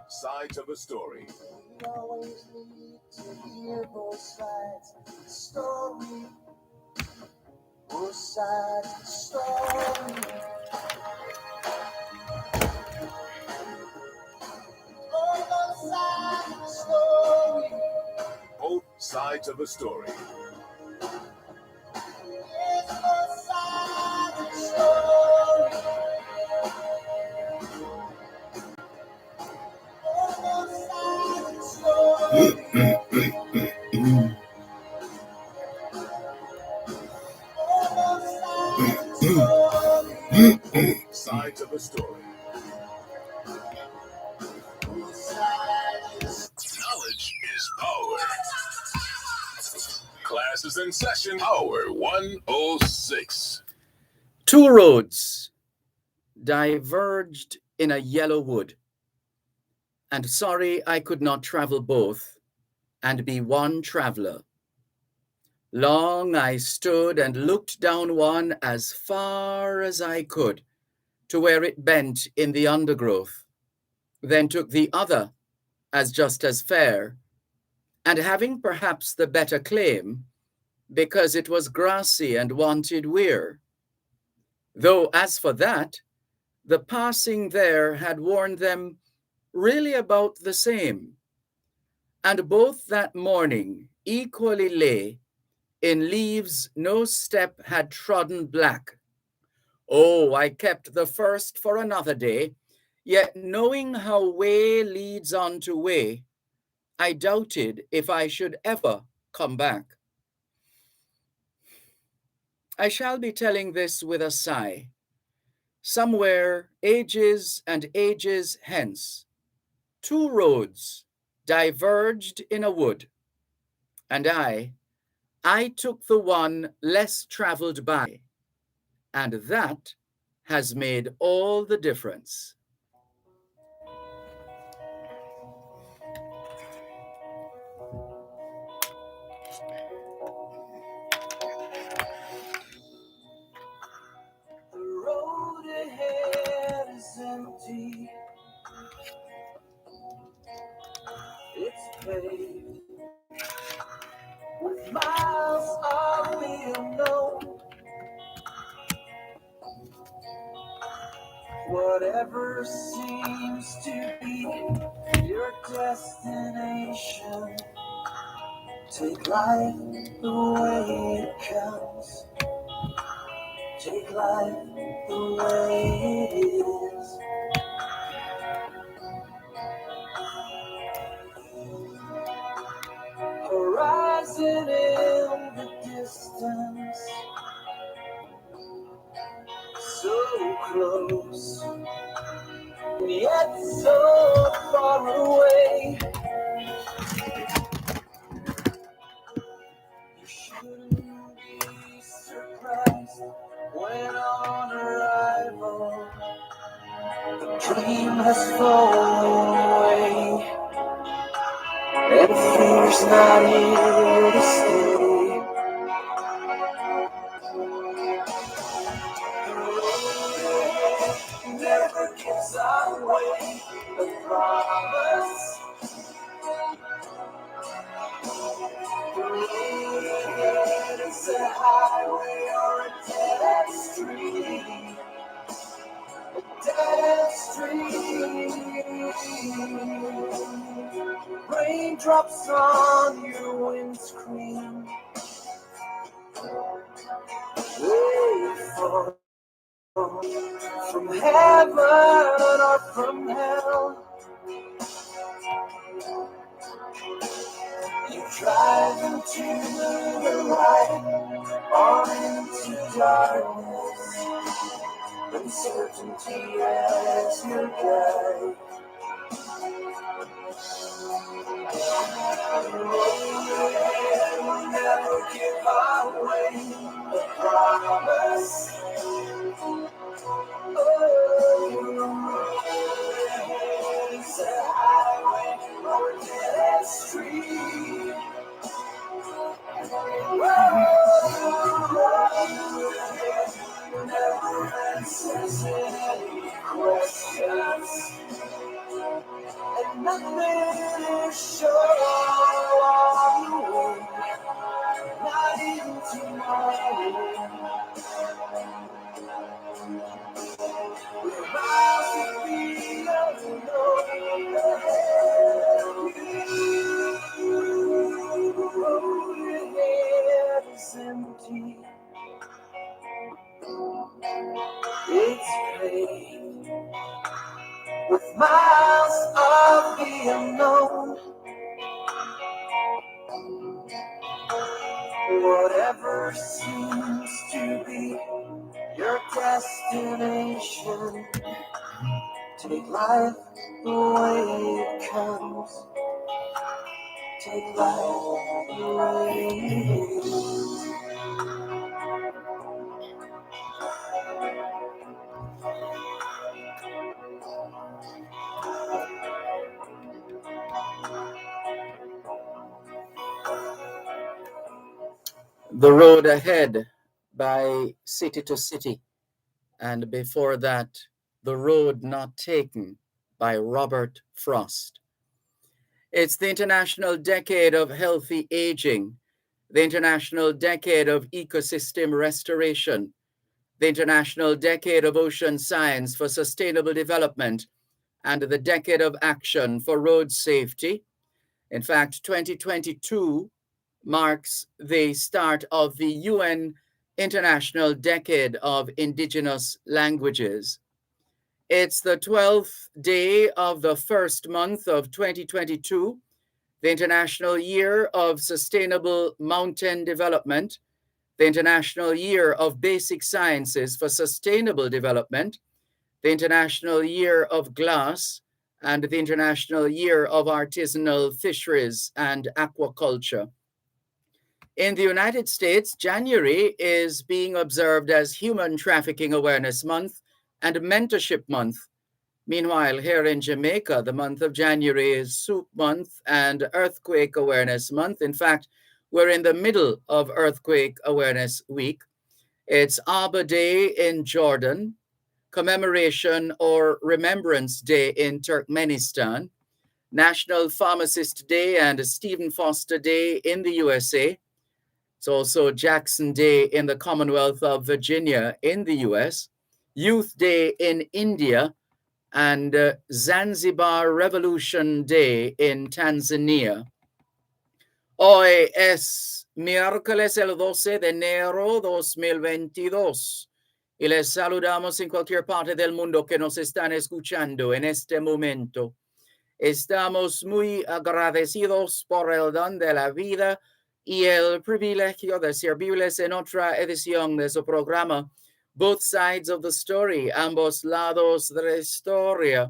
Sides of a story. We always need to hear both sides of the story. Both sides of the story. Both sides of the story. Both sides of a story. Yes, both sides of the story. Both sides of the story. Sides of a story. Knowledge is power. Class is in session. Power 106. Two roads diverged in a yellow wood, and sorry I could not travel both and be one traveler. Long I stood and looked down one as far as I could to where it bent in the undergrowth, then took the other as just as fair, and having perhaps the better claim, because it was grassy and wanted weir. Though as for that, the passing there had warned them really about the same, and both that morning equally lay in leaves no step had trodden black. Oh, I kept the first for another day, yet knowing how way leads on to way, I doubted if I should ever come back. I shall be telling this with a sigh. Somewhere, ages and ages hence, two roads diverged in a wood, and I took the one less traveled by, and that has made all the difference. The road ahead is empty. It's paved with miles of the unknown. Whatever seems to be your destination, take life the way it comes. Take life the way it is. Horizon in the distance, so close, and yet so far away. You shouldn't be surprised when on arrival the dream has flown away, and fear's not here to stay. Never gives away the promise. The road ahead is a highway or a dead street. A dead street. Raindrops on your windscreen. They fall from heaven or from hell. You drive into the light or into darkness. Uncertainty as your guide. The road ahead will never give away the promise. It's a highway or a dead street. Never answers any questions, and nothing to show you, not even tomorrow. We're about to be alone. Your head is empty. It's paved with miles of the unknown. Whatever seems to be your destination, take life the way it comes. Take life the way it is. The Road Ahead by City to City. And before that, The Road Not Taken by Robert Frost. It's the International Decade of Healthy Aging, the International Decade of Ecosystem Restoration, the International Decade of Ocean Science for Sustainable Development, and the Decade of Action for Road Safety. In fact, 2022 marks the start of the UN International Decade of Indigenous Languages. It's the 12th day of the first month of 2022, the International Year of Sustainable Mountain Development, the International Year of Basic Sciences for Sustainable Development, the International Year of Glass, and the International Year of Artisanal Fisheries and Aquaculture. In the United States, January is being observed as Human Trafficking Awareness Month and Mentorship Month. Meanwhile, here in Jamaica, the month of January is Soup Month and Earthquake Awareness Month. In fact, we're in the middle of Earthquake Awareness Week. It's Arbor Day in Jordan, Commemoration or Remembrance Day in Turkmenistan, National Pharmacist Day and Stephen Foster Day in the USA. It's also Jackson Day in the Commonwealth of Virginia in the US, Youth Day in India, and Zanzibar Revolution Day in Tanzania. Hoy es miércoles el 12 de enero 2022 y les saludamos en cualquier parte del mundo que nos están escuchando en este momento. Estamos muy agradecidos por el don de la vida y el privilegio de servirles en otra edición de su programa, Both Sides of the Story, ambos lados de la historia.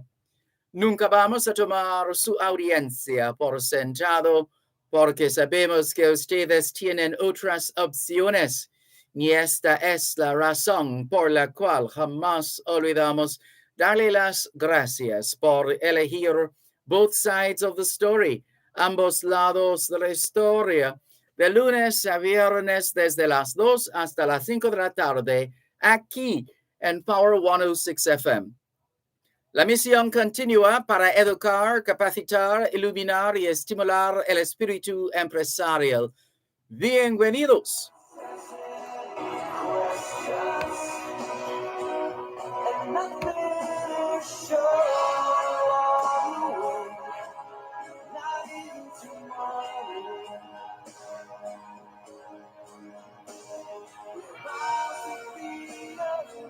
Nunca vamos a tomar su audiencia por sentado, porque sabemos que ustedes tienen otras opciones, y esta es la razón por la cual jamás olvidamos darle las gracias por elegir Both Sides of the Story, ambos lados de la historia, de lunes a viernes desde las 2 hasta las 5 de la tarde, aquí en Power 106 FM. La misión continúa para educar, capacitar, iluminar y estimular el espíritu empresarial. Bienvenidos. And nothing to show you, not even tomorrow. We're about to be alone.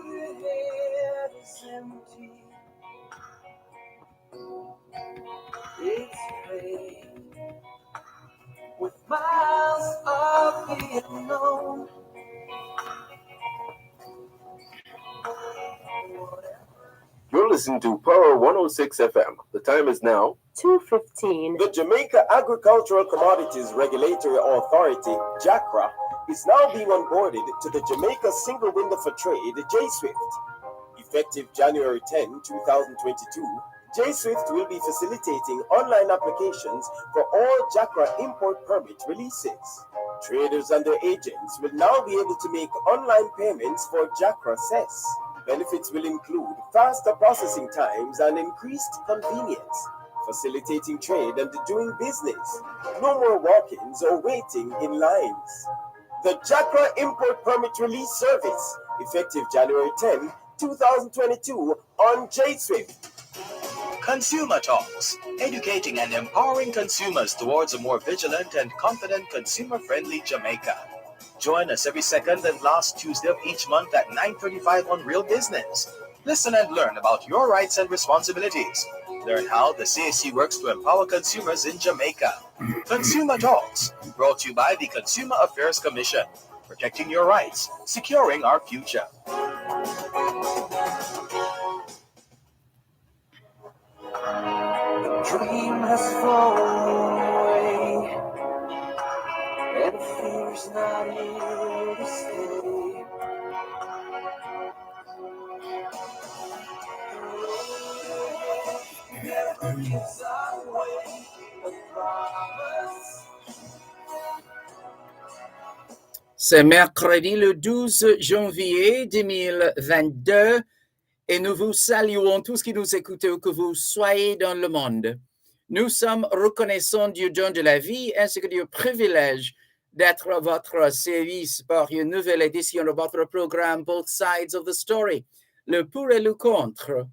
Your head is empty. It's paved with miles of the unknown. You're listening to Power 106 FM. The time is now 2:15. The Jamaica Agricultural Commodities Regulatory Authority, JACRA, is now being onboarded to the Jamaica Single Window for Trade, J-SWIFT. Effective January 10, 2022, J-SWIFT will be facilitating online applications for all JACRA import permit releases. Traders and their agents will now be able to make online payments for Jacra cess. Benefits will include faster processing times and increased convenience, facilitating trade and doing business. No more walk-ins or waiting in lines. The Jacra Import Permit Release Service, effective January 10, 2022 on JSwift. Consumer Talks, educating and empowering consumers towards a more vigilant and confident consumer-friendly Jamaica. Join us every second and last Tuesday of each month at 9:35 on Real Business. Listen and learn about your rights and responsibilities. Learn how the CAC works to empower consumers in Jamaica. Consumer Talks, brought to you by the Consumer Affairs Commission, protecting your rights, securing our future. Dream has flown away, and the fear's not here to stay. Never gives away a promise. C'est mercredi le 12 janvier 2022 et nous vous saluons tous qui nous écoutez où que vous soyez dans le monde. Nous sommes reconnaissants du don de la vie ainsi que du privilège d'être à votre service par une nouvelle édition de votre programme Both Sides of the Story, le pour et le contre.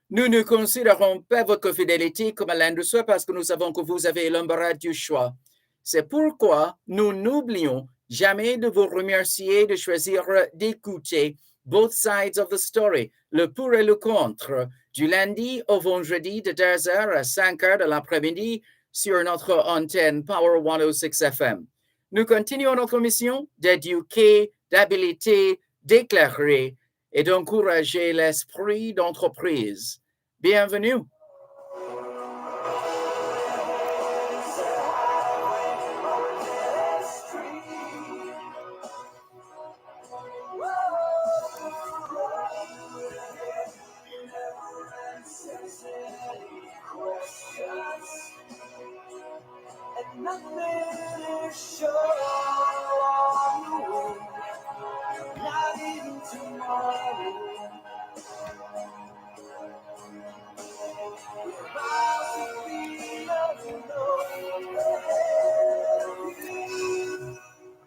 Nous ne considérons pas votre fidélité comme l'un de soi parce que nous savons que vous avez l'embarras du choix. C'est pourquoi nous n'oublions jamais de vous remercier de choisir d'écouter Both Sides of the Story, le pour et le contre, du lundi au vendredi de 2h à 5h de l'après-midi sur notre antenne Power 106 FM. Nous continuons notre mission d'éduquer, d'habiliter, d'éclairer et d'encourager l'esprit d'entreprise. Bienvenue.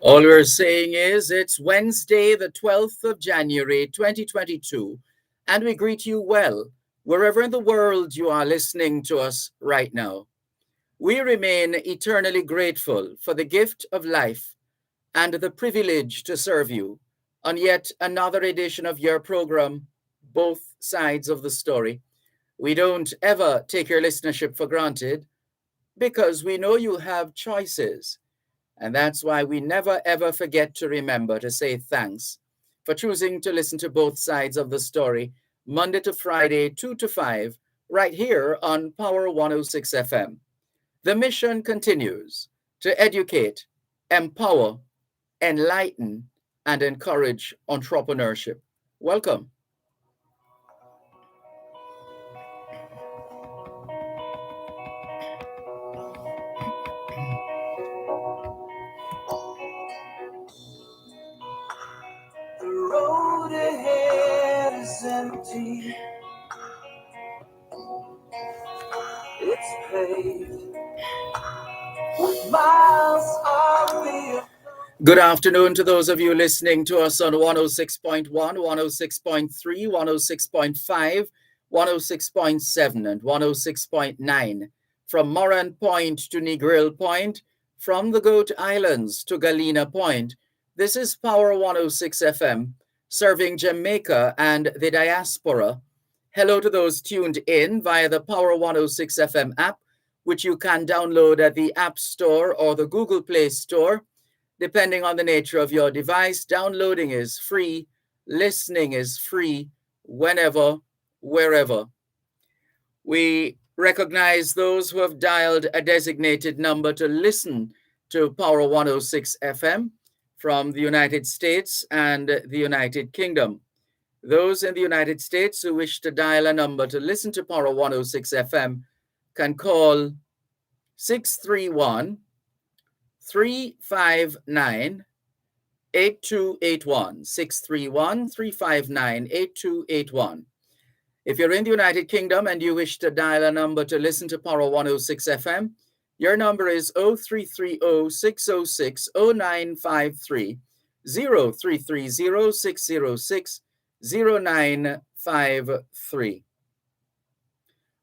All we're saying is it's Wednesday, the 12th of January, 2022, and we greet you well, wherever in the world you are listening to us right now. We remain eternally grateful for the gift of life and the privilege to serve you on yet another edition of your program, Both Sides of the Story. We don't ever take your listenership for granted because we know you have choices. And that's why we never, ever forget to remember to say thanks for choosing to listen to Both Sides of the Story, Monday to Friday, 2 to 5, right here on Power 106 FM. The mission continues to educate, empower, enlighten, and encourage entrepreneurship. Welcome. The road ahead is empty. It's paved with miles of the. Good afternoon to those of you listening to us on 106.1, 106.3, 106.5, 106.7, and 106.9. From Moran Point to Negril Point, from the Goat Islands to Galena Point, this is Power 106 FM, serving Jamaica and the diaspora. Hello to those tuned in via the Power 106 FM app, which you can download at the App Store or the Google Play Store. Depending on the nature of your device, downloading is free, listening is free, whenever, wherever. We recognize those who have dialed a designated number to listen to Power 106 FM from the United States and the United Kingdom. Those in the United States who wish to dial a number to listen to Power 106 FM can call 631 359 8281. 631 359 8281. If you're in the United Kingdom and you wish to dial a number to listen to Power 106 FM, your number is 0330 606 0953, 0330 606 0953.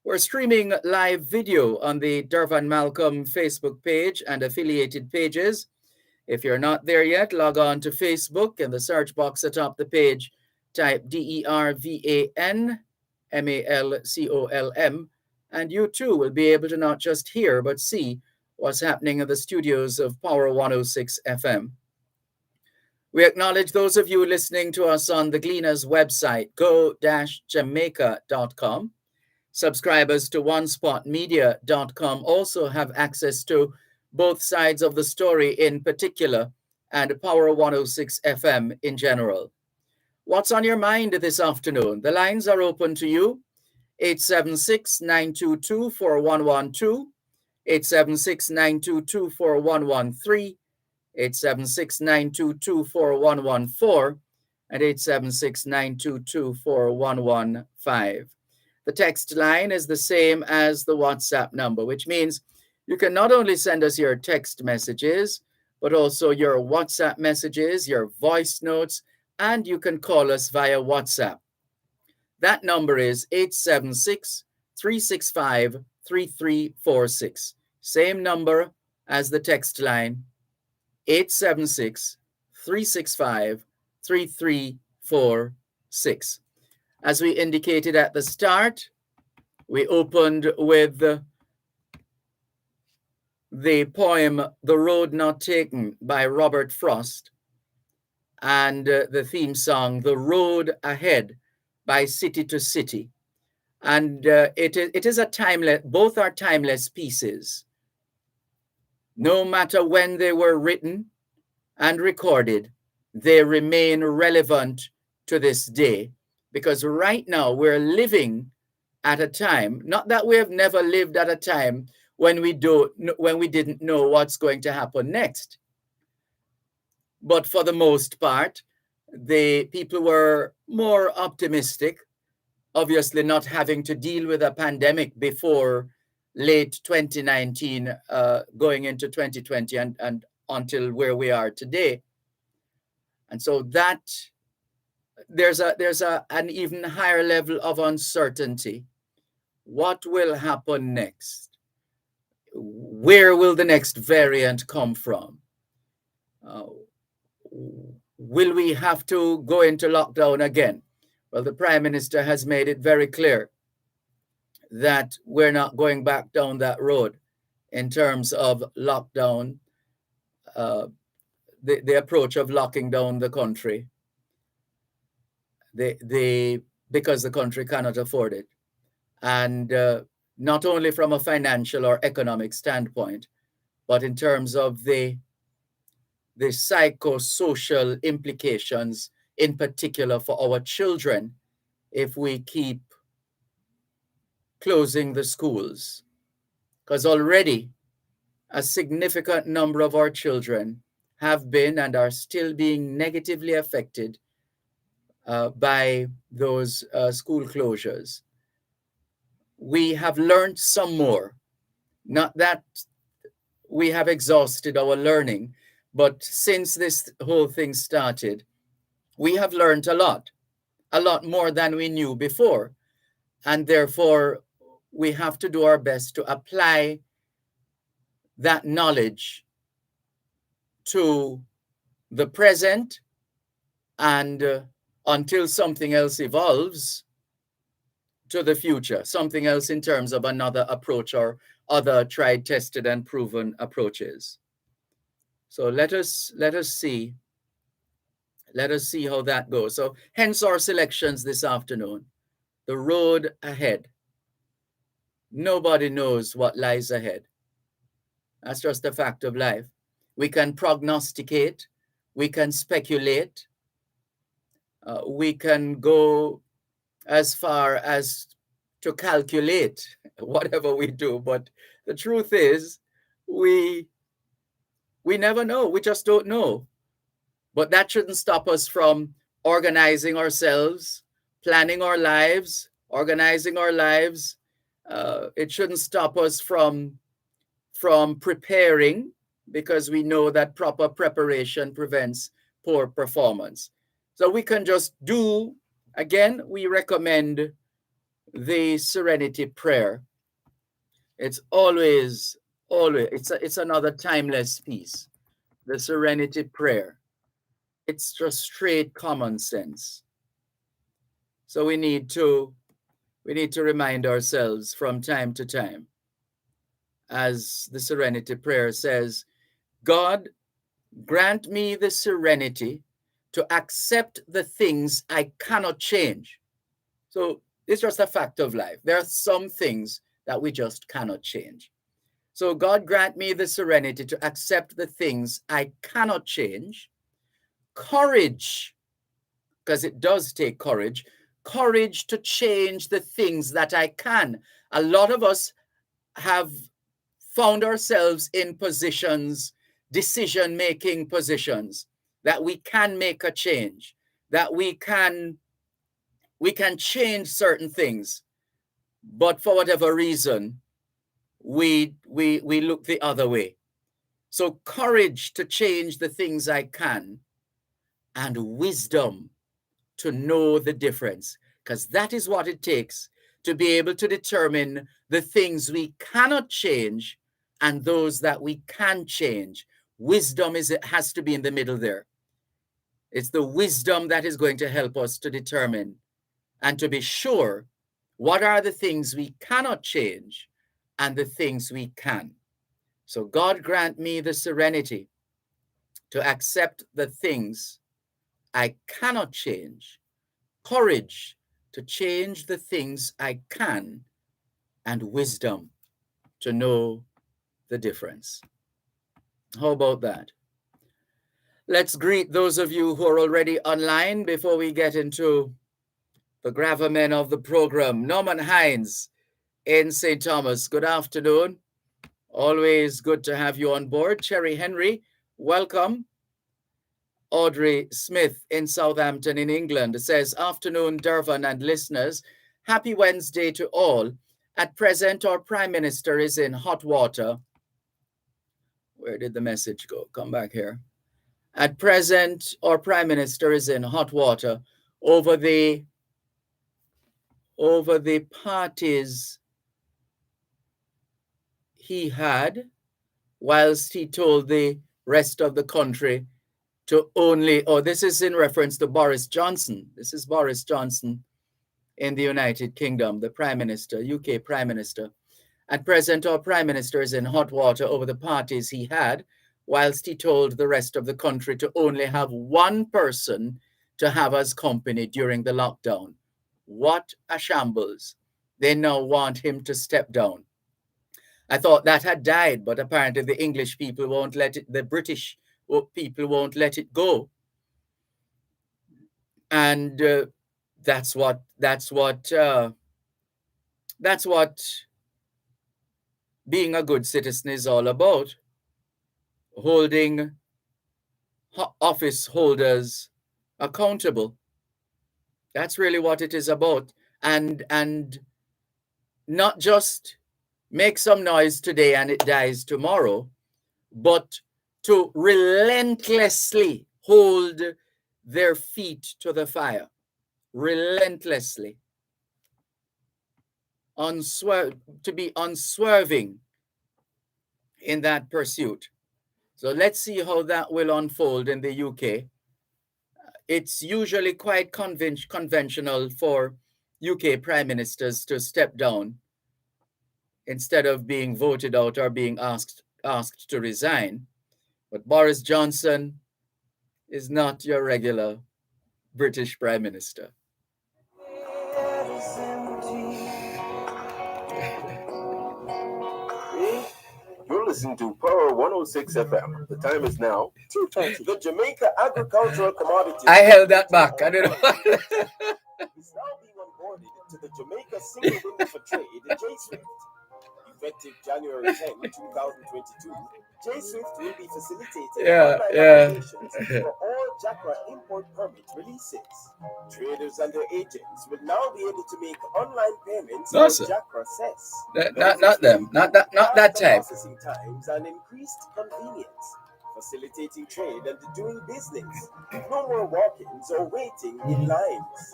We're streaming live video on the Dervan Malcolm Facebook page and affiliated pages. If you're not there yet, log on to Facebook. In the search box atop the page, type DERVAN MALCOLM, and you too will be able to not just hear but see what's happening in the studios of Power 106 FM. We acknowledge those of you listening to us on the Gleaners website, go-jamaica.com. Subscribers to onespotmedia.com also have access to both sides of the story in particular and Power 106 FM in general. What's on your mind this afternoon? The lines are open to you. 876-922-4112, 876-922-4113, 876-922-4114, and 876-922-4115. The text line is the same as the WhatsApp number, which means you can not only send us your text messages, but also your WhatsApp messages, your voice notes, and you can call us via WhatsApp. That number is 876-365-3346. Same number as the text line, 876-365-3346. As we indicated at the start, we opened with the poem The Road Not Taken by Robert Frost and the theme song The Road Ahead by City to City. And it is a timeless, both are timeless pieces. No matter when they were written and recorded, they remain relevant to this day. Because right now we're living at a time, not that we have never lived at a time when we didn't know what's going to happen next. But for the most part, the people were more optimistic, obviously not having to deal with a pandemic before late 2019, going into 2020 and until where we are today. And so that there's an even higher level of uncertainty. What will happen next? Where will the next variant come from? Will we have to go into lockdown again? Well, the Prime Minister has made it very clear that we're not going back down that road in terms of lockdown, the approach of locking down the country. Because the country cannot afford it. And not only from a financial or economic standpoint, but in terms of the psychosocial implications, in particular for our children, if we keep closing the schools. Because already a significant number of our children have been and are still being negatively affected by those school closures. We have learned some more. Not that we have exhausted our learning, but since this whole thing started, we have learned a lot more than we knew before. And therefore, we have to do our best to apply that knowledge to the present and until something else evolves, to the future, something else in terms of another approach or other tried, tested, and proven approaches. So let us see how that goes. So hence our selections this afternoon. The road ahead. Nobody knows what lies ahead. That's just a fact of life. We can prognosticate, we can speculate, we can go as far as to calculate whatever we do. But the truth is, we We never know. We just don't know. But that shouldn't stop us from organizing ourselves, planning our lives, organizing our lives. It shouldn't stop us from preparing, because we know that proper preparation prevents poor performance. So we can just do, again, we recommend the Serenity Prayer. It's always, it's another timeless piece. The Serenity Prayer. It's just straight common sense. So we need to remind ourselves from time to time, as the Serenity Prayer says, God, grant me the serenity to accept the things I cannot change. So it's just a fact of life. There are some things that we just cannot change. So God, grant me the serenity to accept the things I cannot change. Courage, because it does take courage to change the things that I can. A lot of us have found ourselves in positions, decision-making positions, that we can make a change, that we can change certain things, but for whatever reason, we look the other way. So courage to change the things I can, and wisdom to know the difference, because that is what it takes to be able to determine the things we cannot change and those that we can change. Wisdom has to be in the middle there. It's the wisdom that is going to help us to determine and to be sure what are the things we cannot change and the things we can. So God grant me the serenity to accept the things I cannot change, courage to change the things I can, and wisdom to know the difference. How about that? Let's greet those of you who are already online before we get into the gravamen of the program. Norman Hines in St. Thomas, good afternoon. Always good to have you on board. Cherry Henry, welcome. Audrey Smith in Southampton in England says, afternoon, Dervan and listeners. Happy Wednesday to all. At present, our Prime Minister is in hot water. Where did the message go? Come back here. At present, our Prime Minister is in hot water over the parties he had, whilst he told the rest of the country to only, this is in reference to Boris Johnson. This is Boris Johnson in the United Kingdom, the Prime Minister, UK Prime Minister. At present, our Prime Minister is in hot water over the parties he had, whilst he told the rest of the country to only have one person to have as company during the lockdown. What a shambles. They now want him to step down. I thought that had died, but apparently the English people won't let it, the British people won't let it go. And that's what being a good citizen is all about. Holding office holders accountable. That's really what it is about. And not just make some noise today and it dies tomorrow, but to relentlessly hold their feet to the fire. Relentlessly. To be unswerving in that pursuit. So let's see how that will unfold in the UK. It's usually quite conventional for UK prime ministers to step down instead of being voted out or being asked to resign. But Boris Johnson is not your regular British prime minister. You're listening to Power 106 FM. The time is now 2:20. The Jamaica Agricultural Commodities. I held that back. I don't know. Is now being onboarded to the Jamaica Single Window for Trade, J-Swift. Effective January 10, 2022, J Swift will be facilitating Yeah, online yeah. applications for all JACRA import permit releases. Traders and their agents will now be able to make online payments No, for sir. JACRA cess. Not them. Not that Faster type. processing times and increased convenience, facilitating trade and doing business. No more walk-ins or waiting in lines.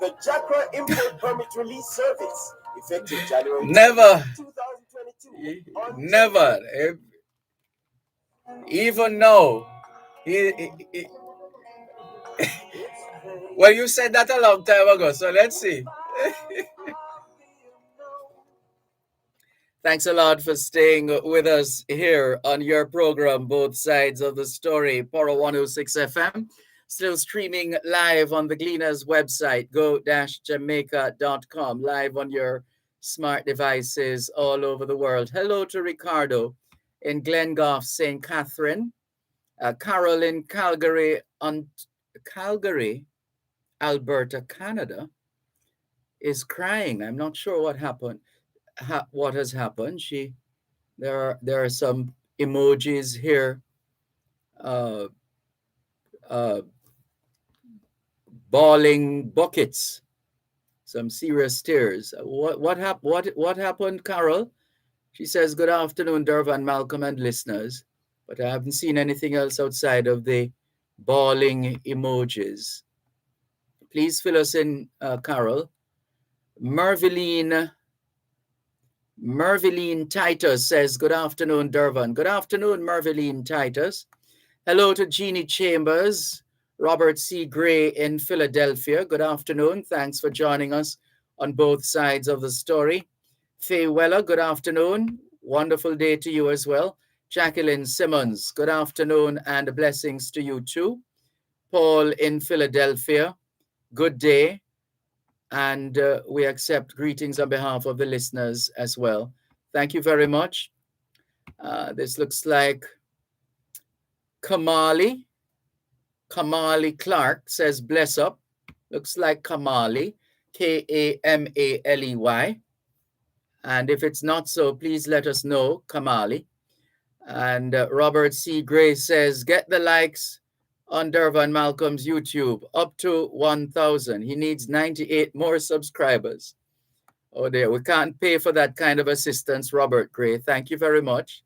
The JACRA import permit release service, effective January 10, Never. 2022. On Never. Even now. He- Well, you said that a long time ago, so let's see. Thanks a lot for staying with us here on your program, Both Sides of the Story, Poro 106 FM. Still streaming live on the Gleaners website, go-jamaica.com, live on your smart devices all over the world. Hello to Ricardo in Glengoff, St. Catherine. Carol in Calgary, Alberta, Canada, is crying. I'm not sure what happened. What has happened? There are some emojis here, uh, uh, bawling buckets, some serious tears. What happened, Carol? She says, "Good afternoon, Dervan, Malcolm, and listeners." But I haven't seen anything else outside of the bawling emojis. Please fill us in, Carol. Merveline Titus says, "Good afternoon, Dervan." Good afternoon, Merveline Titus. Hello to Jeannie Chambers, Robert C. Gray in Philadelphia. Good afternoon. Thanks for joining us on both sides of the story. Faye Weller, good afternoon. Wonderful day to you as well. Jacqueline Simmons, good afternoon and blessings to you too. Paul in Philadelphia, good day. And we accept greetings on behalf of the listeners as well. Thank you very much. This looks like Kamali Clark says, "Bless up." Looks like Kamali, Kamaley. And if it's not so, please let us know, Kamali. And Robert C. Gray says, "Get the likes on Dervan Malcolm's YouTube, up to 1,000. He needs 98 more subscribers." Oh dear, we can't pay for that kind of assistance, Robert Gray. Thank you very much.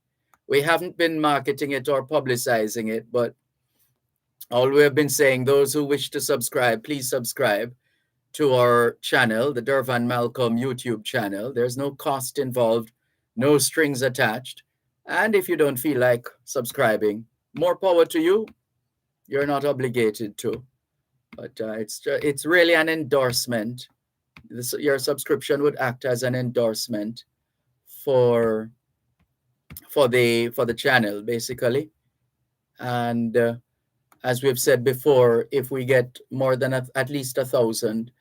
We haven't been marketing it or publicizing it, but all we have been saying, those who wish to subscribe, please subscribe to our channel, the Dervan Malcolm YouTube channel. There's no cost involved, no strings attached. And if you don't feel like subscribing, more power to you. You're not obligated to. But it's really an endorsement. Your subscription would act as an endorsement for the channel, basically. And as we've said before, if we get more than at least 1,000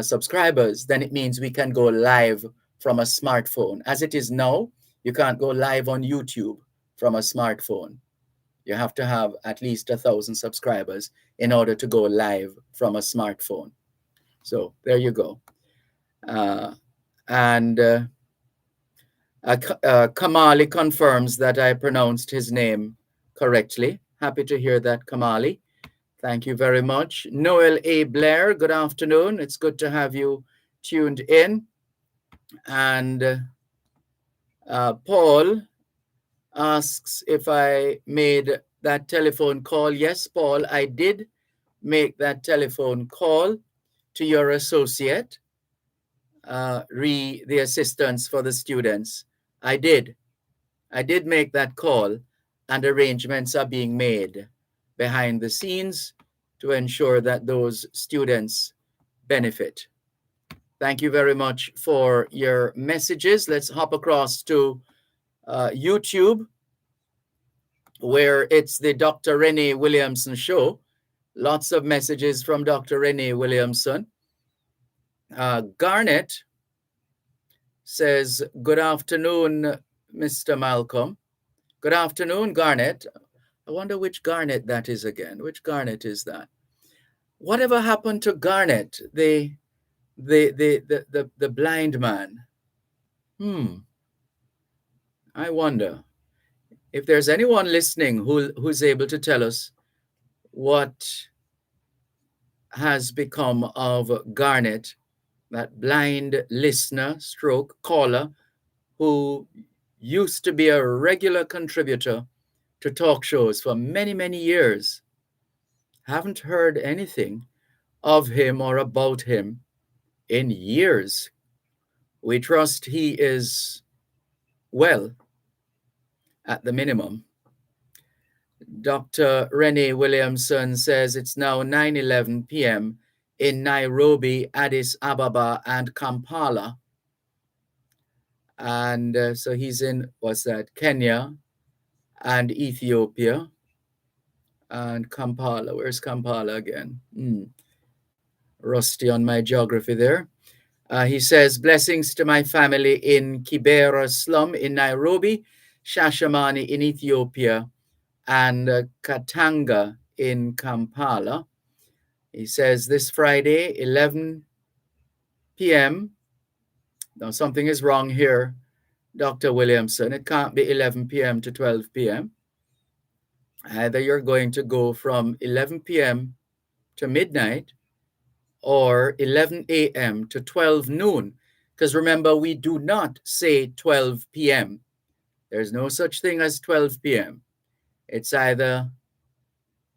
subscribers, then it means we can go live from a smartphone. As it is now, you can't go live on YouTube from a smartphone. You have to have at least 1,000 subscribers in order to go live from a smartphone. So there you go. Kamali confirms that I pronounced his name correctly. Happy to hear that, Kamali. Thank you very much. Noel A. Blair, good afternoon. It's good to have you tuned in. And Paul asks if I made that telephone call. Yes, Paul, I did make that telephone call to your associate, the assistants for the students. I did make that call, and arrangements are being made behind the scenes to ensure that those students benefit. Thank you very much for your messages. Let's hop across to YouTube, where it's the Dr. Renee Williamson show. Lots of messages from Dr. Renee Williamson. Garnet says, "Good afternoon, Mr. Malcolm." Good afternoon, Garnet. I wonder which Garnet that is again. Which Garnet is that? Whatever happened to Garnet, the blind man? I wonder if there's anyone listening who's able to tell us what has become of Garnet, that blind listener stroke caller who used to be a regular contributor to talk shows for many, many years. Haven't heard anything of him or about him in years. We trust he is well, at the minimum. Dr. Renee Williamson says it's now 9:11 p.m. in Nairobi, Addis Ababa, and Kampala. And so he's in, what's that, Kenya and Ethiopia and Kampala. Where's Kampala again? Rusty on my geography there. He says, blessings to my family in Kibera slum in Nairobi, Shashamani in Ethiopia, and Katanga in Kampala. He says, this Friday, 11 p.m. Now, something is wrong here, Dr. Williamson. It can't be 11 p.m. to 12 p.m. Either you're going to go from 11 p.m. to midnight or 11 a.m. to 12 noon. Because remember, we do not say 12 p.m. There's no such thing as 12 p.m. It's either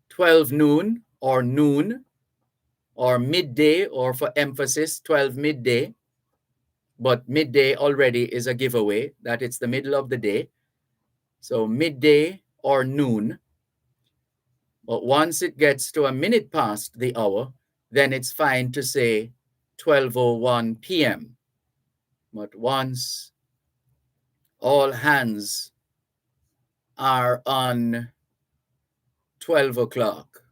12 noon or midday, or for emphasis, 12 midday. But midday already is a giveaway that it's the middle of the day. So midday or noon. But once it gets to a minute past the hour, then it's fine to say 12:01 p.m. But once all hands are on 12 o'clock,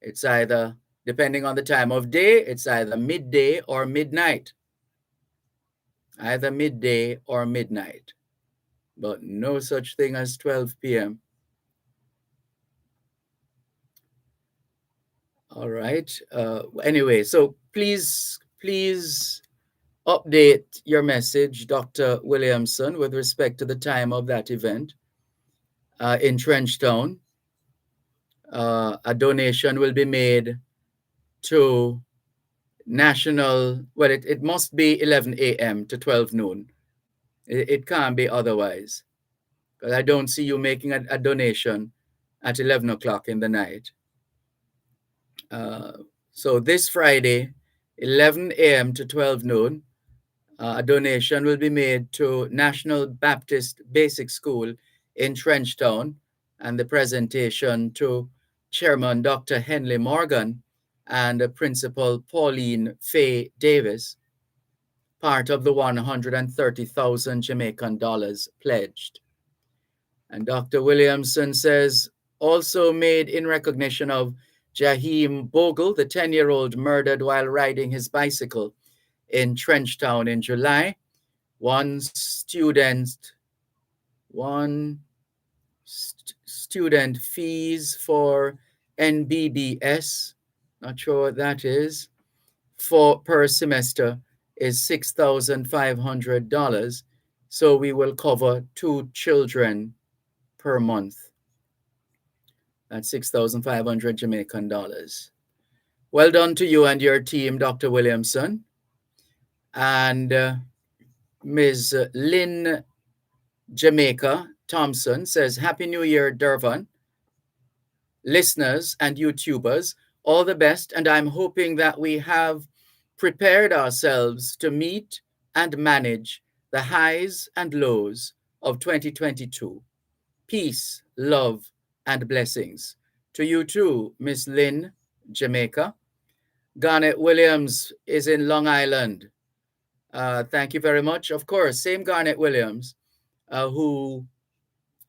it's either, depending on the time of day, it's either midday or midnight. Either midday or midnight. But no such thing as 12 p.m. All right. Anyway, so please update your message, Dr. Williamson, with respect to the time of that event in Trenchtown. A donation will be made to national, well, it must be 11 a.m. to 12 noon. It can't be otherwise. Because I don't see you making a donation at 11 o'clock in the night. So this Friday, 11 a.m. to 12 noon, a donation will be made to National Baptist Basic School in Trenchtown, and the presentation to Chairman Dr. Henley Morgan and Principal Pauline Faye Davis, part of the 130,000 Jamaican dollars pledged. And Dr. Williamson says, also made in recognition of Jaheim Bogle, the 10-year-old murdered while riding his bicycle in Trenchtown in July. One student fees for NBBS, not sure what that is, per semester is $6,500. So we will cover 2 children per month. That's 6,500 Jamaican dollars. Well done to you and your team, Dr. Williamson. And Ms. Lynn Jamaica Thompson says, Happy New Year, Dervan. Listeners and YouTubers, all the best. And I'm hoping that we have prepared ourselves to meet and manage the highs and lows of 2022. Peace, love, and blessings. To you too, Miss Lynn Jamaica. Garnet Williams is in Long Island. Thank you very much. Of course, same Garnet Williams, who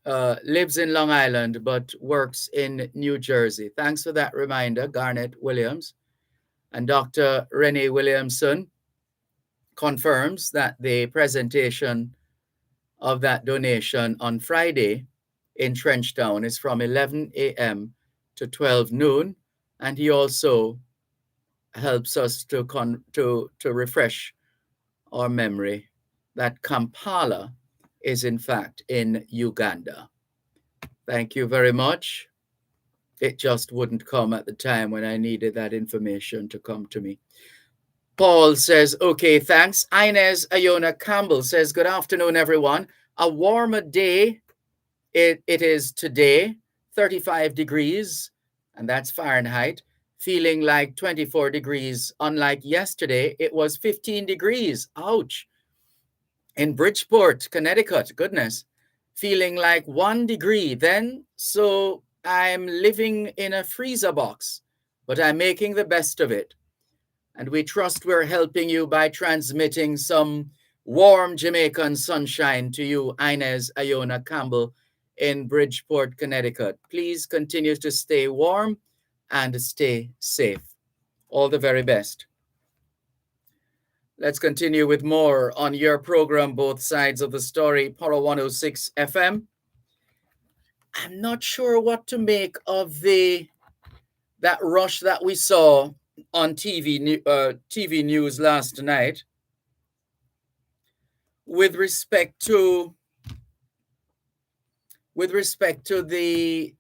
lives in Long Island but works in New Jersey. Thanks for that reminder, Garnet Williams. And Dr. Renee Williamson confirms that the presentation of that donation on Friday in Trenchtown is from 11 a.m. to 12 noon. And he also helps us to refresh our memory that Kampala is in fact in Uganda. Thank you very much. It just wouldn't come at the time when I needed that information to come to me. Paul says, okay, thanks. Inez Ayona Campbell says, good afternoon, everyone. A warmer day. It is today, 35 degrees, and that's Fahrenheit, feeling like 24 degrees. Unlike yesterday, it was 15 degrees. Ouch. In Bridgeport, Connecticut, goodness, feeling like 1 degree then. So I'm living in a freezer box, but I'm making the best of it. And we trust we're helping you by transmitting some warm Jamaican sunshine to you, Inez Ayona Campbell in Bridgeport, Connecticut. Please continue to stay warm and stay safe. All the very best. Let's continue with more on your program, Both Sides of the Story, Power 106 FM. I'm not sure what to make of that rush that we saw on TV news last night with respect to the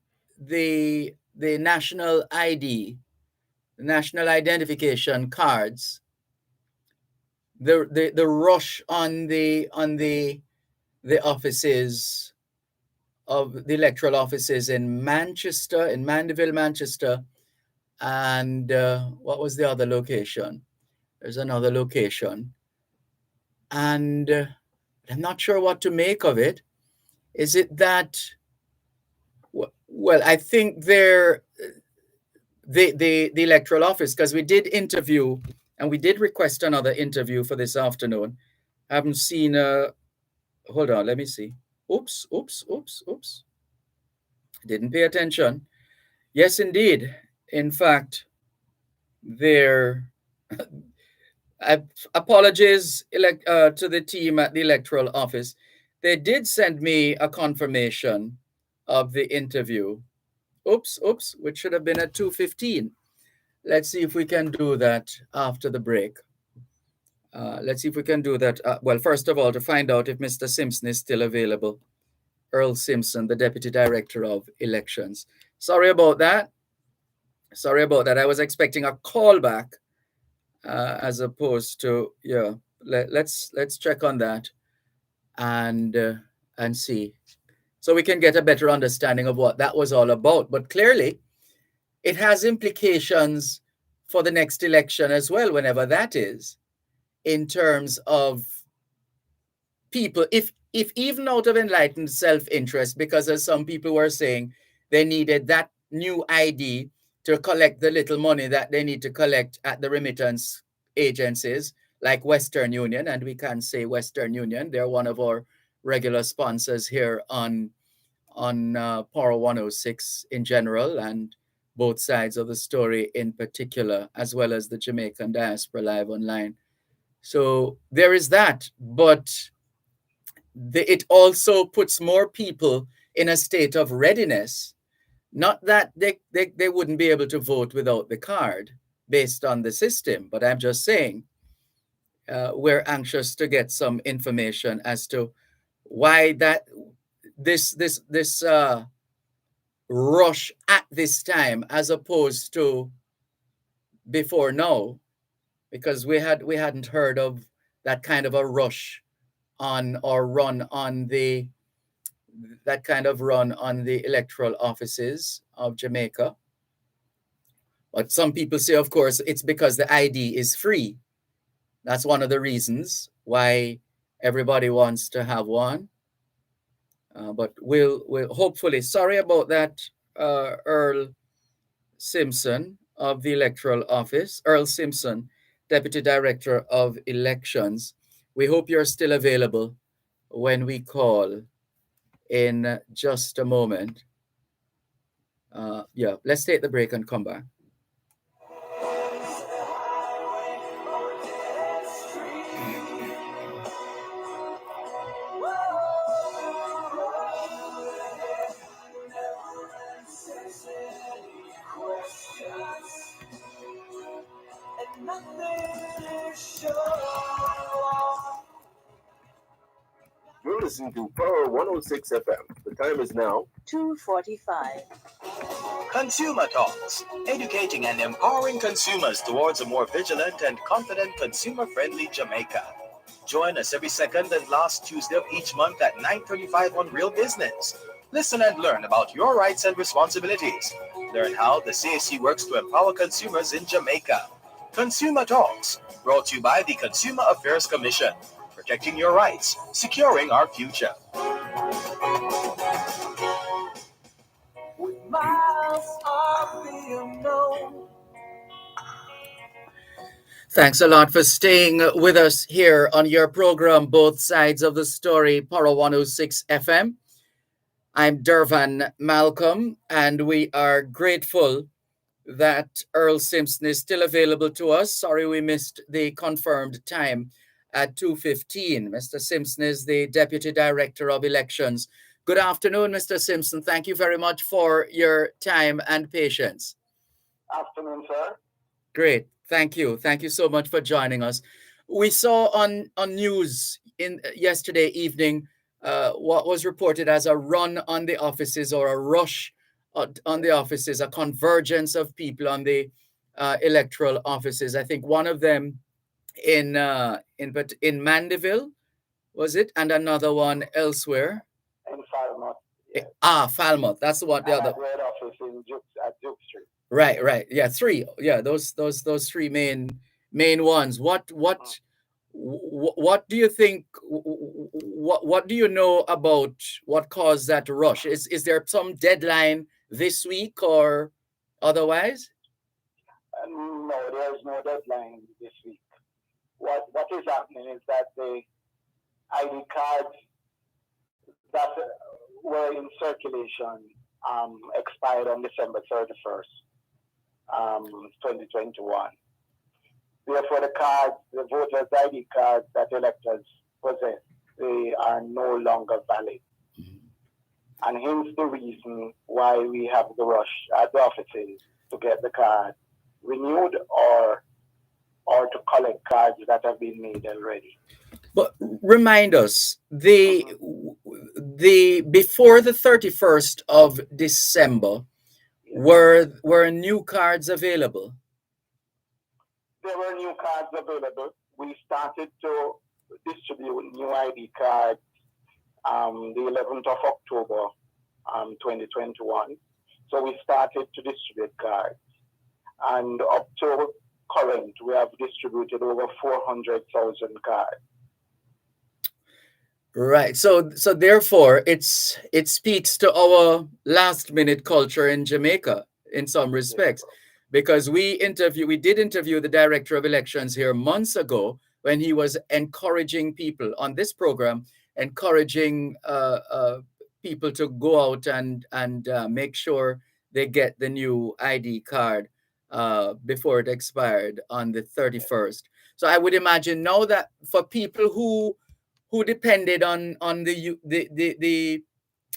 national ID, the national identification cards, the rush on the offices of the electoral offices in Manchester, in Mandeville, Manchester, and what was the other location? There's another location, and I'm not sure what to make of it. Is it that? Well, I think the electoral office, because we did interview and we did request another interview for this afternoon. I haven't seen hold on, let me see. Oops. Didn't pay attention. Yes, indeed. In fact, there. Apologies to the team at the electoral office. They did send me a confirmation of the interview. Oops, which should have been at 2:15. Let's see if we can do that after the break. Let's see if we can do that. Well, first of all, to find out if Mr. Simpson is still available. Earl Simpson, the Deputy Director of Elections. Sorry about that. I was expecting a call back as opposed to, yeah. Let's check on that and see. So we can get a better understanding of what that was all about. But clearly, it has implications for the next election as well, whenever that is, in terms of people, if even out of enlightened self-interest, because as some people were saying, they needed that new ID to collect the little money that they need to collect at the remittance agencies like Western Union, and we can say Western Union, they're one of our regular sponsors here on Power 106 in general, and Both Sides of the Story in particular, as well as the Jamaican Diaspora Live Online. So there is that, but it also puts more people in a state of readiness. Not that they wouldn't be able to vote without the card based on the system, but I'm just saying we're anxious to get some information as to why that this rush at this time as opposed to before now, because we hadn't heard of that kind of a rush on or run on the electoral offices of Jamaica. But some people say, of course, it's because the ID is free. That's one of the reasons why everybody wants to have one. But we'll hopefully, sorry about that, Earl Simpson of the electoral office, Earl Simpson, Deputy Director of Elections. We hope you're still available when we call in just a moment. Yeah, let's take the break and come back. You're listening to Power 106 FM. The time is now 2:45. Consumer Talks, educating and empowering consumers towards a more vigilant and confident consumer-friendly Jamaica. Join us every second and last Tuesday of each month at 9:35 on Real Business. Listen and learn about your rights and responsibilities. Learn how the CAC works to empower consumers in Jamaica. Consumer Talks, brought to you by the Consumer Affairs Commission, protecting your rights, securing our future. With miles of the unknown. Thanks a lot for staying with us here on your program, Both Sides of the Story, Power 106 FM. I'm Dervan Malcolm, and we are grateful that Earl Simpson is still available to us. Sorry we missed the confirmed time at 2:15. Mr. Simpson is the Deputy Director of Elections. Good afternoon, Mr. Simpson. Thank you very much for your time and patience. Afternoon, sir. Great. Thank you. Thank you so much for joining us. We saw on news in yesterday evening what was reported as a run on the offices or a rush on the offices, a convergence of people on the electoral offices. I think one of them in Mandeville, was it? And another one elsewhere. In Falmouth. Yes. Falmouth. That's what the other. Red office at Duke Street. Right. Yeah, three. Yeah, those three main ones. What do you think? What do you know about what caused that rush? Is there some deadline this week or otherwise? No, there is no deadline this week. What is happening is that the ID cards that were in circulation expired on December 31st, 2021. Therefore, the voters' ID cards that electors possess, they are no longer valid. And hence the reason why we have the rush at the offices to get the card renewed or to collect cards that have been made already. But remind us, the before the 31st of December, were new cards available? There were new cards available. We started to distribute new ID cards the 11th of October 2021. So we started to distribute cards. And up to current, we have distributed over 400,000 cards. Right. So therefore, it speaks to our last minute culture in Jamaica in some respects, because we did interview the director of elections here months ago when he was encouraging people on this program, encouraging people to go out and make sure they get the new ID card before it expired on the 31st. So I would imagine now that for people who depended on the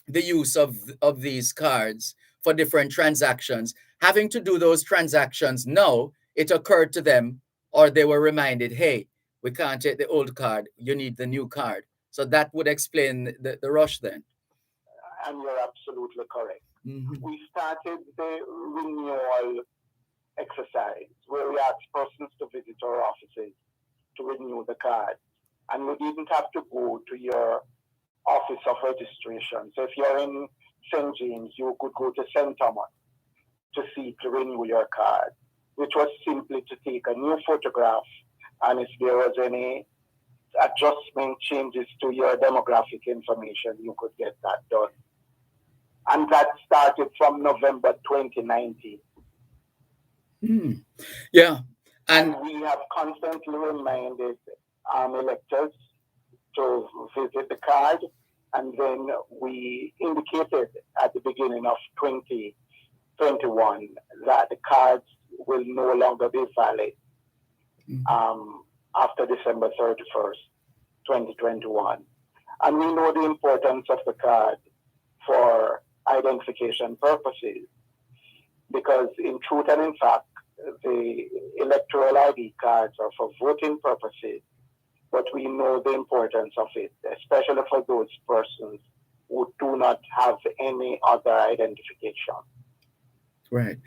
use of these cards for different transactions, having to do those transactions now, it occurred to them, or they were reminded, hey, we can't take the old card, you need the new card. So that would explain the rush then. And you're absolutely correct. Mm-hmm. We started the renewal exercise where we asked persons to visit our offices to renew the card. And you didn't have to go to your office of registration. So if you're in St. James, you could go to St. Thomas to renew your card, which was simply to take a new photograph, and if there was any adjustment changes to your demographic information, you could get that done. And that started from November 2019. Yeah. And we have constantly reminded electors to visit the card, and then we indicated at the beginning of 2021 that the cards will no longer be valid after December 31st, 2021. And we know the importance of the card for identification purposes, because in truth and in fact, the electoral ID cards are for voting purposes, but we know the importance of it, especially for those persons who do not have any other identification. Right.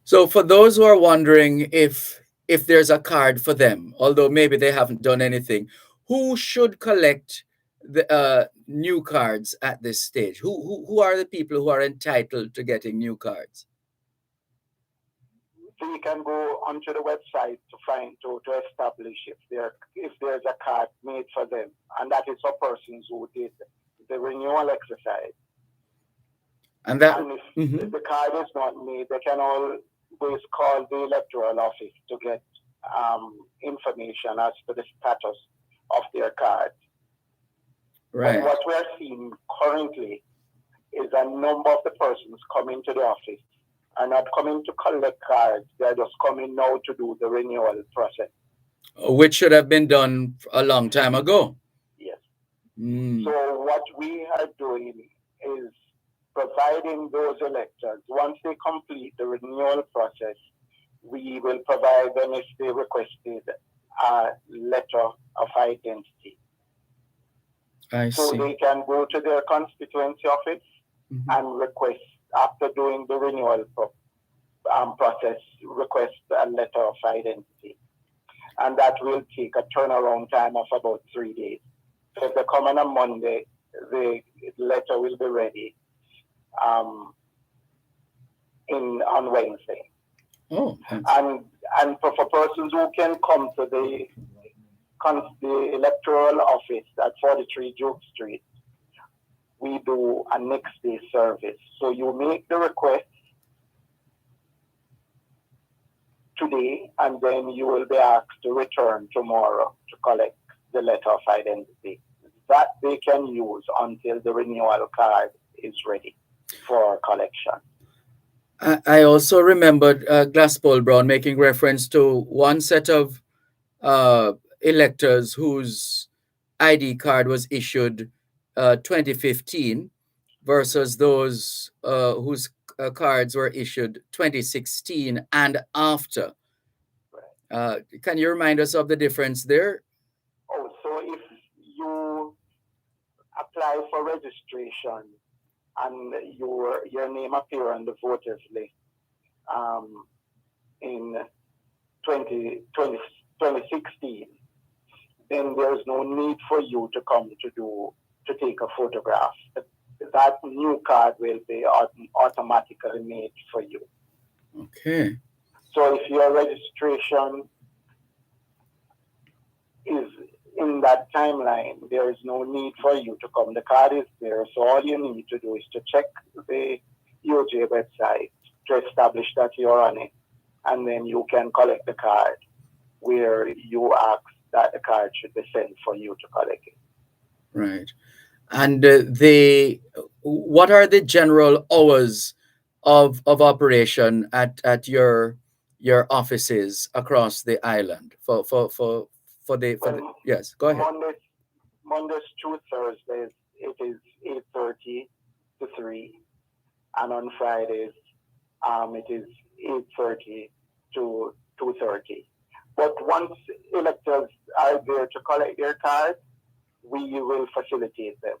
So for those who are wondering if there's a card for them, although maybe they haven't done anything, who should collect the new cards at this stage? Who are the people who are entitled to getting new cards? They can go onto the website to establish if there's a card made for them, and that is for persons who did the renewal exercise. And that if the card is not made, they can always call the electoral office to get information as to the status of their card. Right. But what we are seeing currently is a number of the persons coming to the office are not coming to collect cards. They're just coming now to do the renewal process. Which should have been done a long time ago. Yes. Mm. So what we are doing is providing those electors, once they complete the renewal process, we will provide them if they requested a letter of identity. So they can go to their constituency office and request, after doing the renewal process, request a letter of identity. And that will take a turnaround time of about 3 days. So if they come on a Monday, the letter will be ready on Wednesday. Oh, and for persons who can come to the electoral office at 43 Duke Street, we do a next day service. So you make the request today, and then you will be asked to return tomorrow to collect the letter of identity. That they can use until the renewal card is ready for collection. I also remembered Glaspole Brown making reference to one set of electors whose ID card was issued 2015 versus those whose cards were issued 2016 and after. Can you remind us of the difference there? Oh, so if you apply for registration and your name appear on the voters list in 2016, then there's no need for you to come to take a photograph. That new card will be automatically made for you. Okay. So if your registration is in that timeline, there is no need for you to come. The card is there. So all you need to do is to check the UJ website to establish that you're on it. And then you can collect the card where you ask that the card should be sent for you to collect it. Right. And what are the general hours of operation at your offices across the island for the yes, go ahead. Mondays through Thursdays it is 8:30 to 3, and on Fridays it is 8:30 to 2:30. But once electors are there to collect their cards, we will facilitate them.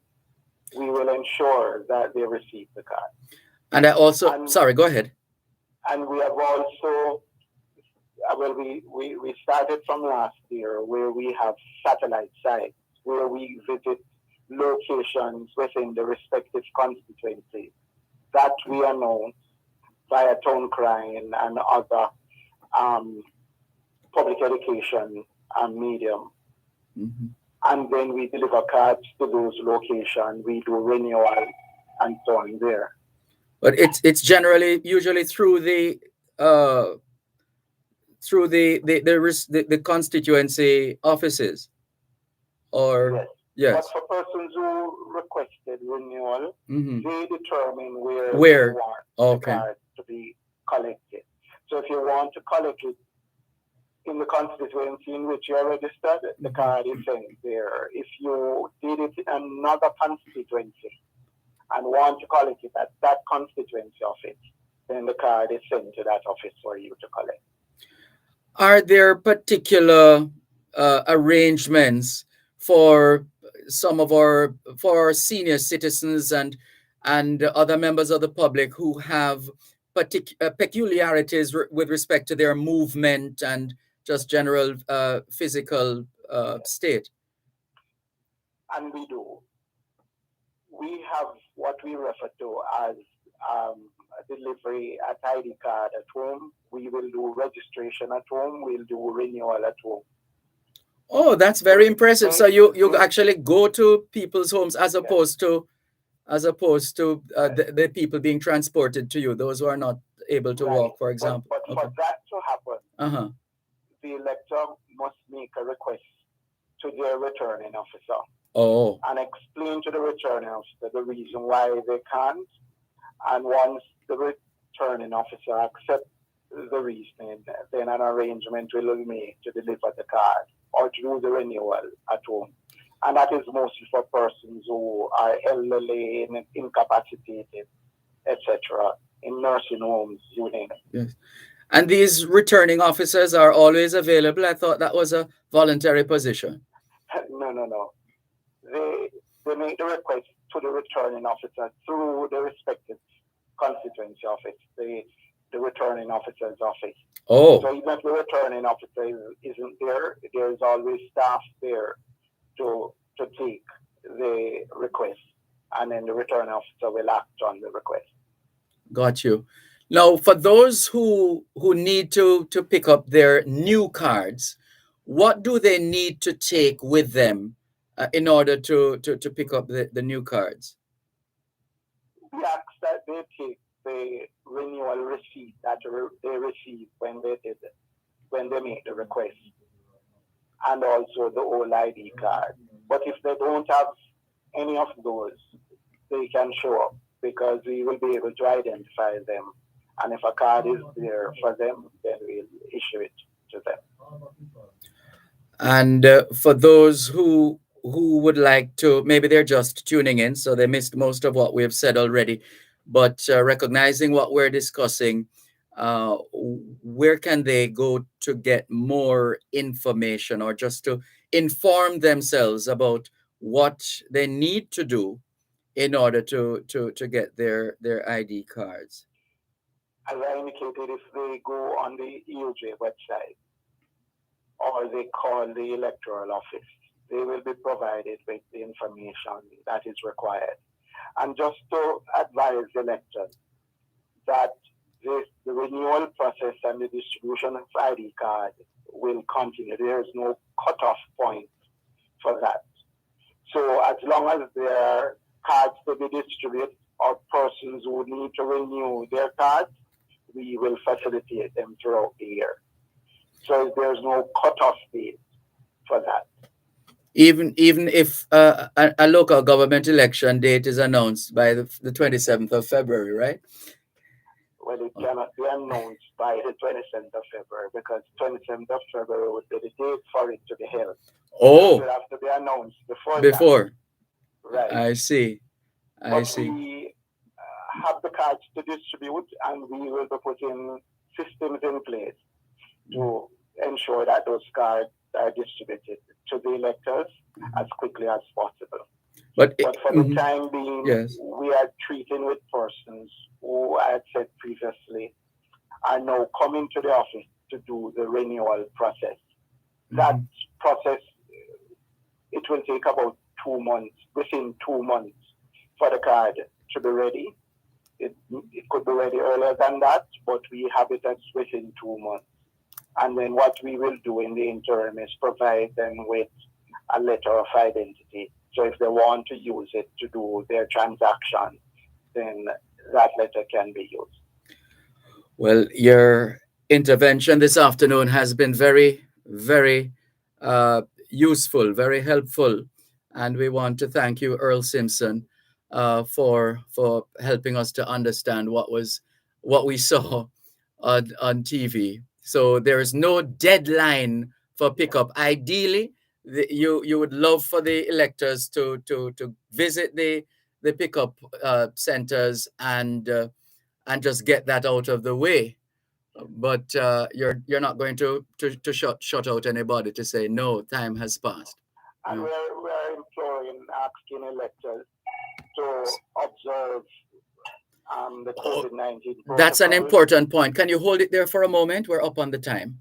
We will ensure that they receive the card. And I also, sorry, go ahead. And we have also, we started from last year where we have satellite sites where we visit locations within the respective constituencies that we announce via town crying and other public education medium. Mm-hmm. And then we deliver cards to those locations. We do renewal and so on there. But it's usually through the constituency offices, or yes. But for persons who requested renewal, they determine where they want the card to be collected. So if you want to collect it in the constituency in which you're registered, the card is sent there. If you did it in another constituency and want to collect it at that constituency office, then the card is sent to that office for you to collect. Are there particular arrangements for for our senior citizens and other members of the public who have peculiarities with respect to their movement and just general physical state? And we do. We have what we refer to as delivery at ID card at home. We will do registration at home. We'll do renewal at home. Oh, that's very impressive. So you actually go to people's homes as opposed to the people being transported to you, those who are not able to walk, for example. But for that to happen, the elector must make a request to their returning officer. And explain to the returning officer the reason why they can't. And once the returning officer accepts the reasoning, then an arrangement will be made to deliver the card or to do the renewal at home. And that is mostly for persons who are elderly, incapacitated, etc., in nursing homes, you name it. Yes. And these returning officers are always available? I thought that was a voluntary position. No. They make the request to the returning officer through the respective constituency office, the returning officer's office. So even if the returning officer isn't there, there is always staff there to take the request, and then the returning officer will act on the request. Got you. Now, for those who need to pick up their new cards, what do they need to take with them in order to pick up the new cards? We ask that they take the renewal receipt that they received when they make the request, and also the old ID card. But if they don't have any of those, they can show up, because we will be able to identify them. And if a card is there for them, then we'll issue it to them. And for those who would like to, maybe they're just tuning in, so they missed most of what we have said already, but recognizing what we're discussing, where can they go to get more information, or just to inform themselves about what they need to do in order to get their ID cards? As I indicated, if they go on the EOJ website or they call the electoral office, they will be provided with the information that is required. And just to advise the electors that the renewal process and the distribution of ID card will continue. There is no cutoff point for that. So as long as there are cards to be distributed or persons who need to renew their cards, we will facilitate them throughout the year. So there's no cutoff date for that. Even if a local government election date is announced by the 27th of February, right? Well, it cannot be announced by the 27th of February, because 27th of February would be the date for it to be held. It would have to be announced before. Right. I see. We have the cards to distribute, and we will be putting systems in place to ensure that those cards are distributed to the electors as quickly as possible. But for the time being, we are treating with persons who I had said previously are now coming to the office to do the renewal process. That process, it will take about 2 months, within 2 months, for the card to be ready. It could be ready earlier than that, but we have it as within 2 months. And then what we will do in the interim is provide them with a letter of identity. So if they want to use it to do their transaction, then that letter can be used. Well, your intervention this afternoon has been very, very useful, very helpful. And we want to thank you, Earl Simpson, for helping us to understand what we saw on TV. So there is no deadline for pickup. Ideally, you would love for the electors to visit the pickup centers and just get that out of the way. But you're not going to shut out anybody to say no, time has passed. And we're imploring, asking electors to observe the COVID-19 protocol. That's an important point. Can you hold it there for a moment? We're up on the time.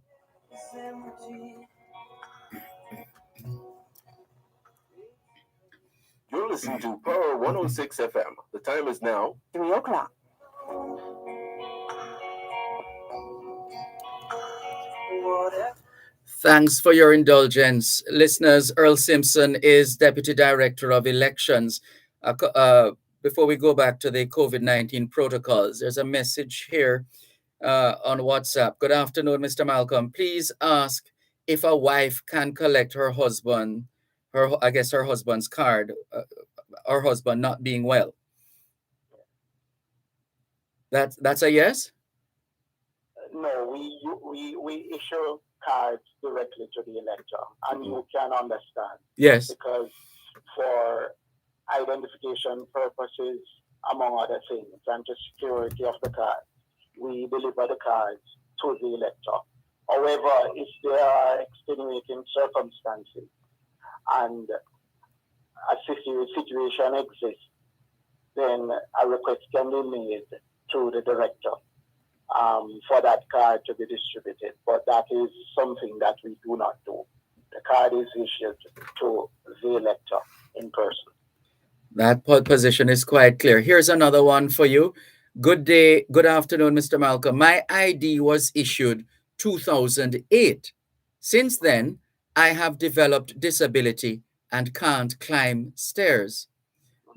You're listening to Power 106 FM. The time is now 3 o'clock. Thanks for your indulgence. Listeners, Earl Simpson is Deputy Director of Elections. Before we go back to the COVID-19 protocols, there's a message here on WhatsApp. Good afternoon, Mr. Malcolm. Please ask if a wife can collect her husband's card, her husband not being well. That's a yes? No, we issue cards directly to the elector, and you can understand. Yes. Because for identification purposes, among other things, and to security of the card, we deliver the cards to the elector. However, if there are extenuating circumstances and a situation exists, then a request can be made to the director for that card to be distributed. But that is something that we do not do. The card is issued to the elector in person. That position is quite clear. Here's another one for you. Good day, good afternoon, Mr. Malcolm. My ID was issued 2008. Since then, I have developed disability and can't climb stairs.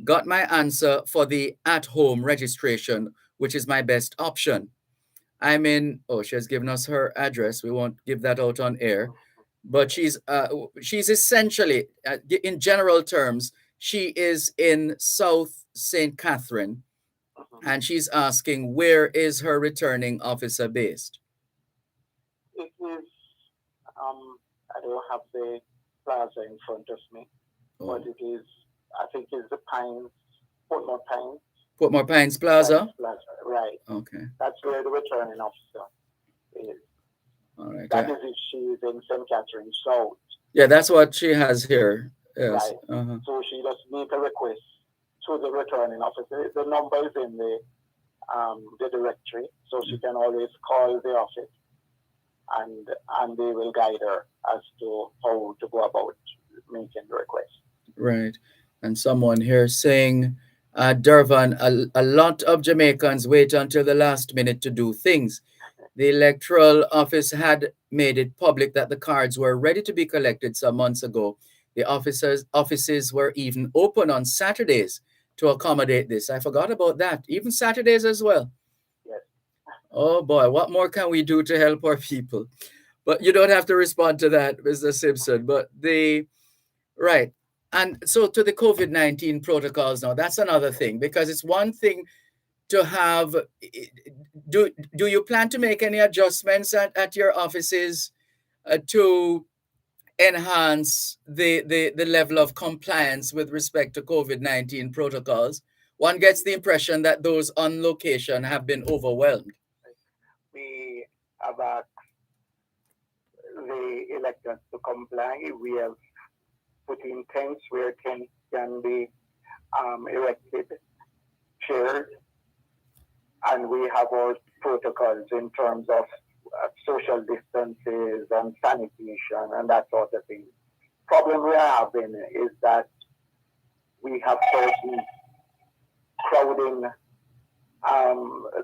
Got my answer for the at-home registration, which is my best option. I'm in, she has given us her address. We won't give that out on air. But she's essentially, in general terms, she is in South St. Catherine, and she's asking, where is her returning officer based? It is, I don't have the plaza in front of me, but it is, I think it's the Pines, Portmore Pines. Portmore Pines Plaza? Pines Plaza, right. Okay. That's where the returning officer is. All right. That is if she is in St. Catherine South. Yeah, that's what she has here. Yes. Right. So she just make a request to the returning officer. The number is in the directory, so she can always call the office, and they will guide her as to how to go about making the request. Right. And someone here saying, Dervan, a lot of Jamaicans wait until the last minute to do things. The electoral office had made it public that the cards were ready to be collected some months ago. The offices were even open on Saturdays to accommodate this. I forgot about that. Even Saturdays as well. Yes. Oh boy, what more can we do to help our people? But you don't have to respond to that, Mr. Simpson. But right. And so to the COVID-19 protocols now, that's another thing, because it's one thing to have, do you plan to make any adjustments at your offices to enhance the level of compliance with respect to COVID-19 protocols? One gets the impression that those on location have been overwhelmed. We have asked the electors to comply. We have put in tents where tents can be erected, chairs, and we have our protocols in terms of social distances and sanitation and that sort of thing. Problem we are having is that we have persons crowding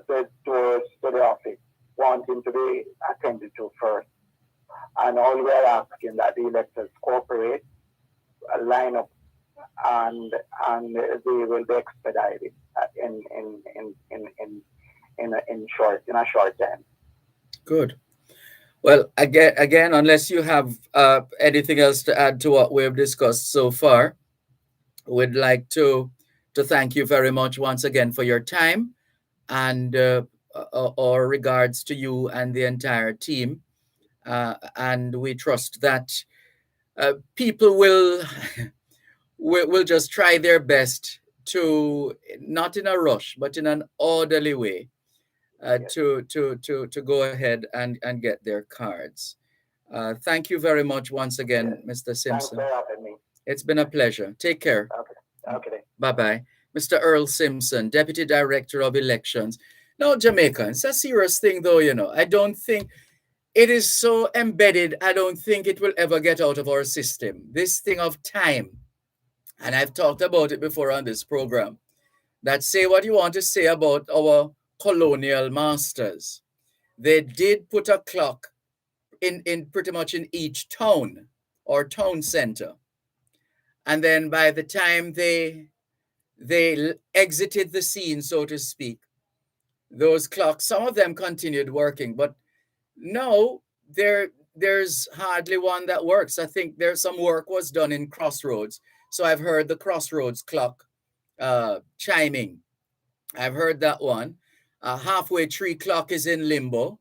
the doors to the office, wanting to be attended to first. And all we are asking that the electors cooperate, line up, and they will be expedited in a short time. Good. Well, again, unless you have anything else to add to what we've discussed so far, we'd like to thank you very much once again for your time, and our regards to you and the entire team. And we trust that people will just try their best to, not in a rush, but in an orderly way, to go ahead and get their cards. Thank you very much once again, Mr. Simpson. Thanks for having me. It's been a pleasure. Take care. Okay. Bye-bye. Mr. Earl Simpson, Deputy Director of Elections. No, Jamaica, it's a serious thing though, I don't think it is so embedded. I don't think it will ever get out of our system. This thing of time, and I've talked about it before on this program, that say what you want to say about our colonial masters. They did put a clock in pretty much in each town or town center. And then by the time they exited the scene, so to speak, those clocks, some of them continued working, but no, there's hardly one that works. I think there's some work was done in Crossroads. So I've heard the Crossroads clock chiming. I've heard that one. Halfway tree clock is in limbo.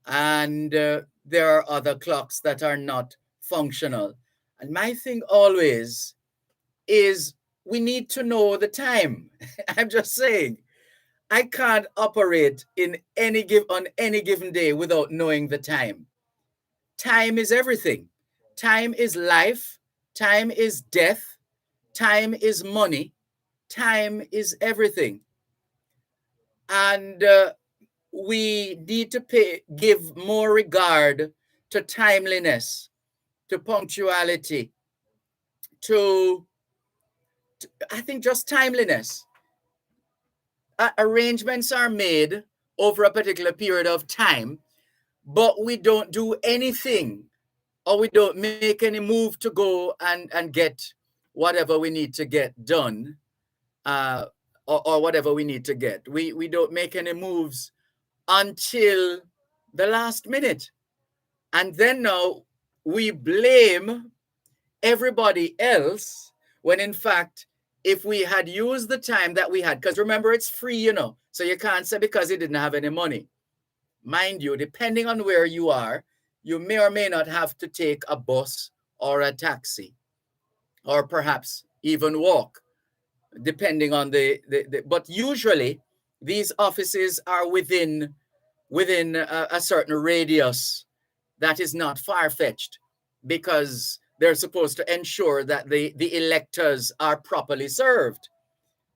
And there are other clocks that are not functional. And my thing always is we need to know the time. I'm just saying, I can't operate on any given day without knowing the time. Time is everything. Time is life. Time is death. Time is money. Time is everything. And we need to give more regard to timeliness, to punctuality, to I think just timeliness. Arrangements are made over a particular period of time, but we don't do anything, or we don't make any move to go and get whatever we need to get done, or whatever we need to get. We don't make any moves until the last minute. And then now we blame everybody else, when in fact, if we had used the time that we had, because remember, it's free, so you can't say because you didn't have any money. Mind you, depending on where you are, you may or may not have to take a bus or a taxi, or perhaps even walk, depending on but usually these offices are within a certain radius that is not far-fetched, because they're supposed to ensure that the electors are properly served.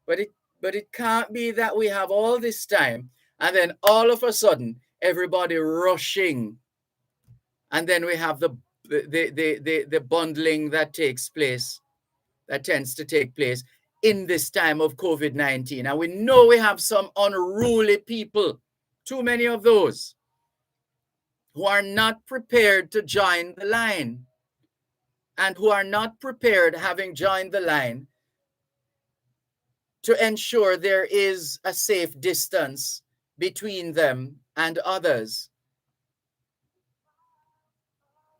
But it can't be that we have all this time and then all of a sudden everybody rushing, and then we have the bundling that tends to take place in this time of COVID-19. And we know we have some unruly people, too many of those, who are not prepared to join the line, and who are not prepared, having joined the line, to ensure there is a safe distance between them and others.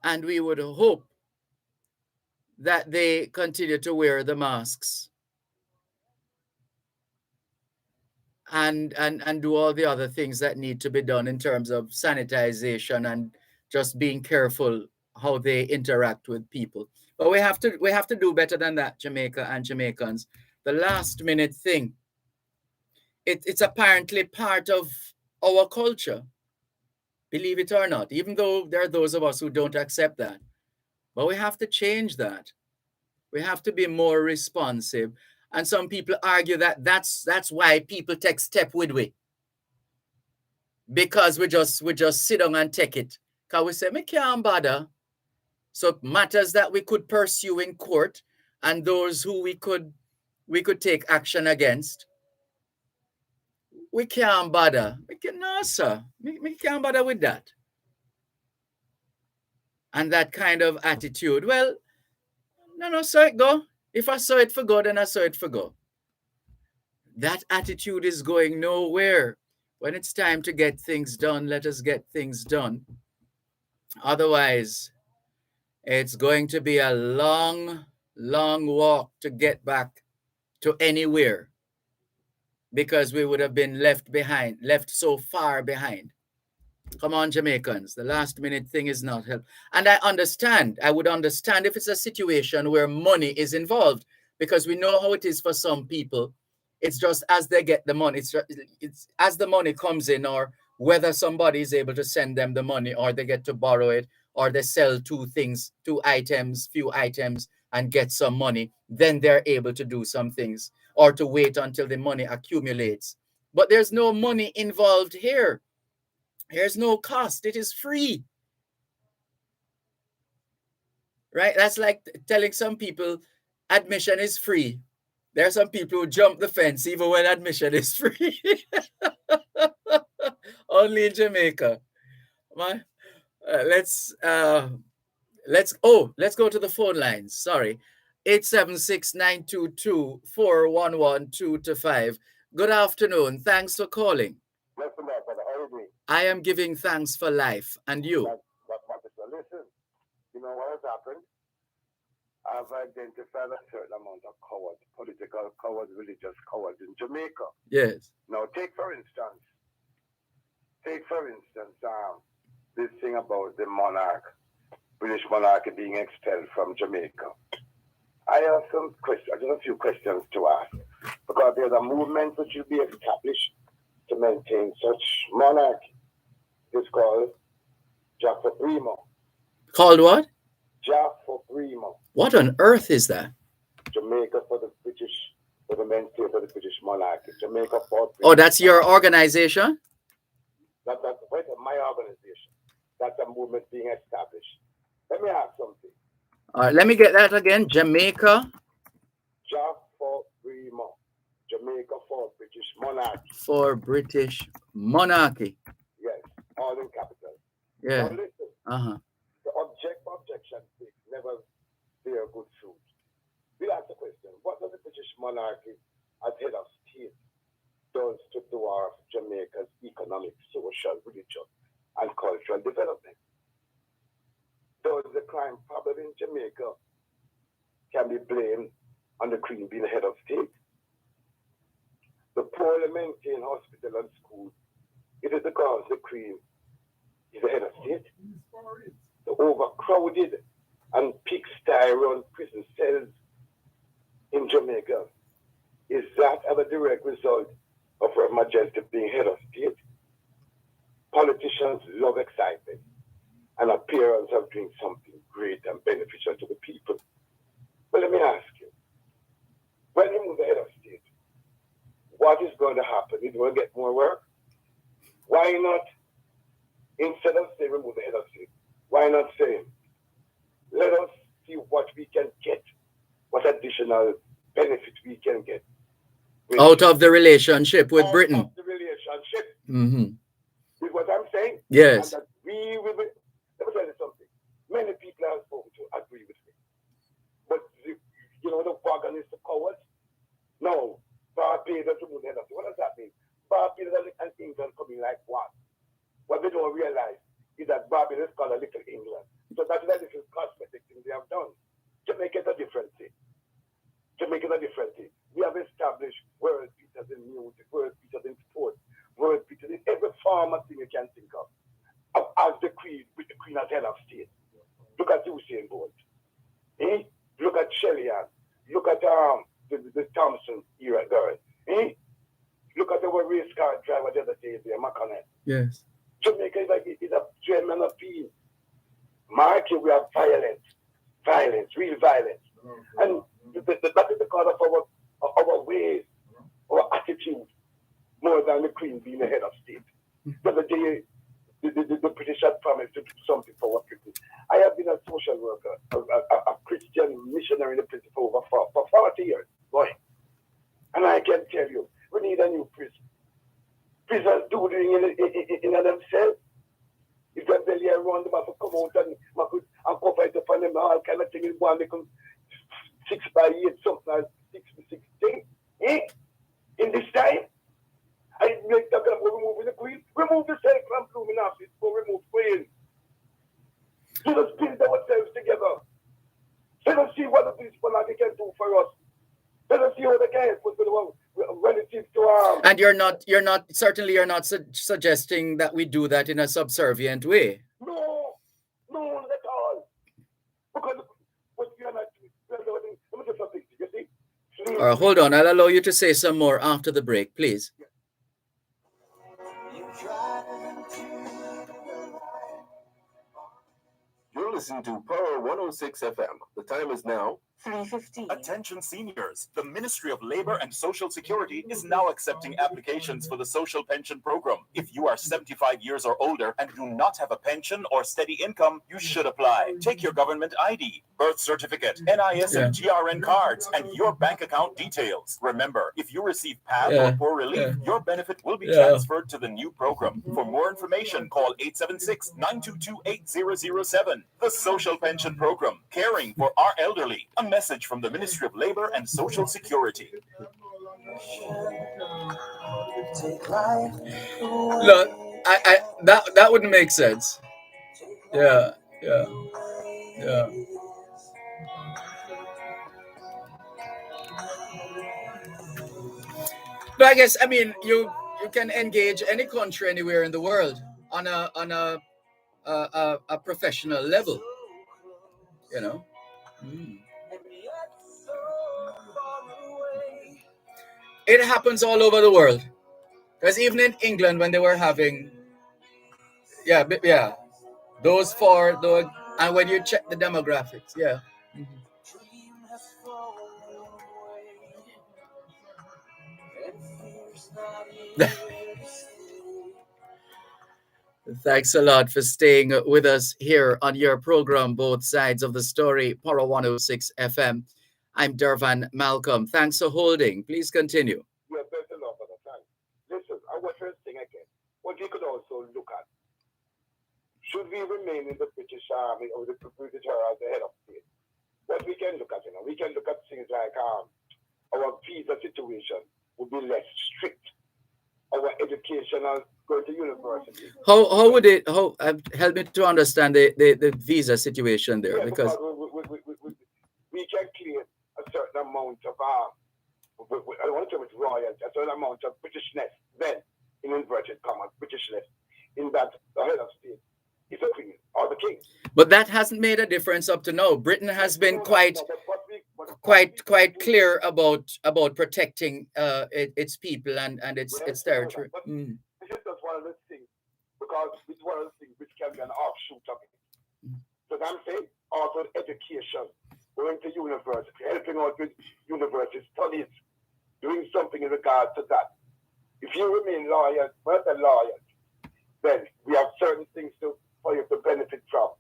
And we would hope that they continue to wear the masks and do all the other things that need to be done in terms of sanitization and just being careful how they interact with people. But we have to do better than that, Jamaica and Jamaicans. The last minute thing, it's apparently part of our culture, believe it or not, even though there are those of us who don't accept that. But we have to change that. We have to be more responsive. And some people argue that that's why people take step with we. Because we just sit down and take it. Because we say, me can't bother. So matters that we could pursue in court, and those who we could take action against, we can't bother. No, sir. We can't bother with that. And that kind of attitude, well, no, so it go. If I saw it for go, then I saw it for go. That attitude is going nowhere. When it's time to get things done, let us get things done. Otherwise, it's going to be a long, long walk to get back to anywhere, because we would have been left so far behind. Come on, Jamaicans. The last minute thing is not help. And I would understand if it's a situation where money is involved, because we know how it is for some people. It's just as they get the money, it's as the money comes in, or whether somebody is able to send them the money, or they get to borrow it, or they sell few items, and get some money, then they're able to do some things, or to wait until the money accumulates. But there's no money involved here. There's no cost. It is free. Right? That's like telling some people admission is free. There are some people who jump the fence even when admission is free. Only in Jamaica. Let's go to the phone lines. Sorry. 876-922-4112-5. Good afternoon. Thanks for calling. I am giving thanks for life. And you? Listen, you know what has happened? I've identified a certain amount of cowards, political cowards, religious cowards in Jamaica. Yes. Now, take for instance, this thing about the British monarch being expelled from Jamaica. I have some questions, just a few questions to ask, because there's a movement which will be established to maintain such monarchy. It's called Jaffa Primo. Called what? Jaffa Primo. What on earth is that? Jamaica for the maintain for the British monarchy. Jamaica for British. Oh, that's your organization? That's my organization. That's a movement being established. Let me ask something. All right, let me get that again. Jamaica. Jaffa Primo. Jamaica for British monarchy. For British monarchy. Yes, all in capital. Yeah. Now listen. The objection never bear good fruit. We ask the question: what does the British monarchy, as head of state, does to dwarf Jamaica's economic, social, religious, and cultural development? Does the crime problem in Jamaica can be blamed on the Queen being the head of state? The poorly maintained hospital and school, it is because the Queen is the head of state. The overcrowded and pigsty-run prison cells in Jamaica, is that as a direct result of Her Majesty being head of state? Politicians love excitement and appearance of doing something great and beneficial to the people. But let me ask you, when you move the head of state, what is going to happen? Is going to get more work? Why not, instead of saying remove the head of state, why not say, let us see what we can get, what additional benefits we can get. Out of the relationship with Britain. Out of the relationship. Mm-hmm. Is what I'm saying? Yes. And that we will be, let me tell you something. Many people I've spoken to agree with me. But, the bargain is the cowards. No. Barbados to move the head of state. What does that mean? Barbados and England coming like one. What they don't realize is that Barbados is called a little England. So that's a little cosmetic thing they have done. Jamaica is a different thing. Jamaica is a different thing. We have established world beaters in music, world beaters in sports, world beaters in every form of thing you can think of. As the Queen, with the Queen as head of state. Look at Usain Bolt. Look at Shelley-Ann. Look at the Thompson era girl. Look at our race car driver the other day, there, McConnell. Yes. Jamaica is a German appeal. Market, we have violence, real violence. And that is the cause of our ways, our attitude, more than the Queen being the head of state. The other day, the British had promised to do something for our people. I have been a social worker, a Christian missionary in the prison for 40 years, boy. And I can tell you, we need a new prison. Prisons do in themselves. If they're belly around them, I have to come out and cover it up on them, all kind of thing. In one, they come 6 by 8, something like 6 to 16. In this time, I make talking about removing the Queen. Remove the self and blooming office for remove Queen. Let us build ourselves together. Let us see what the peaceful they can do for us. Let us see how they can put relative to And you're not suggesting that we do that in a subservient way. No, not at all. Because what we are not doing, let me just something. You see? Hold on, I'll allow you to say some more after the break, please. You're listening to Power 106 FM. The time is now 3:15. Attention seniors. The Ministry of Labor and Social Security is now accepting applications for the social pension program. If you are 75 years or older and do not have a pension or steady income, you should apply. Take your government ID, birth certificate, NIS and GRN cards, and your bank account details. Remember, if you receive PAB or poor relief, your benefit will be transferred to the new program. For more information, call 876-922-8007. The Social Pension Program, caring for our elderly. A message from the Ministry of Labor and Social Security. Look, that wouldn't make sense. Yeah. But I guess, I mean, you can engage any country anywhere in the world on a professional level, you know. It happens all over the world. Because even in England, when they were having, those four, and when you check the demographics, Thanks a lot for staying with us here on your program, Both Sides of the Story, Poro 106 FM. I'm Dervan Malcolm. Thanks for holding. Please continue. Yeah, there's a lot of time. Listen, I was first thing again. What we could also look at. Should we remain in the British Army or the British Army as the head of state? What we can look at, we can look at things like our visa situation would be less strict. Our educational, going to university. How would it help me to understand the visa situation there? Because we can claim a certain amount of I don't want to say it's royalty, a certain amount of Britishness, then in inverted commas, Britishness, in that the head of state is a queen or the king. But that hasn't made a difference up to now. Britain has been quite clear about protecting its people and its territory. This is just one of the things, because it's one of the things which can be an offshoot of it. So I'm saying also education, going to university, helping out with university studies, doing something in regard to that. If you remain loyal, then we have certain things for you to benefit from.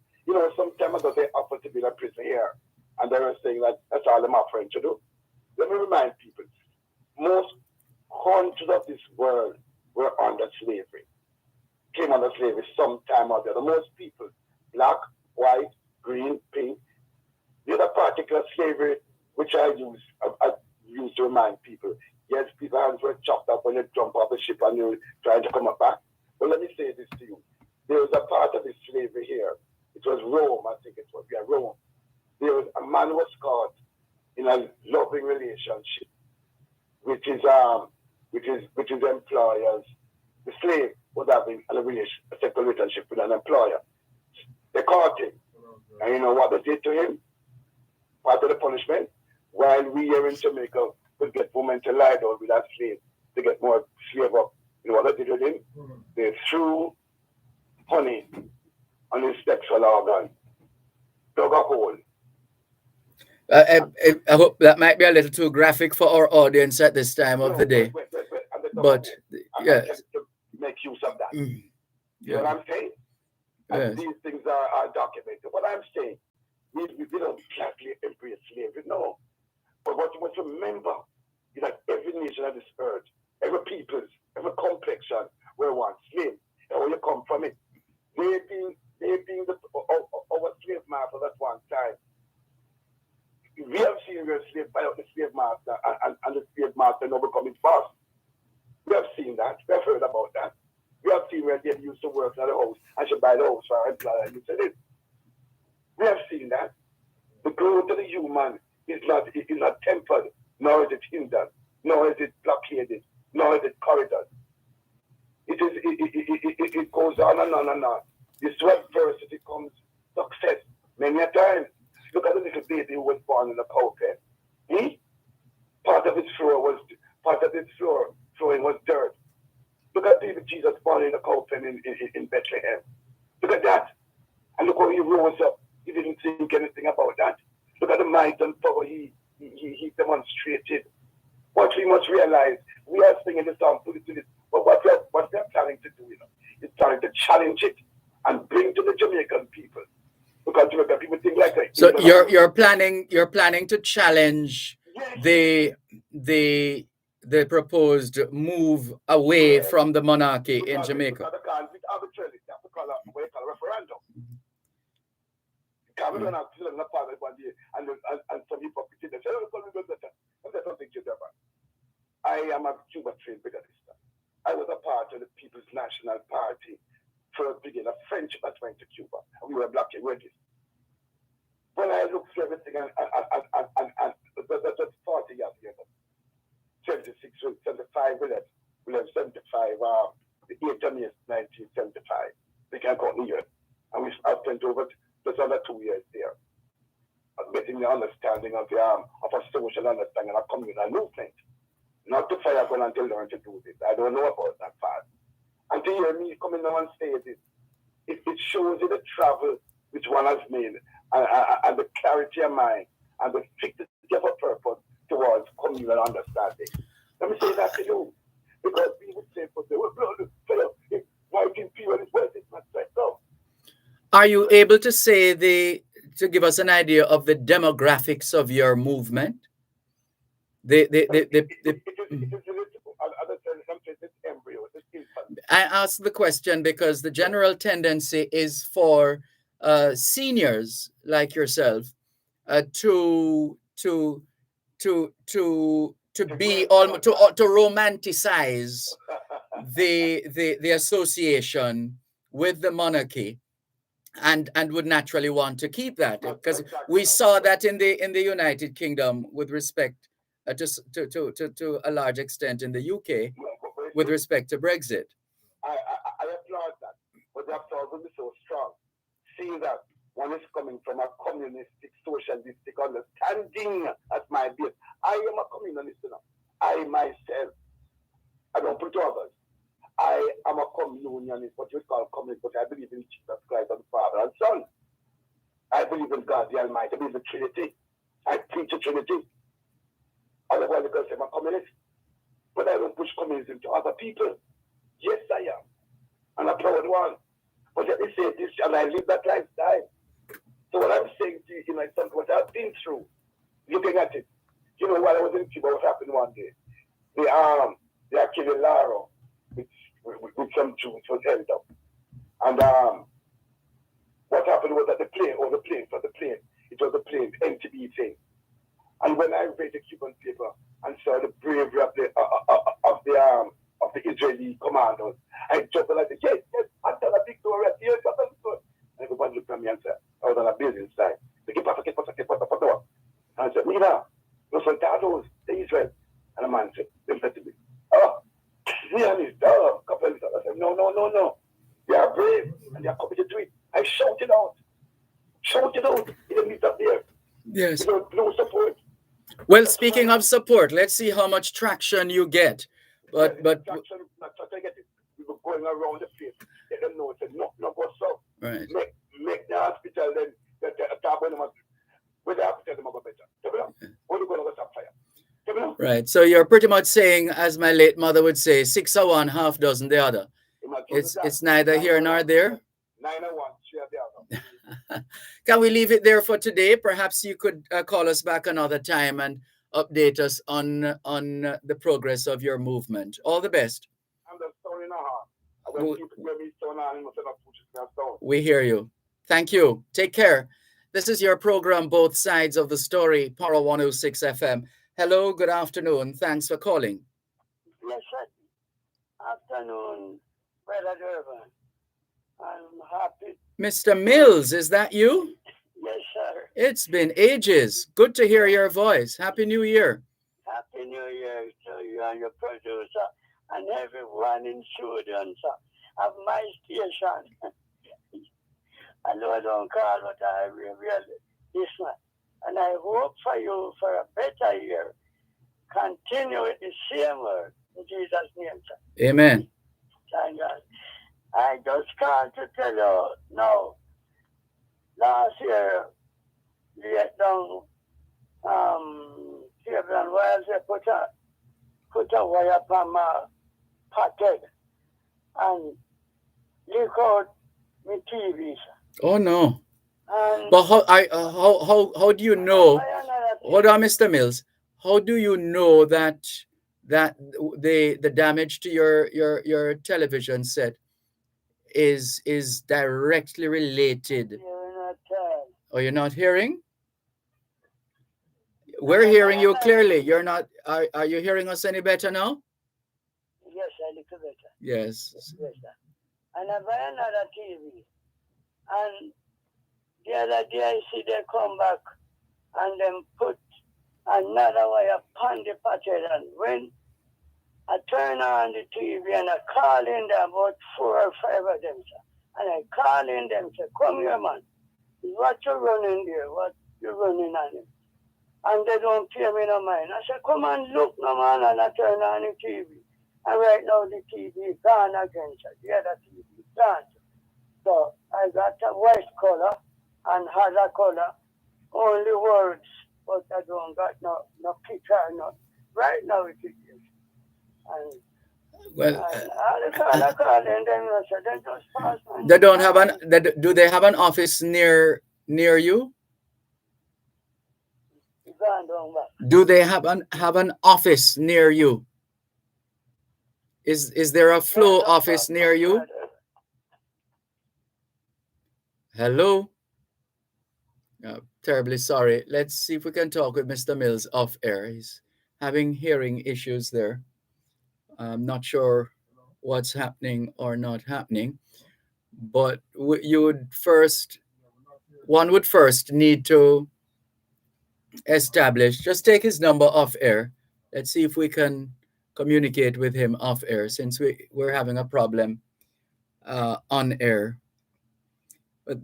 Some time ago they offered to build a prison here, and they were saying that that's all I'm offering to do. Let me remind people, most countries of this world were under slavery, came under slavery sometime or the other. Most people, black, white, green, pink, the other particular slavery which I use to remind people. Yes, people's hands were chopped up when you jump off the ship and you're trying to come back. But let me say this to you. There was a part of this slavery here. It was Rome, I think it was. Yeah, Rome. There was a man who was caught in a loving relationship, which is employers. The slave was having a sexual relationship with an employer. They caught him. And you know what they did to him? Part of the punishment, while we here in Jamaica could get women to lie down with that slave to get more slave up. You know what they did with him? They threw honey on his sexual organ, dug a hole. I hope that might be a little too graphic for our audience at this time of the day. But yes, to make use of that. You know what I'm saying? And these things are documented. What I'm saying, we don't exactly embrace slavery, no. But what you must remember is that every nation on this earth, every people, every complexion were once slaves. And where you come from it, they being our slave masters at one time. We have seen where slave buy out the slave master and the slave master now become his boss. We have seen that. We have heard about that. We have seen where they used to work at the house and should buy the house for our employer. You said it. We have seen that. The growth of the human is not tempered, nor is it hindered, nor is it blockaded, nor is it corridor. It goes on and on and on. This adversity comes success many a time. Look at the little baby who was born in a cow pen. Part of its flooring was dirt. Look at baby Jesus born in a cow pen in Bethlehem. Look at that. And look how he rose up. He didn't think anything about that. Look at the might and power he demonstrated. What we must realize, we are singing the song, put it to this, but what they're planning to do, is trying to challenge it and bring to the Jamaican people. Because Jamaican people think like that. So you're planning to challenge the proposed move away from the monarchy in Jamaica. Because they can't arbitrarily. They have to call a referendum. Because we're going to have to sit in the parliament one day and some people pretend they say, oh, it's better. And there's something to Dervan. I am a Cuba trained bigamist. I was a part of the People's National Party for a beginning, a friendship that went to Cuba. And we were black and ready. When I look through everything, and that's 40 years ago, 76, 75, we left 75, the 8th of May, 1975. We can't go near. And I spent over just under 2 years there, getting the understanding of a social understanding of communal movement. Not to fire gun until learn to do this. I don't know about that part. And to hear me coming down and say this, it shows you the travel which one has made and the clarity of mind and the fixity of a purpose towards communal understanding. Let me say that to you. Because we would say, but they were blood, wiping people is worth it, not right now. Are you able to say to give us an idea of the demographics of your movement? I ask the question because the general tendency is for seniors like yourself to romanticize the association with the monarchy, and would naturally want to keep that, because we saw that in the United Kingdom with respect to a large extent in the UK with respect to Brexit. I applaud that, but the applause will be so strong. Seeing that one is coming from a communistic, socialistic understanding as my base. I am a communist, I myself, I don't put others. I am a communionist, what you would call communist, but I believe in Jesus Christ and the Father and Son. I believe in God the Almighty. I believe in the Trinity. I preach the Trinity. Otherwise, because I'm a communist. But I don't push communism to other people. Yes, I am. And a proud one. But let me say this, and I live that lifestyle. So what I'm saying to you, it's something what I've been through, looking at it. While I was in Cuba, what happened one day? They actually Laro with some Jews was held up. And what happened was that the plane, it was the plane, NTB thing. And when I read the Cuban paper and saw the bravery of the Israeli commandos, I jumped and I said, yes, after the victory, yes, after the victory. And everybody looked at me and said, I was on a building site. They keep up. And I said, Mina, los soldados de Israel. And the man said, they said to me, oh, Zion is dog. I said, no. They are brave and they are committed to it. I shouted out in the midst of there. Yes. No support. Well, speaking of support, let's see how much traction you get. But traction, I get it. We were going around the place. Let them know. Said no, what's up? Right. Make the hospital then. With the hospital, them better. What are you going to stop fire? Right. So you're pretty much saying, as my late mother would say, 6 of one, half dozen the other. It's neither here nor there. 9 of one, 3 of the other. Can we leave it there for today? Perhaps you could call us back another time and update us on the progress of your movement. All the best. We hear you. Thank you. Take care. This is your program, Both Sides of the Story, Power 106 FM. Hello, good afternoon. Thanks for calling. Yes, sir. Afternoon, Brother Dervan. I'm happy. Mr. Mills, is that you? Yes, sir. It's been ages. Good to hear your voice. Happy New Year. Happy New Year to you and your producer and everyone in studio, sir, of my station. I know I don't call, but I really listen. And I hope for you for a better year. Continue with the same word. In Jesus' name, sir. Amen. Thank God. I just called to tell you, no, last year, let down cable and wires. They put a wire from my pocket and leak out my TV. Oh no! And but how do you know? Hold on, Mr. Mills. How do you know that the damage to your television set is directly related? Oh, you're not hearing? We're hearing you clearly. You're not. Are you hearing us any better now? Yes, a little better. Yes. Yes, sir. And I buy another TV. And the other day I see they come back and then put another wire upon the pattern. And when I turn on the TV and I call in there about 4 or 5 of them, sir. And I call in them, say, come here, man. What you running there? What you running on it? And they don't pay me no mind. I said, come and look, no man, and I turn on the TV. And right now the TV is gone again, sir. The other TV is gone. So I got a white color and other color, only words, but I don't got no picture, no. Right now it is. And well, they don't have an. Do they have an office near you? Do they have an office near you? Is there a flow office near you? Hello? Terribly sorry. Let's see if we can talk with Mr. Mills off air. He's having hearing issues there. I'm not sure what's happening or not happening, but one would first need to establish, just take his number off air. Let's see if we can communicate with him off air, since we're having a problem on air. But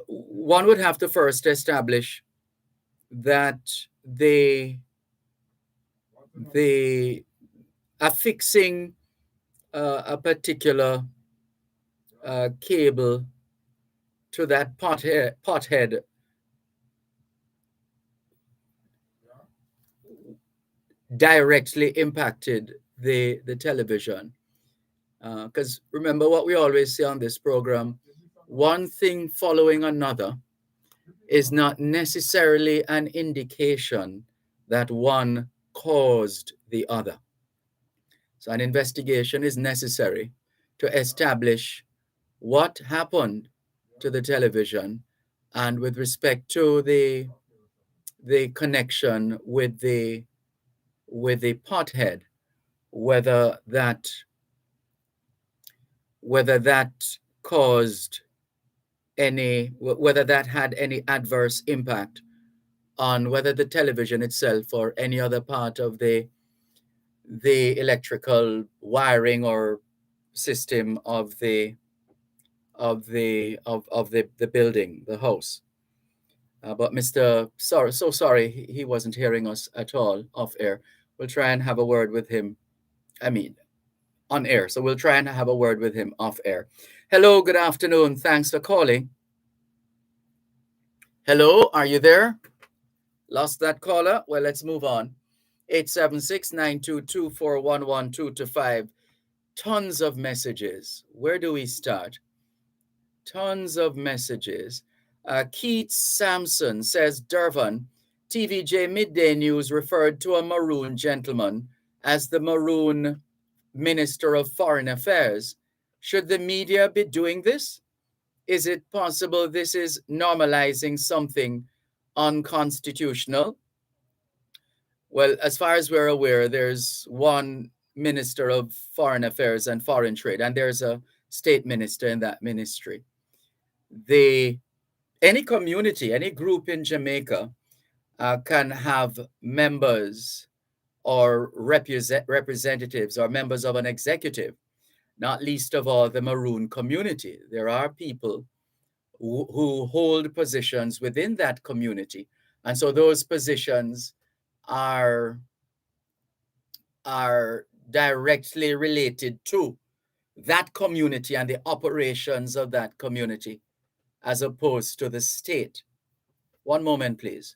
one would have to first establish that affixing a particular cable to that pothead directly impacted the television. Because remember what we always say on this program, one thing following another is not necessarily an indication that one caused the other. So an investigation is necessary to establish what happened to the television, and with respect to the connection with the pothead, whether that caused whether that had any adverse impact on whether the television itself or any other part of the electrical wiring or system of the building, the house. But sorry, he wasn't hearing us at all off air. We'll try and have a word with him. On air. So we'll try and have a word with him off air. Hello, good afternoon. Thanks for calling. Hello, are you there? Lost that caller? Well, let's move on. 876-922-4112-5. Tons of messages. Where do we start? Tons of messages. Keith Sampson says, Dervan, TVJ Midday News referred to a maroon gentleman as the maroon Minister of Foreign Affairs. Should the media be doing this? Is it possible this is normalizing something unconstitutional? Well, as far as we're aware, there's one Minister of Foreign Affairs and Foreign Trade, and there's a state minister in that ministry. Any community, any group in Jamaica can have members or representatives or members of an executive, not least of all the maroon community. There are people who hold positions within that community. And so those positions are directly related to that community and the operations of that community, as opposed to the state. One moment, please.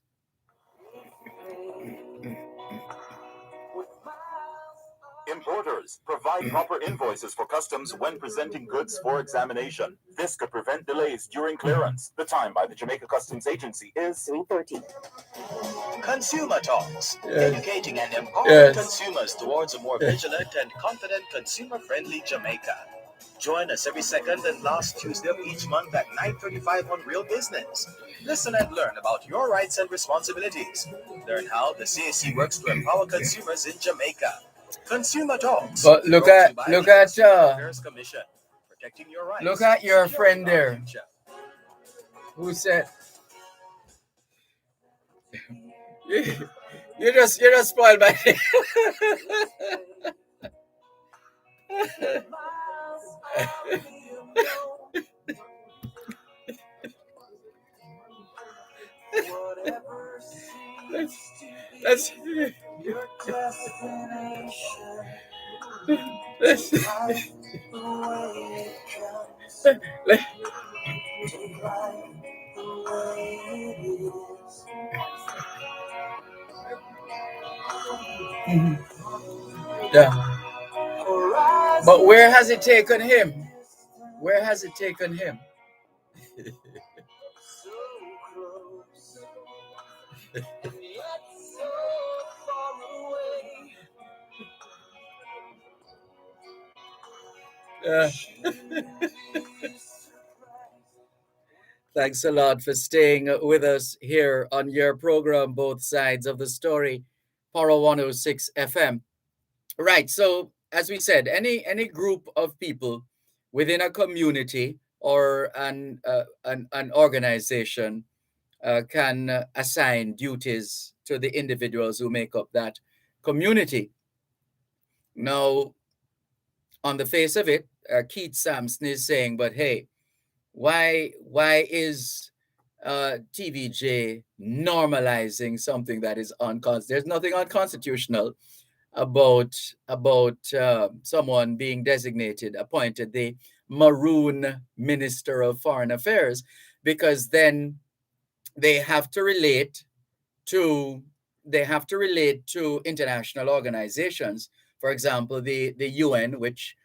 Importers provide proper invoices for customs when presenting goods for examination. This could prevent delays during clearance. The time by the Jamaica Customs Agency is 3:30. Consumer Talks, educating and empowering consumers towards a more vigilant and confident consumer-friendly Jamaica. Join us every second and last Tuesday of each month at 9:35 on Real Business. Listen and learn about your rights and responsibilities. Learn how the CAC works to empower consumers in Jamaica. Consumer Talks. But look at Commission, protecting your rights. Look at your friend there, who said, "You're just spoiled by." Let's yeah. But where has it taken him? Where has it taken him? Thanks a lot for staying with us here on your program, Both Sides of the Story, Power 106 FM. Right. So, as we said, any group of people within a community or an organization can assign duties to the individuals who make up that community. Now, on the face of it, Keith Sampson is saying, but hey, why is TVJ normalizing something that is unconstitutional? There's nothing unconstitutional about someone being appointed the Maroon Minister of Foreign Affairs, because then they have to relate to international organizations. For example, the UN, which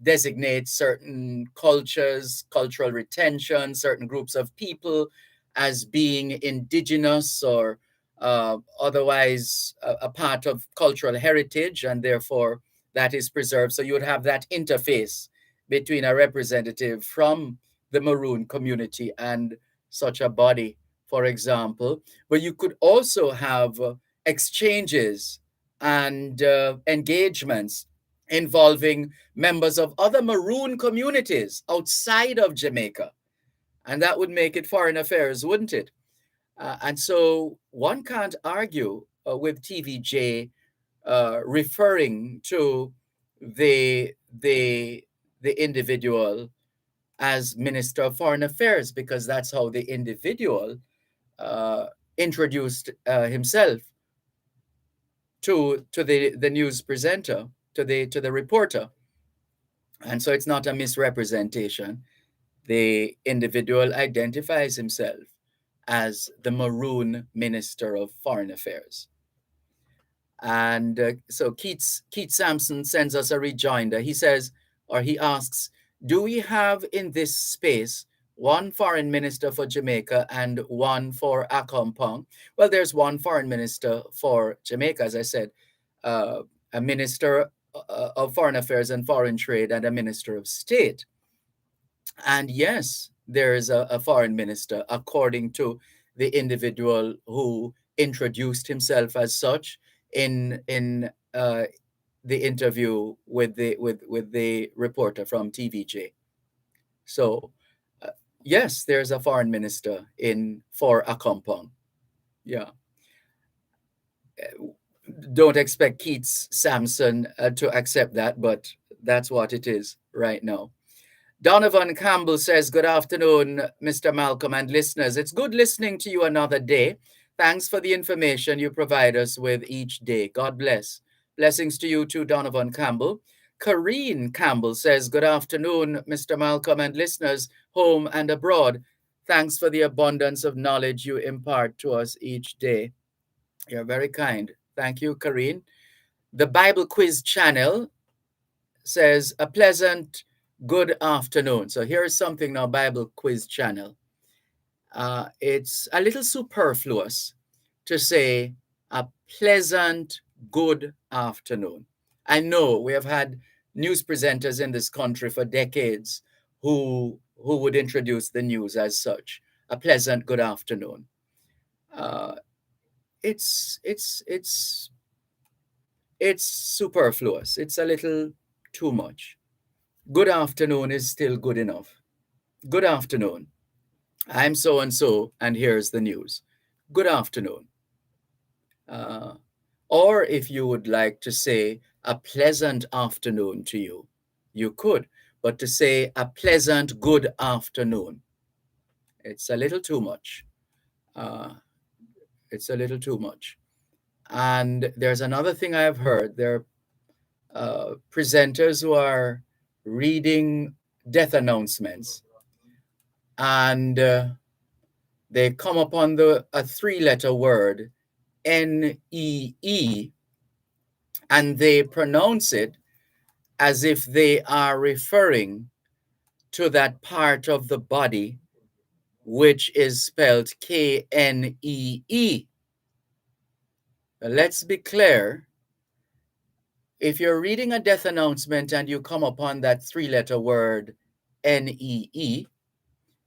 designates certain cultures, cultural retention, certain groups of people as being indigenous or otherwise a part of cultural heritage, and therefore that is preserved. So you would have that interface between a representative from the Maroon community and such a body, for example. But you could also have exchanges and engagements involving members of other Maroon communities outside of Jamaica. And that would make it foreign affairs, wouldn't it? And so one can't argue with TVJ referring to the individual as Minister of Foreign Affairs, because that's how the individual introduced himself to the news presenter, to the reporter. And so it's not a misrepresentation. The individual identifies himself as the Maroon Minister of Foreign Affairs. And so Keith Sampson sends us a rejoinder. He says, or he asks, do we have in this space one foreign minister for Jamaica and one for Accompong? Well, there's one foreign minister for Jamaica, as I said, a minister of foreign affairs and foreign trade, and a minister of state. And yes, there is a foreign minister, according to the individual who introduced himself as such in the interview with the reporter from TVJ. So yes, there's a foreign minister for Accompong. Yeah. Don't expect Keith Sampson to accept that, but that's what it is right now. Donovan Campbell says, good afternoon, Mr. Malcolm and listeners. It's good listening to you another day. Thanks for the information you provide us with each day. God bless. Blessings to you too, Donovan Campbell. Kareen Campbell says, good afternoon, Mr. Malcolm and listeners, home and abroad. Thanks for the abundance of knowledge you impart to us each day. You're very kind. Thank you, Karine. The Bible Quiz channel says a pleasant good afternoon. So here's something now, Bible Quiz channel. It's a little superfluous to say a pleasant good afternoon. I know we have had news presenters in this country for decades who would introduce the news as such. A pleasant good afternoon. It's superfluous. It's a little too much. Good afternoon is still good enough. Good afternoon. I'm so and so, and here's the news. Good afternoon. Or if you would like to say a pleasant afternoon to you, you could. But to say a pleasant good afternoon, it's a little too much. It's a little too much. And there's another thing I've heard. There are presenters who are reading death announcements, and they come upon a three-letter word, N-E-E, and they pronounce it as if they are referring to that part of the body which is spelled K-N-E-E. Let's be clear. If you're reading a death announcement and you come upon that three-letter word, N-E-E,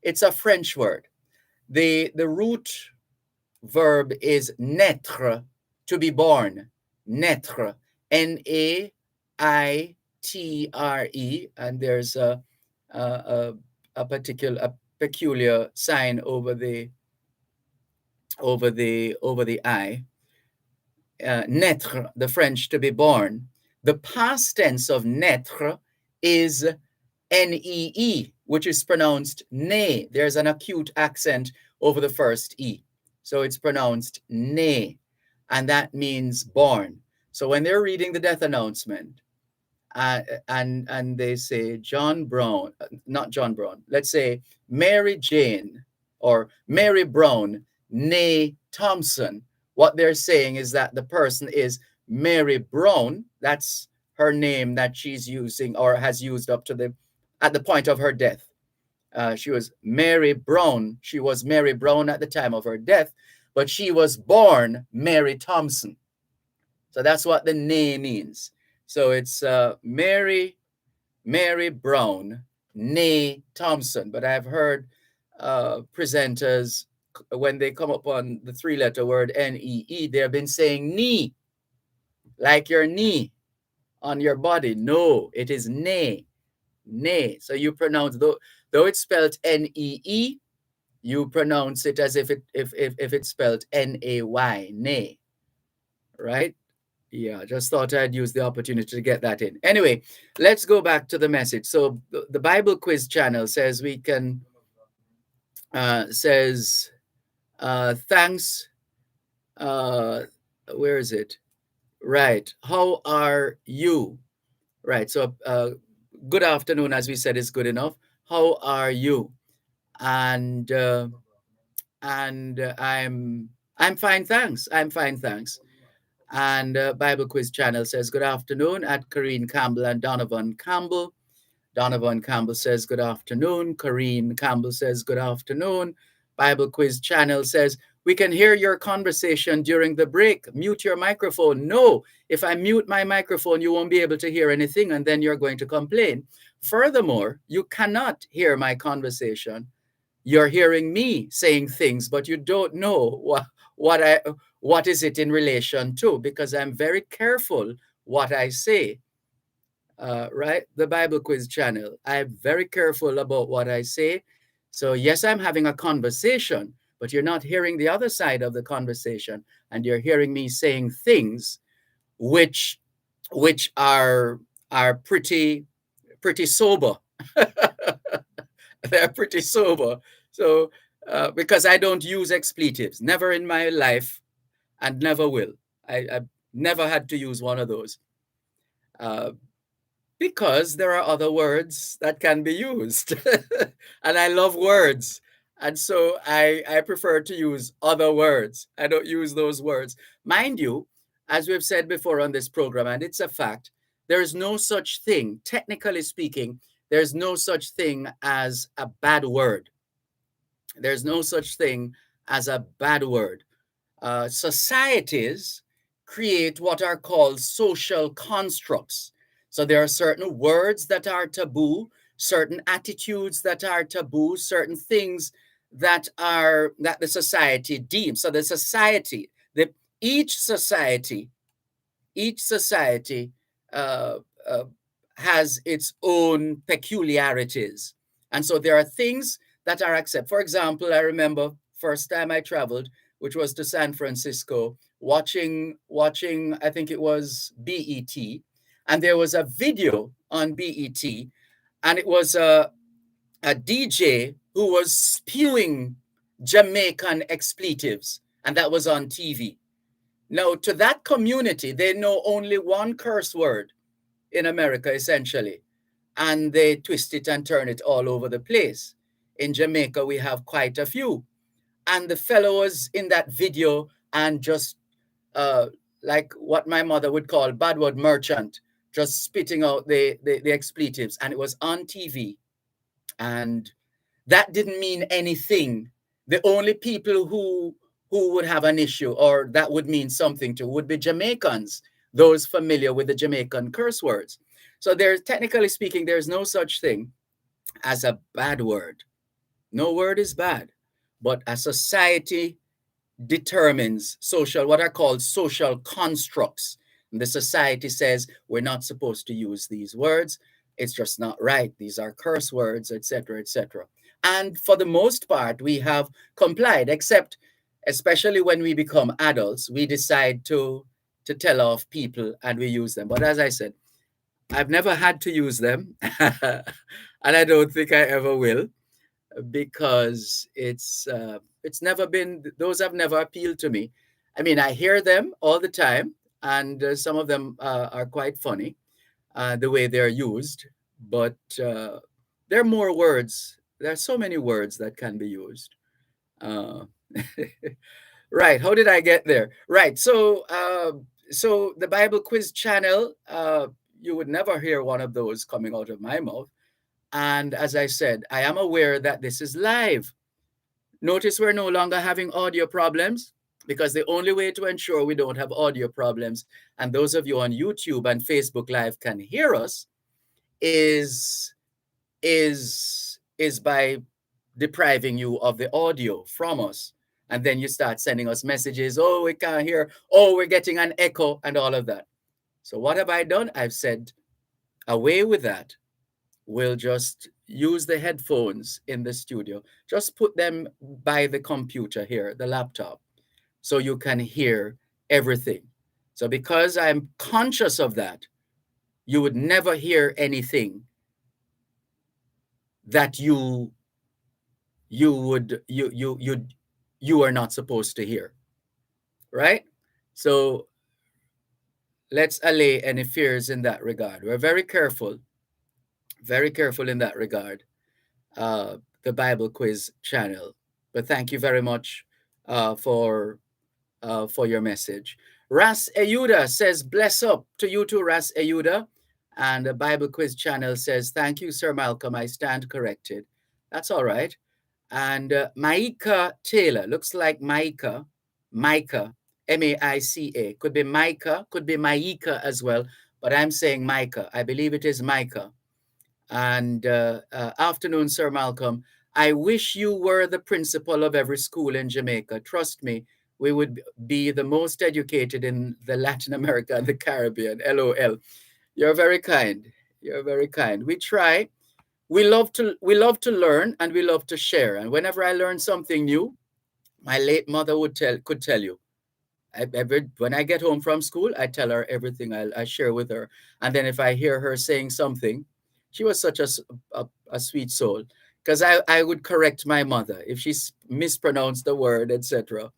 it's a French word. The root verb is naître, to be born. Naître, N-A-I-T-R-E, and there's a peculiar sign over the I. Naître, the French, to be born. The past tense of naître is N-E-E, which is pronounced né. There's an acute accent over the first E. So it's pronounced né, and that means born. So when they're reading the death announcement, and they say John Brown, not John Brown, let's say Mary Jane or Mary Brown, née Thompson, what they're saying is that the person is Mary Brown. That's her name that she's using or has used up to at the point of her death. She was Mary Brown. She was Mary Brown at the time of her death, but she was born Mary Thompson. So that's what the name means. So it's Mary Brown, née Thompson. But I've heard presenters, when they come upon the three-letter word N-E-E, they've been saying knee, like your knee on your body. No, it is né, né. So you pronounce, though it's spelled N-E-E, you pronounce it as if it's spelled N-A-Y, nay, right? Yeah, just thought I'd use the opportunity to get that in. Anyway, let's go back to the message. So the Bible Quiz channel says we can, thanks, where is it? Right, how are you? Right, so good afternoon, as we said, is good enough. How are you? And I'm fine, thanks. I'm fine, thanks. And Bible Quiz channel says, good afternoon at Karine Campbell and Donovan Campbell. Donovan Campbell says, good afternoon. Karine Campbell says, good afternoon. Bible Quiz channel says, we can hear your conversation during the break. Mute your microphone. No, if I mute my microphone, you won't be able to hear anything, and then you're going to complain. Furthermore, you cannot hear my conversation. You're hearing me saying things, but you don't know what is it in relation to, because I'm very careful what I say. Right? The Bible Quiz channel. I'm very careful about what I say. So yes, I'm having a conversation, but you're not hearing the other side of the conversation, and you're hearing me saying things which are pretty sober. They're pretty sober. So because I don't use expletives, never in my life, and never will. I've never had to use one of those. Because there are other words that can be used. And I love words. And so I prefer to use other words. I don't use those words. Mind you, as we've said before on this program, and it's a fact, there is no such thing, technically speaking, there's no such thing as a bad word. There's no such thing as a bad word. Societies create what are called social constructs. So there are certain words that are taboo, certain attitudes that are taboo, certain things that the society deems. So the society, each society, each society uh, uh, has its own peculiarities, and so there are things that are accepted. For example, I remember first time I traveled, which was to San Francisco, watching I think it was BET, and there was a video on BET, and it was a DJ who was spewing Jamaican expletives, and that was on TV. Now, to that community, they know only one curse word in America, essentially, and they twist it and turn it all over the place. In Jamaica, we have quite a few. And the fellow was in that video and just uh, like what my mother would call bad word merchant, just spitting out the expletives. And it was on TV. And that didn't mean anything. The only people who would have an issue or that would mean something to would be Jamaicans, those familiar with the Jamaican curse words. So there's, technically speaking, there's no such thing as a bad word. No word is bad, but a society determines what are called social constructs. And the society says we're not supposed to use these words. It's just not right. These are curse words, etc., etc. And for the most part, we have complied, except especially when we become adults, we decide to tell off people and we use them. But as I said, I've never had to use them, and I don't think I ever will, because it's never been, those have never appealed to me. I mean, I hear them all the time, and some of them are quite funny, the way they're used, but there are more words. There are so many words that can be used. Uh, right. How did I get there? Right. So, so the Bible Quiz channel, you would never hear one of those coming out of my mouth. And as I said, I am aware that this is live. Notice we're no longer having audio problems, because the only way to ensure we don't have audio problems, and those of you on YouTube and Facebook Live can hear us, is by depriving you of the audio from us. And then you start sending us messages, oh, we can't hear, oh, we're getting an echo, and all of that. So what have I done? I've said, away with that. We'll just use the headphones in the studio. Just put them by the computer here, the laptop, so you can hear everything. So because I'm conscious of that, you would never hear anything that you are not supposed to hear, right? So let's allay any fears in that regard. We're very careful in that regard. The Bible Quiz channel. But thank you very much for your message. Ras Eyuda says, bless up to you too, Ras Eyuda. And the Bible Quiz channel says, thank you, Sir Malcolm. I stand corrected. That's all right. And Maika Taylor, looks like Micah, M-A-I-C-A. Could be Micah, could be Maika as well. But I'm saying Micah. I believe it is Micah. And afternoon, Sir Malcolm. I wish you were the principal of every school in Jamaica. Trust me, we would be the most educated in the Latin America and the Caribbean. LOL. You're very kind. You're very kind. We try. We love to learn, and we love to share. And whenever I learn something new, my late mother could tell you. When I get home from school, I tell her everything. I share with her. And then if I hear her saying something, she was such a sweet soul, because I would correct my mother if she mispronounced the word, etc.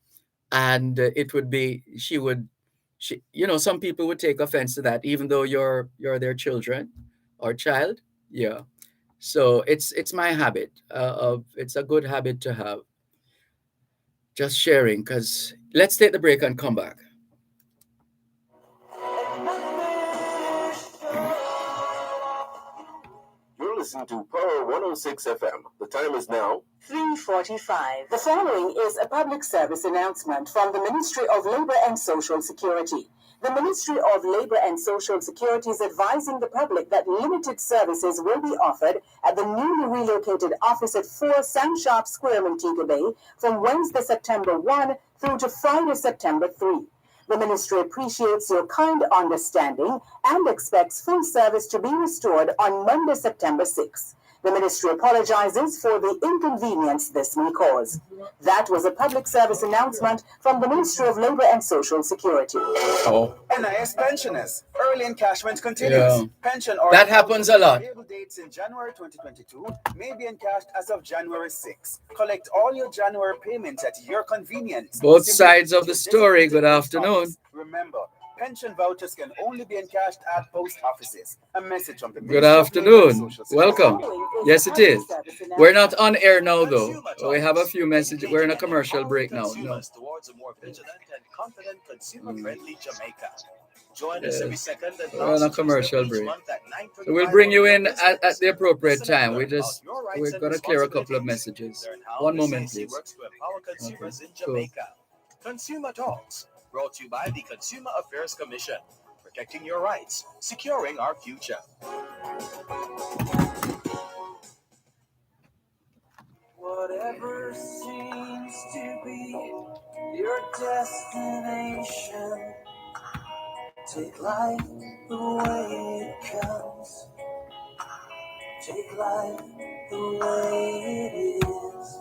And it would be, some people would take offense to that, even though you're their children or child. Yeah. So it's my habit. It's a good habit to have. Just sharing, because let's take the break and come back. You're listening to Power 106 FM. The time is now 3:45. The following is a public service announcement from the Ministry of Labor and Social Security. The Ministry of Labor and Social Security is advising the public that limited services will be offered at the newly relocated office at 4 Sam Sharp Square, Montego Bay, from Wednesday, September 1 through to Friday, September 3. The ministry appreciates your kind understanding and expects full service to be restored on Monday, September 6. The ministry apologizes for the inconvenience this may cause. That was a public service announcement from the Ministry of Labor and Social Security. Oh. NIS pensioners, early encashment continues. Yeah. Pension that happens a lot. Payable dates in January 2022 may be encashed as of January 6. Collect all your January payments at your convenience. Both sides of the story. Good afternoon. Remember, pension vouchers can only be encashed at post offices. A message from the Good afternoon. Welcome. Yes, it is. We're not on air now, though. We have a few messages. We're in a commercial break now. No. Towards a more vigilant and confident consumer-friendly Jamaica. Join us every second and we're on a commercial break. So we'll bring you in at the appropriate time. We're going to clear a couple of messages. One moment, please. Works to empower consumers in Jamaica. Consumer Talks, brought to you by the Consumer Affairs Commission, protecting your rights, securing our future. Whatever seems to be your destination, take life the way it comes. Take life the way it is.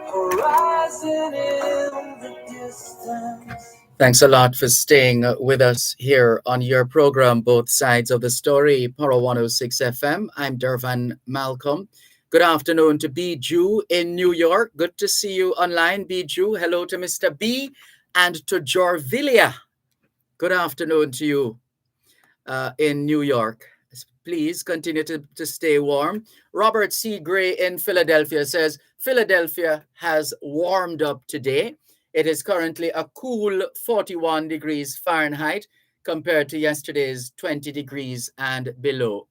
Horizon in the distance. Thanks a lot for staying with us here on your program, Both Sides of the Story, Power 106 FM. I'm Dervan Malcolm. Good afternoon to B. Jew in New York. Good to see you online, B. Jew. Hello to Mr. B and to Jorvilia. Good afternoon to you in New York. Please continue to stay warm. Robert C. Gray in Philadelphia says, Philadelphia has warmed up today. It is currently a cool 41 degrees Fahrenheit compared to yesterday's 20 degrees and below.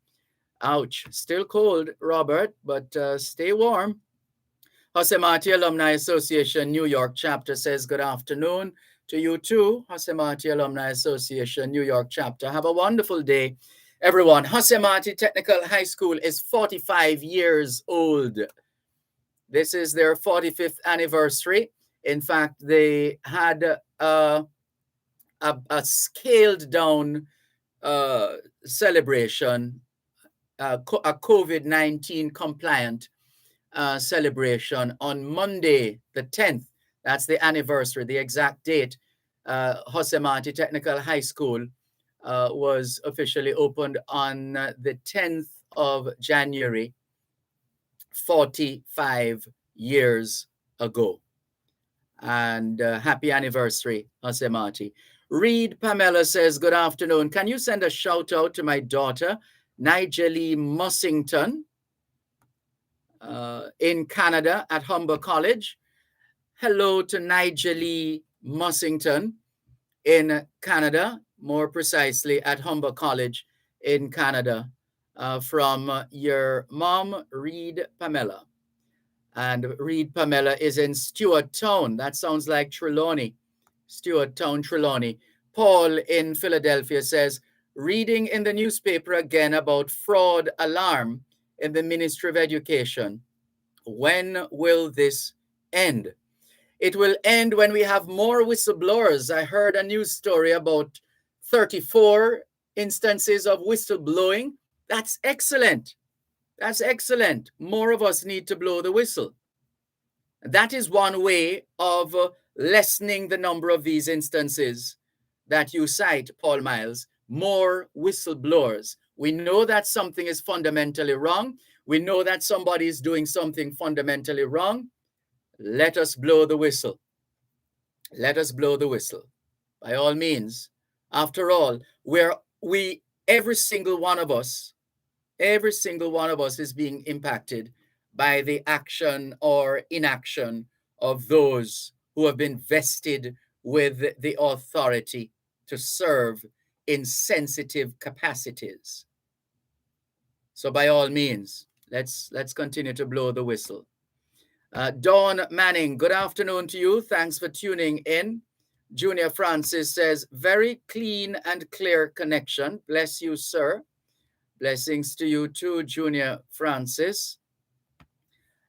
Ouch. Still cold, Robert, but stay warm. Jose Marti Alumni Association New York chapter says good afternoon to you too. Jose Marti Alumni Association New York chapter. Have a wonderful day, everyone. Jose Marti Technical High School is 45 years old. This is their 45th anniversary. In fact, they had a scaled down celebration, a COVID-19 compliant celebration on Monday, the 10th. That's the anniversary, the exact date. Jose Marti Technical High School was officially opened on the 10th of January, 45 years ago. And happy anniversary, Jose Marti. Reed Pamela says, good afternoon. Can you send a shout out to my daughter, Nigeli Mussington, in Canada at Humber College? Hello to Nigeli Mussington in Canada, more precisely at Humber College in Canada, from your mom, Reed Pamela. And Reed Pamela is in Stewarttown. That sounds like Trelawney. Stewarttown, Trelawney. Paul in Philadelphia says, reading in the newspaper again about fraud alarm in the Ministry of Education. When will this end? It will end when we have more whistleblowers. I heard a news story about 34 instances of whistleblowing. That's excellent. That's excellent. More of us need to blow the whistle. That is one way of lessening the number of these instances that you cite, Paul Miles. More whistleblowers. We know that something is fundamentally wrong. We know that somebody is doing something fundamentally wrong. Let us blow the whistle. Let us blow the whistle. By all means, After all, every single one of us is being impacted by the action or inaction of those who have been vested with the authority to serve in sensitive capacities. So by all means, let's continue to blow the whistle. Dawn Manning, good afternoon to you. Thanks for tuning in. Junior Francis says, very clean and clear connection. Bless you, sir. Blessings to you too, Junior Francis.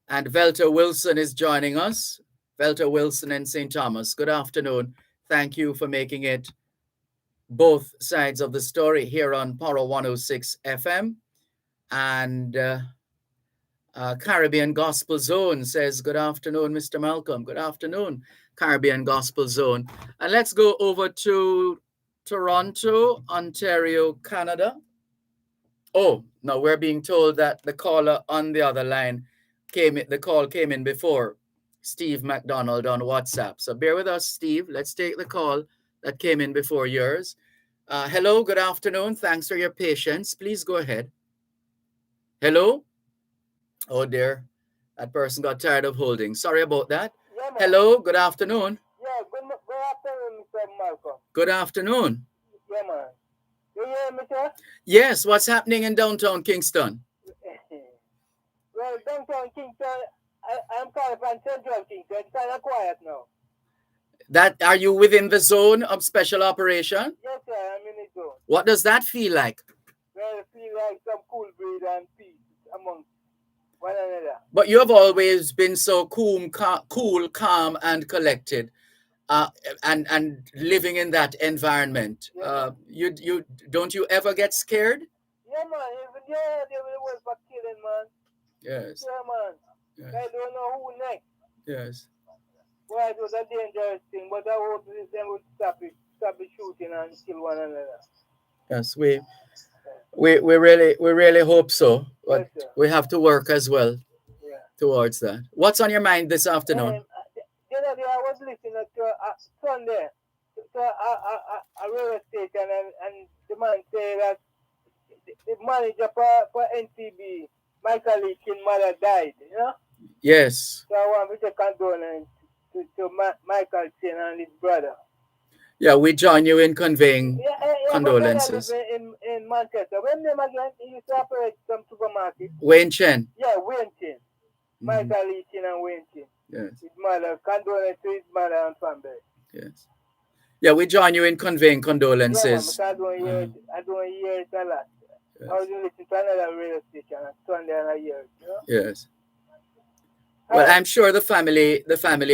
And Velta Wilson is joining us. Velta Wilson and St. Thomas, good afternoon. Thank you for making it both sides of the story here on Power 106 FM. And Caribbean Gospel Zone says, good afternoon, Mr. Malcolm. Good afternoon, Caribbean Gospel Zone. And let's go over to Toronto, Ontario, Canada. Oh, no, we're being told that the caller on the other line the call came in before Steve McDonald on WhatsApp. So bear with us, Steve. Let's take the call that came in before yours. Hello, good afternoon. Thanks for your patience. Please go ahead. Hello? Oh dear, that person got tired of holding. Sorry about that. Yeah, hello, good afternoon. Yeah, good afternoon, Mr. Malcolm. Good afternoon. Yeah, man. You hear me, sir? Yes, what's happening in downtown Kingston? Well, downtown Kingston, I'm calling from central Kingston. It's kind of quiet now. Are you within the zone of special operation? Yes, sir, I'm in the zone. What does that feel like? Well, it feels like some cool breeze and peace among one another. But you have always been so cool, calm, and collected, and living in that environment. Yeah, you don't you ever get scared? Yeah, man. Even they will work for killing, man. Yes. Yeah, man. Yes. I don't know who next. Yes. Well, it was a dangerous thing, but I hope them would stop the shooting and kill one another. Yes, we really hope so, but yes, we have to work as well towards that. What's on your mind this afternoon? The other day I was listening to Sunday to a radio station, and the man said that the manager for NTB, Michael Leakin's mother died, you know? Yes. So I want to say condolence to Michael Chin and his brother. Yeah, we join you in conveying condolences. In Manchester. When them again, he used to operate some supermarket. Wayne Chen. Yeah, Wayne Chen. Michael Lee Chen and Wayne Chen. Yes. His mother, condolences to his mother and family. Yes. Yeah, we join you in conveying condolences. Yeah, I don't hear it a lot. Yes. I was listening to another radio station on Sunday and I hear it, you know? Yes. Well, I'm sure the family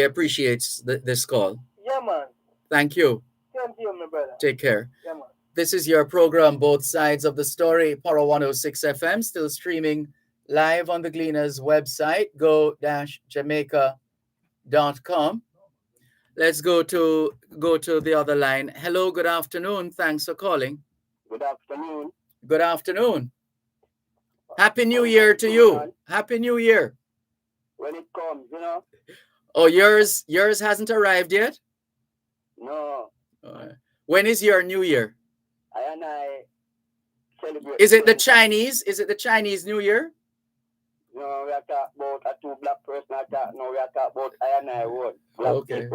appreciates this call. Yeah, man. Thank you. Thank you, my brother. Take care. Yeah, man. This is your program, Both Sides of the Story, Power 106 FM, still streaming live on the Gleaners website, go-jamaica.com. Let's go to the other line. Hello, good afternoon. Thanks for calling. Good afternoon. Good afternoon. Happy New Year to you. Happy New Year. When it comes, you know. Oh, yours hasn't arrived yet? No. When is your New Year? I celebrate. Is it the Chinese? Is it the Chinese New Year? No, we are talking about a two black person. No, we are talking about I and I one. Okay.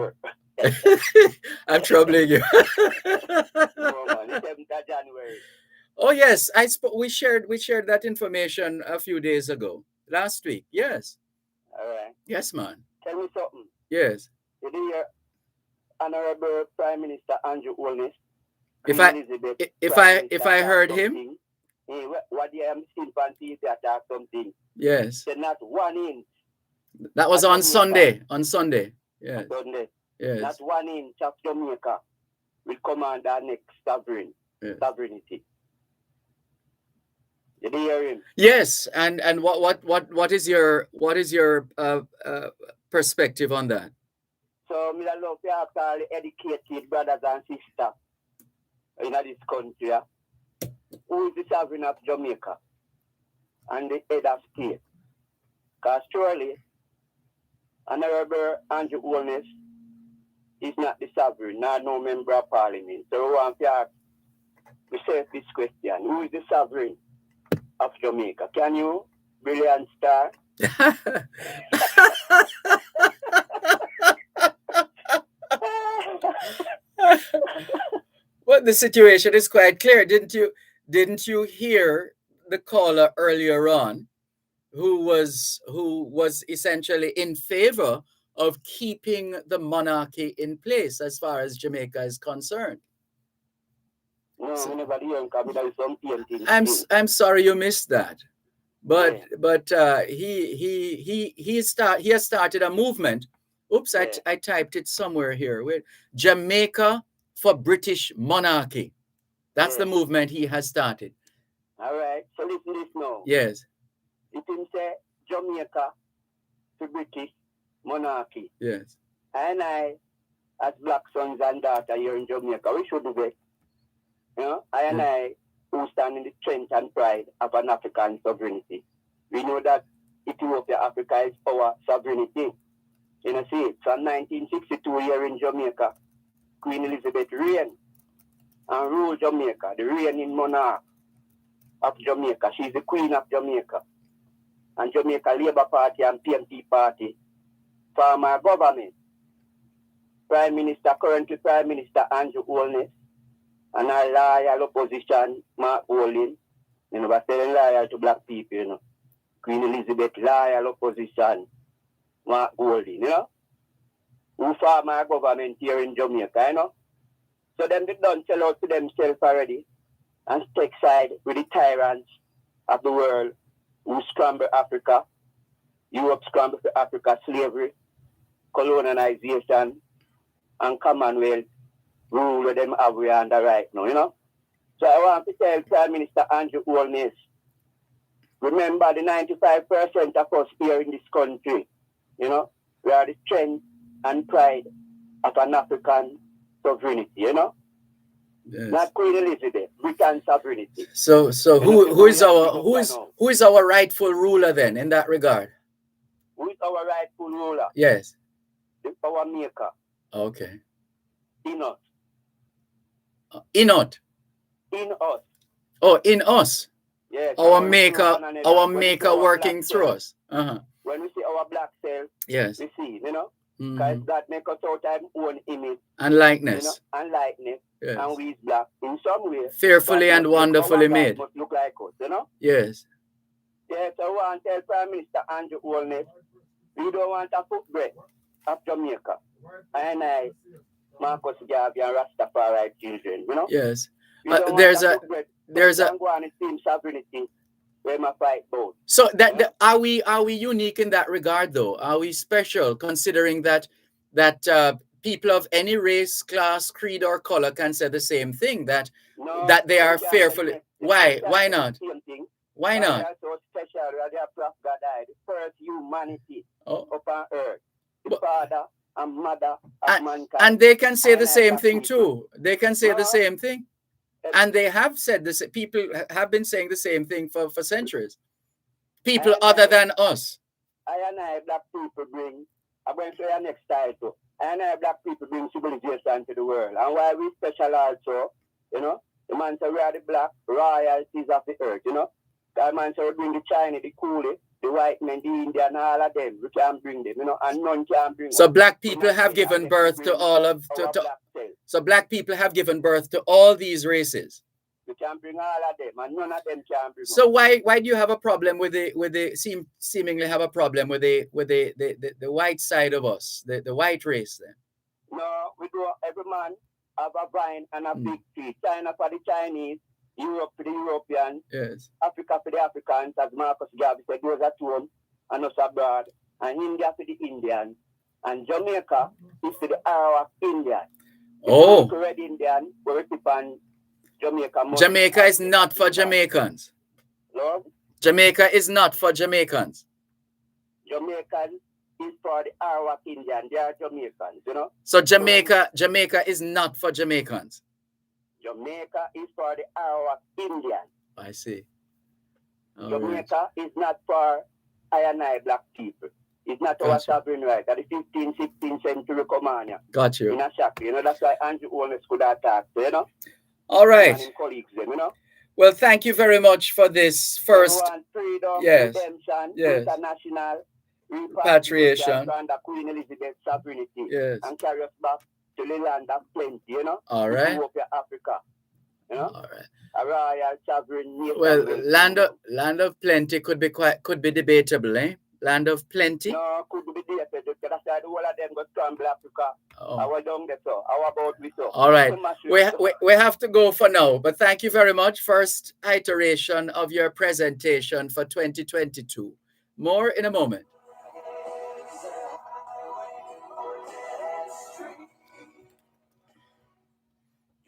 I'm troubling you. No, man, it's 7th of January. Oh yes, we shared that information a few days ago. Last week. Yes. All right. Yes, man. Tell me something. Yes. Did you hear Honorable Prime Minister Andrew Holness? If I heard him, what you am seeing on TV attack something. Yes. They're not 1 inch. That was on Sunday. On Sunday. Yes. Sunday. Yes. Not 1 inch of Jamaica will command our next sovereignty. Did you hear him? Yes. And what is your perspective on that? So me love to ask all the educated brothers and sisters in this country, who is the sovereign of Jamaica and the head of state? Because surely Honorable Andrew Holness is not the sovereign, nor no member of parliament. So we want to ask we say this question. Who is the sovereign of Jamaica? Can you, brilliant star? Well, the situation is quite clear. Didn't you hear the caller earlier on who was essentially in favor of keeping the monarchy in place as far as Jamaica is concerned? No, so, I'm sorry you missed that. But he has started a movement. Oops, I typed it somewhere here. Wait, Jamaica for British monarchy. That's the movement he has started. All right. So listen this now. Yes. It can say Jamaica to British monarchy. Yes. And I, as black sons and daughters here in Jamaica, we should do that. You know, I who stand in the strength and pride of an African sovereignty. We know that Ethiopia, Africa is our sovereignty. You know, see, from 1962 here in Jamaica, Queen Elizabeth reigned and ruled Jamaica, the reigning monarch of Jamaica. She's the Queen of Jamaica. And Jamaica Labour Party and PMP Party form our government. Currently Prime Minister Andrew Holness, and our loyal opposition, Mark Olin, you know, we're saying loyal to black people, you know. Queen Elizabeth, loyal opposition, Mark Olin, you know. Who form our government here in Jamaica, you know. So them they done sell out to themselves already and take side with the tyrants of the world who scramble Africa. Europe scrambled for Africa, slavery, colonization, and Commonwealth rule with them have we under right now, you know. So I want to tell Prime Minister Andrew Holness, remember the 95% of us here in this country, you know, we are the strength and pride of an African sovereignty, you know. Yes. Not Queen Elizabeth, Britain sovereignty. So who is our rightful ruler then in that regard? Who is our rightful ruler? Yes. The power maker. Okay. In us. In us. In us. Oh, in us. Yes. Our maker working through us. Uh-huh. When we see our black self, yes, we see, you know, because God make us out of own image and likeness, you know, and likeness, yes, and we is black in some way, fearfully and wonderfully made. Must look like us, you know. Yes. Yes, I want to tell Prime Minister Andrew Holness, we don't want a footbread of Jamaica, and I, Marcus Garvey and Rastafari children, you know. Yes. There's a sovereignty. So that are we unique in that regard though? Are we special considering that people of any race, class, creed, or color can say the same thing, that they are fearfully? Why not? Why not? So special, the first humanity upon earth, the father and mother of mankind. And they can say the same thing too. They can say the same thing. And they have said this. People have been saying the same thing for centuries. People other than us. I and I black people bring. I'm going to say our next title. I and I black people bring civilization to the world. And why we special also, you know, the man said we are the black royalties of the earth, you know. The man said we bring the Chinese, the Coolie, the white men, the Indian, all of them. We can bring them, you know, and none can bring them. So black people have given birth to all of so black people have given birth to all these races. We can bring all of them, and none of them can bring. So why do you have a problem with the seemingly have a problem with the white side of us, the white race then? No, we do. Every man have a vine and a big tree. China for the Chinese, Europe for the Europeans, yes, Africa for the Africans, as Marcus Garvey said, those at home and us abroad, and India for the Indians, and Jamaica is for the Arawak Indians. Oh, Red Indian, where we on Jamaica. Jamaica is not for Jamaicans. Lord? Jamaica is not for Jamaicans. Jamaican is for the Arawak Indian. They are Jamaicans, you know. So Jamaica is not for Jamaicans. Jamaica is for the Arawak Indian. I see. All Jamaica is not for I and I black people. It's not our sovereign right. That the 15th, 16th century command. Got you. In a shock, you know, that's why Andrew Holness could attack, you know. All right. Colleagues, them, you know? Well, thank you very much for this first. Freedom, yes. redemption, yes. international repatriation under Queen Elizabeth sovereignty, yes. and carry us back to the land of plenty, you know? All right. Ethiopia, Africa, you know? All right. A royal sovereign nation. Well, land of plenty could be debatable, eh? Land of plenty. No, could be debated. That's why the whole of them got scramble Africa. Our down there, so how about we so? All right. We have to go for now, but thank you very much. First iteration of your presentation for 2022. More in a moment.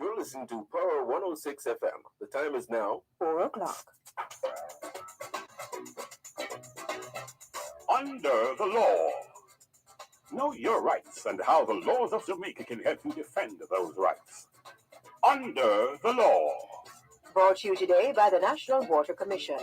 You're listening to Power 106 FM. The time is now 4 o'clock. Under the law. Know your rights and how the laws of Jamaica can help you defend those rights. Under the law. Brought to you today by the National Water Commission,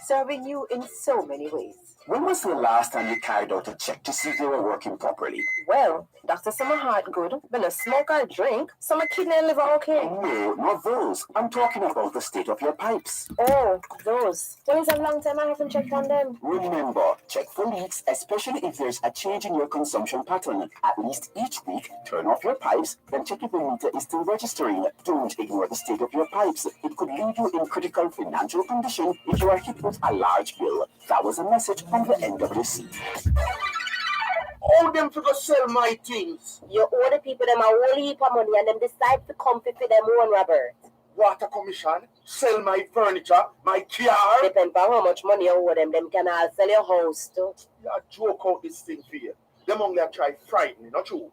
serving you in so many ways. When was the last time you carried out a check to see if they were working properly? Well, Dr. Summer heart good, when a smoke or drink, summer kidney and liver okay. No, not those. I'm talking about the state of your pipes. Oh, those. Well, it's a long time I haven't checked on them. Remember, check for leaks, especially if there's a change in your consumption pattern. At least each week, turn off your pipes, then check if the meter is still registering. Don't ignore the state of your pipes. It could leave you in critical financial condition if you are hit with a large bill. That was a message from the NWC. All them to go sell my things. You owe the people them a whole heap of money and them decide to come for them own, Robert. Water Commission, sell my furniture, my car. Depend on how much money you owe them can all sell your house too. You joke out this thing for you. Them only try frighten me, not true.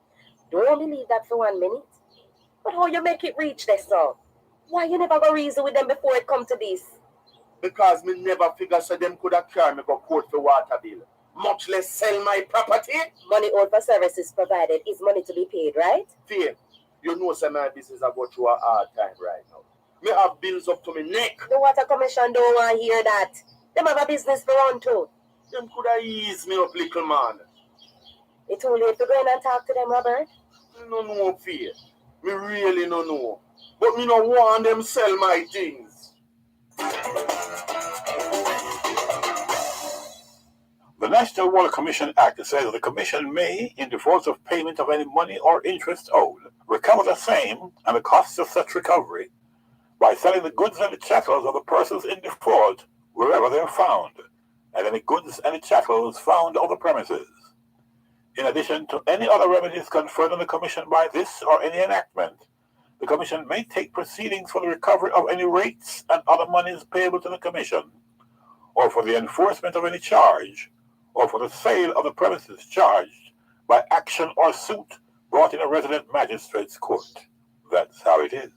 Don't believe that for 1 minute. But how you make it reach this so? Why you never go reason with them before it come to this? Because me never figure so them could have carried me go court for water bill. Much less sell my property. Money owed for services provided is money to be paid, right? Fair. You know some my business I go through a hard time right now. Me have bills up to my neck. The Water Commission don't want to hear that. Them have a business to run too. Them could have eased me up, little man. It's too late to go in and talk to them, Robert. Me no know fear. Me really no know. But me no want them sell my things. The National Water Commission Act says the Commission may, in default of payment of any money or interest owed, recover the same and the costs of such recovery by selling the goods and the chattels of the persons in default wherever they are found, and any goods and the chattels found on the premises. In addition to any other remedies conferred on the Commission by this or any enactment, the Commission may take proceedings for the recovery of any rates and other monies payable to the Commission, or for the enforcement of any charge, or for the sale of the premises charged by action or suit brought in a resident magistrate's court. That's how it is,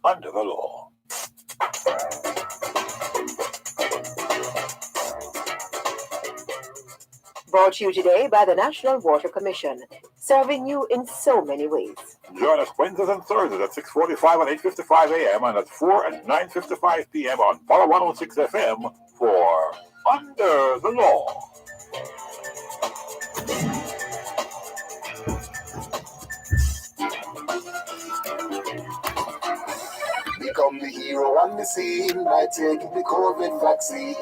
under the law. Brought to you today by the National Water Commission, serving you in so many ways. Join us Wednesdays and Thursdays at 6:45 and 8:55 a.m. and at 4 and 9:55 p.m. on Power 106 FM for Under the Law. Become the hero on the scene by taking the COVID vaccine.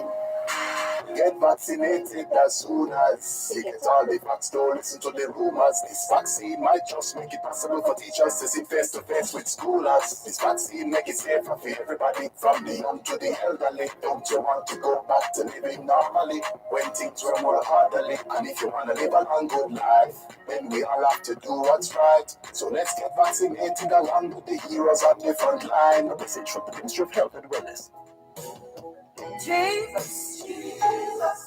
Get vaccinated as soon as you get all the facts. Don't listen to the rumors. This vaccine might just make it possible for teachers to sit face to face with schoolers. This vaccine make it safer for everybody, from the young to the elderly. Don't you want to go back to living normally when things were more orderly? And if you want to live a long good life, then we all have to do what's right. So let's get vaccinated along with the heroes on the front line. This is from the Ministry of Health and Wellness. Jesus, Jesus,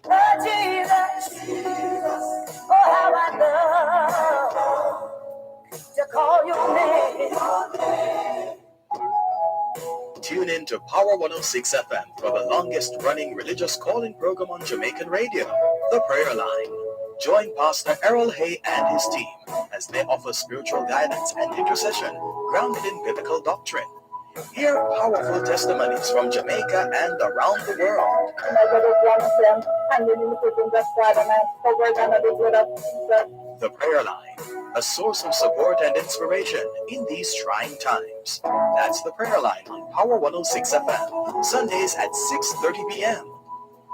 oh Jesus, Jesus, oh how I love to call your name. Tune in to Power 106 FM for the longest running religious calling program on Jamaican radio, The Prayer Line. Join Pastor Errol Hay and his team as they offer spiritual guidance and intercession grounded in biblical doctrine. Hear powerful testimonies from Jamaica and around the world. The Prayer Line, a source of support and inspiration in these trying times. prayers. That's the prayer line on Power 106 FM, Sundays at 6:30 p.m.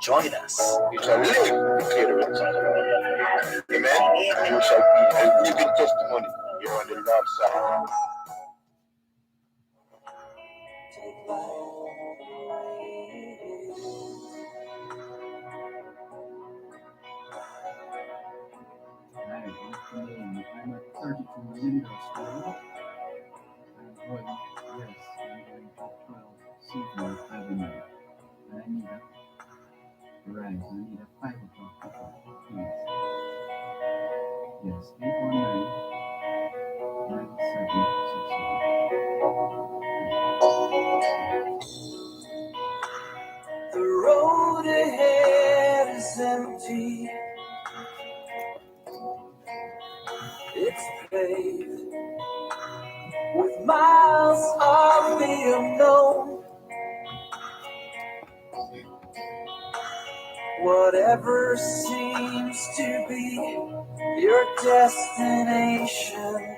Join us. You shall live, declare the works of the Lord. Amen. And you shall be a living testimony. You're on the Lord's side. The road ahead is empty. It's paved with miles of the unknown. Whatever seems to be your destination,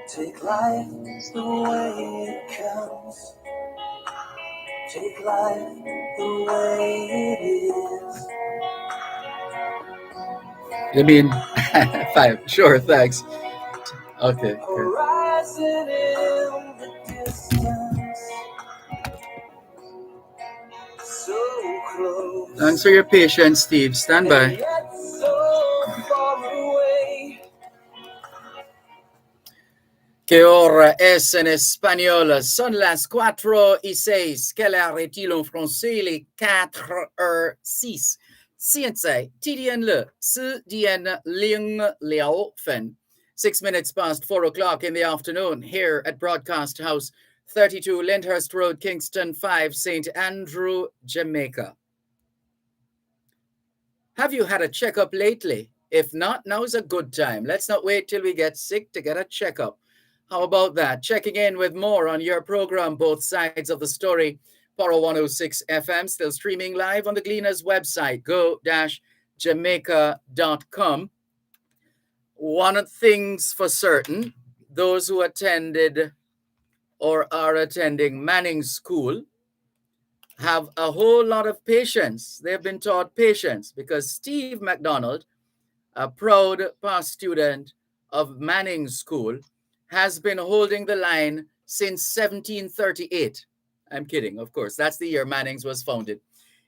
take life the way it comes. Take life the way it is. I mean, 5. Sure, thanks. Okay. Horizon in the distance, so close. Thanks for your patience, Steve. Stand by. And yet so far away. Que hora es en español? Son las 4:06. Quelle heure est-il en français? Les 4:06. 现在几点了？4点06分。6 minutes past 4 o'clock in the afternoon here at Broadcast House, 32 Lyndhurst Road, Kingston 5, St. Andrew, Jamaica. Have you had a checkup lately? If not, now's a good time. Let's not wait till we get sick to get a checkup. How about that? Checking in with more on your program, Both Sides of the Story. Power 106 FM, still streaming live on the Gleaners website, go-jamaica.com. One thing's for certain, those who attended or are attending Manning School have a whole lot of patience. They've been taught patience because Steve McDonald, a proud past student of Manning School, has been holding the line since 1738. I'm kidding, of course. That's the year Manning's was founded.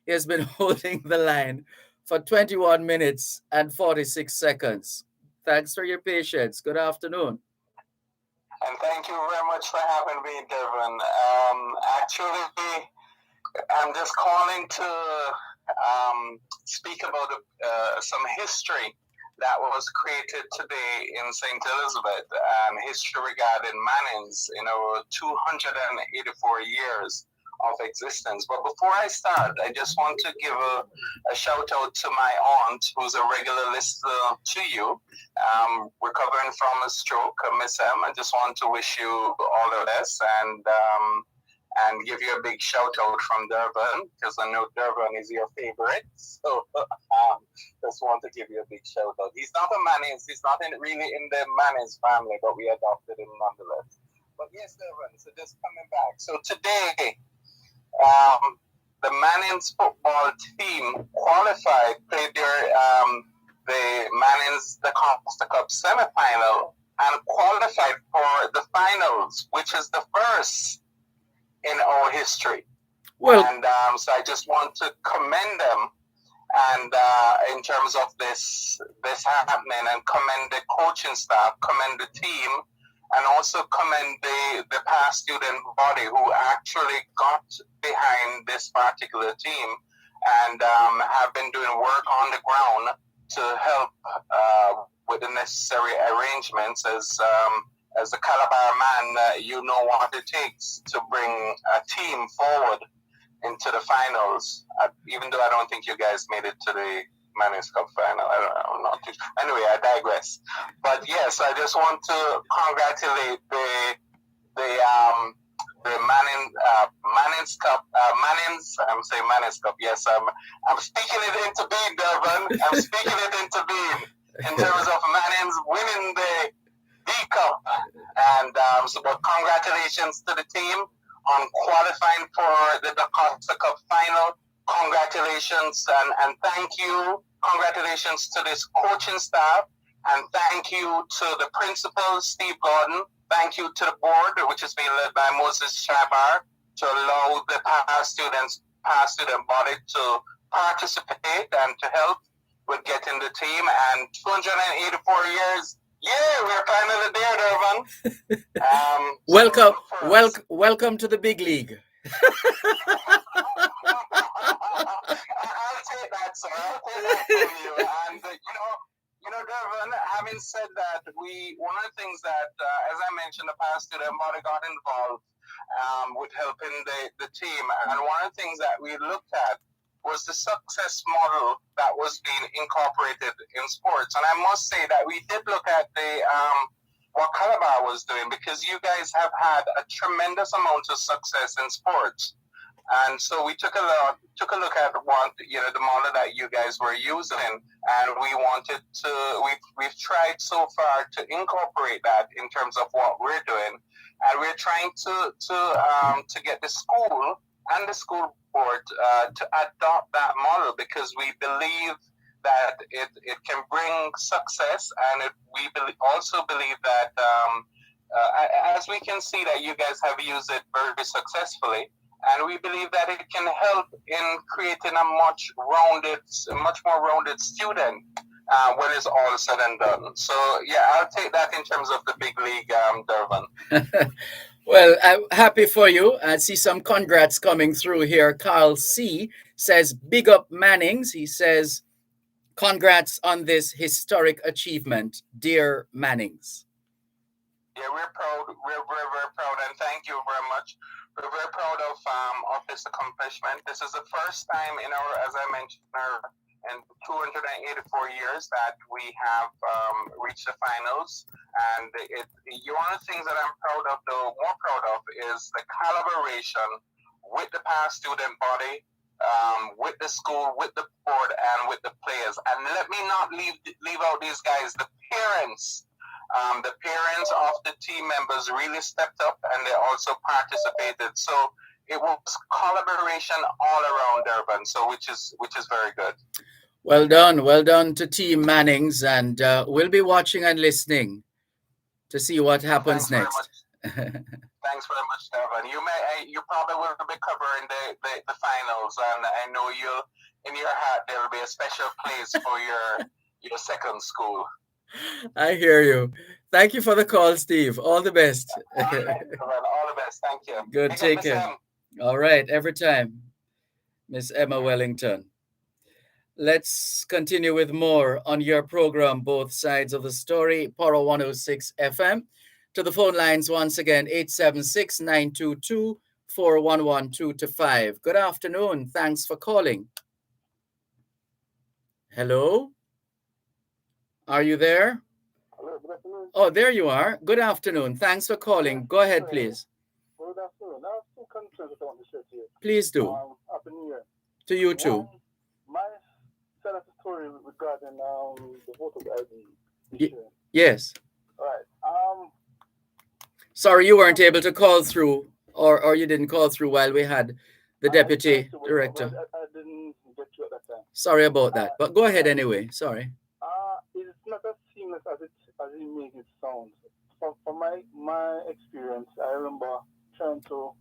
He has been holding the line for 21 minutes and 46 seconds. Thanks for your patience. Good afternoon. And thank you very much for having me, Dervan. Actually, I'm just calling to speak about some history that was created today in St. Elizabeth, history regarding Mannings in our 284 years of existence. But before I start, I just want to give a shout out to my aunt, who's a regular listener to you, recovering from a stroke, Miss M. I just want to wish you all the best and give you a big shout out from Dervan, because I know Dervan is your favorite. So just want to give you a big shout out. He's not a Mannings, he's not really in the Mannings family, but we adopted him nonetheless. But yes, Dervan, so just coming back. So today, the Mannings football team qualified, played the Mannings, the Costa Cup semifinal, and qualified for the finals, which is the first in our history. Well, and so I just want to commend them, and in terms of this happening, and commend the coaching staff, commend the team, and also commend the past student body who actually got behind this particular team and have been doing work on the ground to help with the necessary arrangements. As a Calabar man, you know what it takes to bring a team forward into the finals. Even though I don't think you guys made it to the Mannings Cup final. I'm not too sure. Anyway, I digress. But yes, I just want to congratulate the Mannings Cup. I'm saying Mannings Cup. Yes, I'm speaking it into being, Dervan. I'm speaking it into being in terms of Mannings winning the D Cup And but congratulations to the team on qualifying for the Costa Cup final. Congratulations and thank you. Congratulations to this coaching staff, and thank you to the principal, Steve Gordon. Thank you to the board, which is being led by Moses Shabar, to allow the past student body to participate and to help with getting the team. And 284 years, yeah, we're finally there, Dervan. Welcome to the big league. I'll take that, sir. I'll take that from you. And Dervan, having said that, one of the things that, as I mentioned, the past student body got involved with helping the team, and one of the things that we looked at was the success model that was being incorporated in sports. And I must say that we did look at what Calabar was doing, because you guys have had a tremendous amount of success in sports. And so we took a look at what the model that you guys were using, and we've tried so far to incorporate that in terms of what we're doing, and we're trying to get the school and the school board to adopt that model, because we believe that it can bring success, and we also believe that as we can see that you guys have used it very successfully. And we believe that it can help in creating a much more rounded student when it's all said and done. So, yeah, I'll take that in terms of the big league, Dervan. Well, I'm happy for you. I see some congrats coming through here. Carl C. says, big up Mannings. He says, congrats on this historic achievement, dear Mannings. Yeah, we're proud. We're very, very proud, and thank you very much. We're very proud of this accomplishment. This is the first time in our, as I mentioned, in 284 years that we have reached the finals. And one of the things that I'm more proud of, is the collaboration with the past student body, with the school, with the board, and with the players. And let me not leave out these guys, the parents. The parents of the team members really stepped up, and they also participated. So it was collaboration all around Dervan, so which is very good. Well done to Team Mannings, and we'll be watching and listening to see what happens next. Thanks very much, Dervan. You probably will be covering the finals, and I know in your heart there will be a special place for your second school. I hear you. Thank you for the call, Steve. All the best. All the best. Thank you. Good. Take care. All right. Every time, Miss Emma Wellington. Let's continue with more on your program, Both Sides of the Story, Power 106 FM. To the phone lines once again, 876-922-4112-5. Good afternoon. Thanks for calling. Hello? Are you there? Hello, good afternoon. Oh, there you are. Good afternoon. Thanks for calling. Go ahead, please. Good afternoon. I have two concerns I want to share to you. Please do. Happy New Year. To you too. My side of the story regarding the voter ID issue. Yes. All right. Sorry, you weren't able to call through, or you didn't call through while we had the deputy director. I didn't get you at that time. Sorry about that, but go ahead anyway. Sorry. It's not as seamless as it makes it sound. From my experience, I remember trying to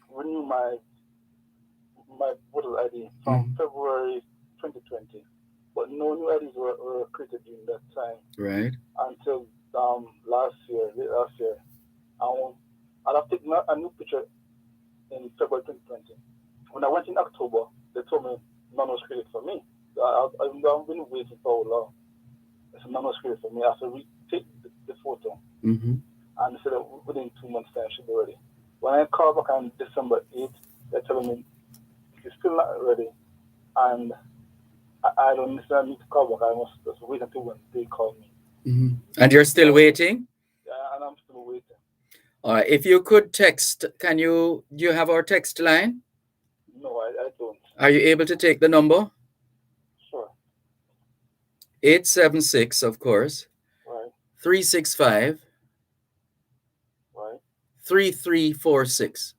renew my voter ID from February 2020, but no new IDs were created during that time. Right. Until last year. I'd have taken a new picture in February 2020. When I went in October, they told me none was created for me. I've been waiting for a long. So none was created for me. After we take the photo, and they said that within 2 months' time I should be ready. When I called back on December 8th, they're telling me it's still not ready, and I don't necessarily need to call back. I must just wait until when they call me. And you're still waiting? Yeah, and I'm still waiting. All right. If you could text, do you have our text line? No, I don't. Are you able to take the number? Sure. 876, of course. Right. 365. 3346.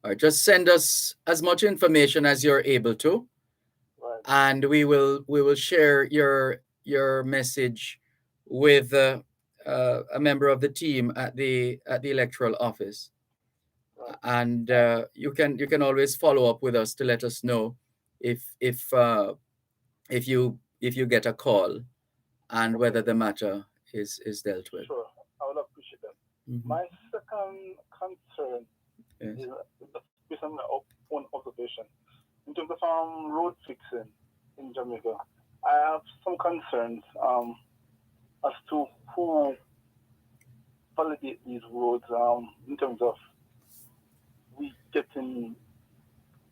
All right, just send us as much information as you're able to, and we will share your message with a member of the team at the electoral office, and you can always follow up with us to let us know if you get a call and whether the matter is dealt with. Sure, I would appreciate that. My second concern is based on my own observation. In terms of road fixing in Jamaica, I have some concerns as to who validate these roads in terms of we getting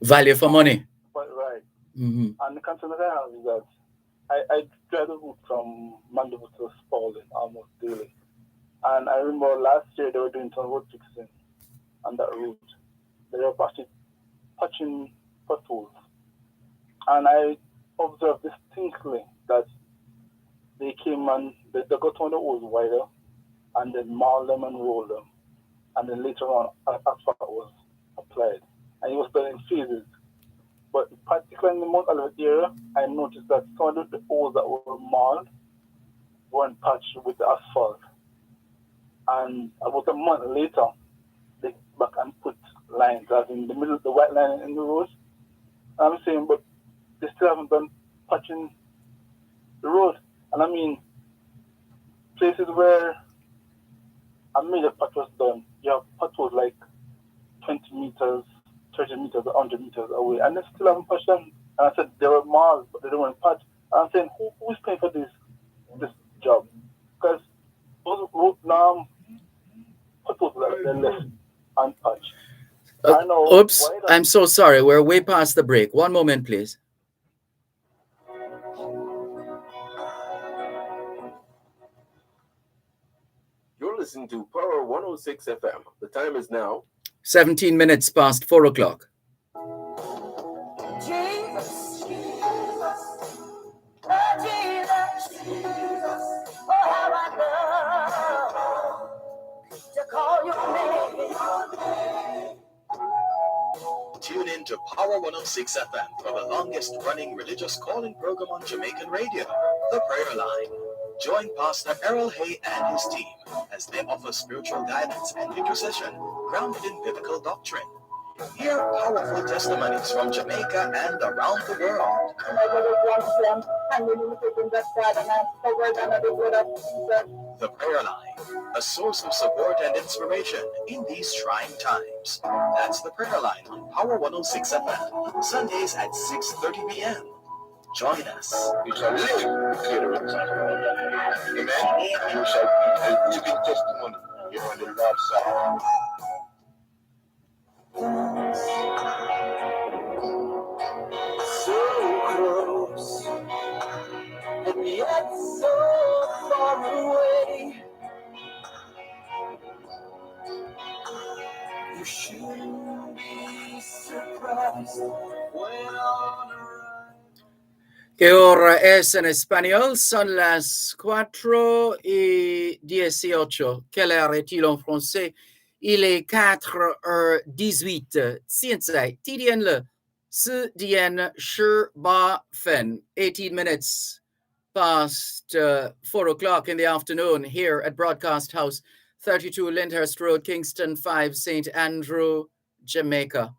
value for money. Right. And the concern that I have is that I drive the route from Mandeville to Spalding almost daily. And I remember last year they were doing some road fixing on that route. They were patching potholes. And I observed distinctly that they came and they got one of the holes wider and then mauled them and rolled them. And then later on, asphalt was applied. And it was done in phases. But particularly in the Mount Olivet area, I noticed that some of the holes that were mauled weren't patched with the asphalt. And about a month later, they back and put lines, as in the middle, the white line in the road. And I'm saying, but they still haven't done patching the road. And I mean, places where a major patch was done, you have potholes like 20 meters, 30 meters, 100 meters away, and they still haven't patched them. And I said they were miles, but they don't want to patch. And I'm saying, who's paying for this job? Because those road potholes are left unpatched. I know. Oops, I'm so sorry. We're way past the break. One moment, please. You're listening to Power 106 FM. The time is now 17 minutes past 4 o'clock. Jesus, Jesus, oh Jesus, Jesus, oh how I love to call your name. Tune in to Power 106 FM for the longest running religious calling program on Jamaican radio, The Prayer Line. Join Pastor Errol Hay and his team as they offer spiritual guidance and intercession grounded in biblical doctrine. Hear powerful testimonies from Jamaica and around the world. The Prayer Line, a source of support and inspiration in these trying times. That's The Prayer Line on Power 106 FM, Sundays at 6:30 p.m. Join us. You shall live clearance. Amen. You shall be a living testimony. You're on the Lord's side. So close, and yet so far away. You shouldn't be surprised when on a ¿Qué hora es en español? Son las 4:18. Quelle heure est-il en français? Il est 4:18. 现在几点了？4点18分. 18 minutes past 4 o'clock in the afternoon here at Broadcast House, 32 Lyndhurst Road, Kingston 5, St. Andrew, Jamaica.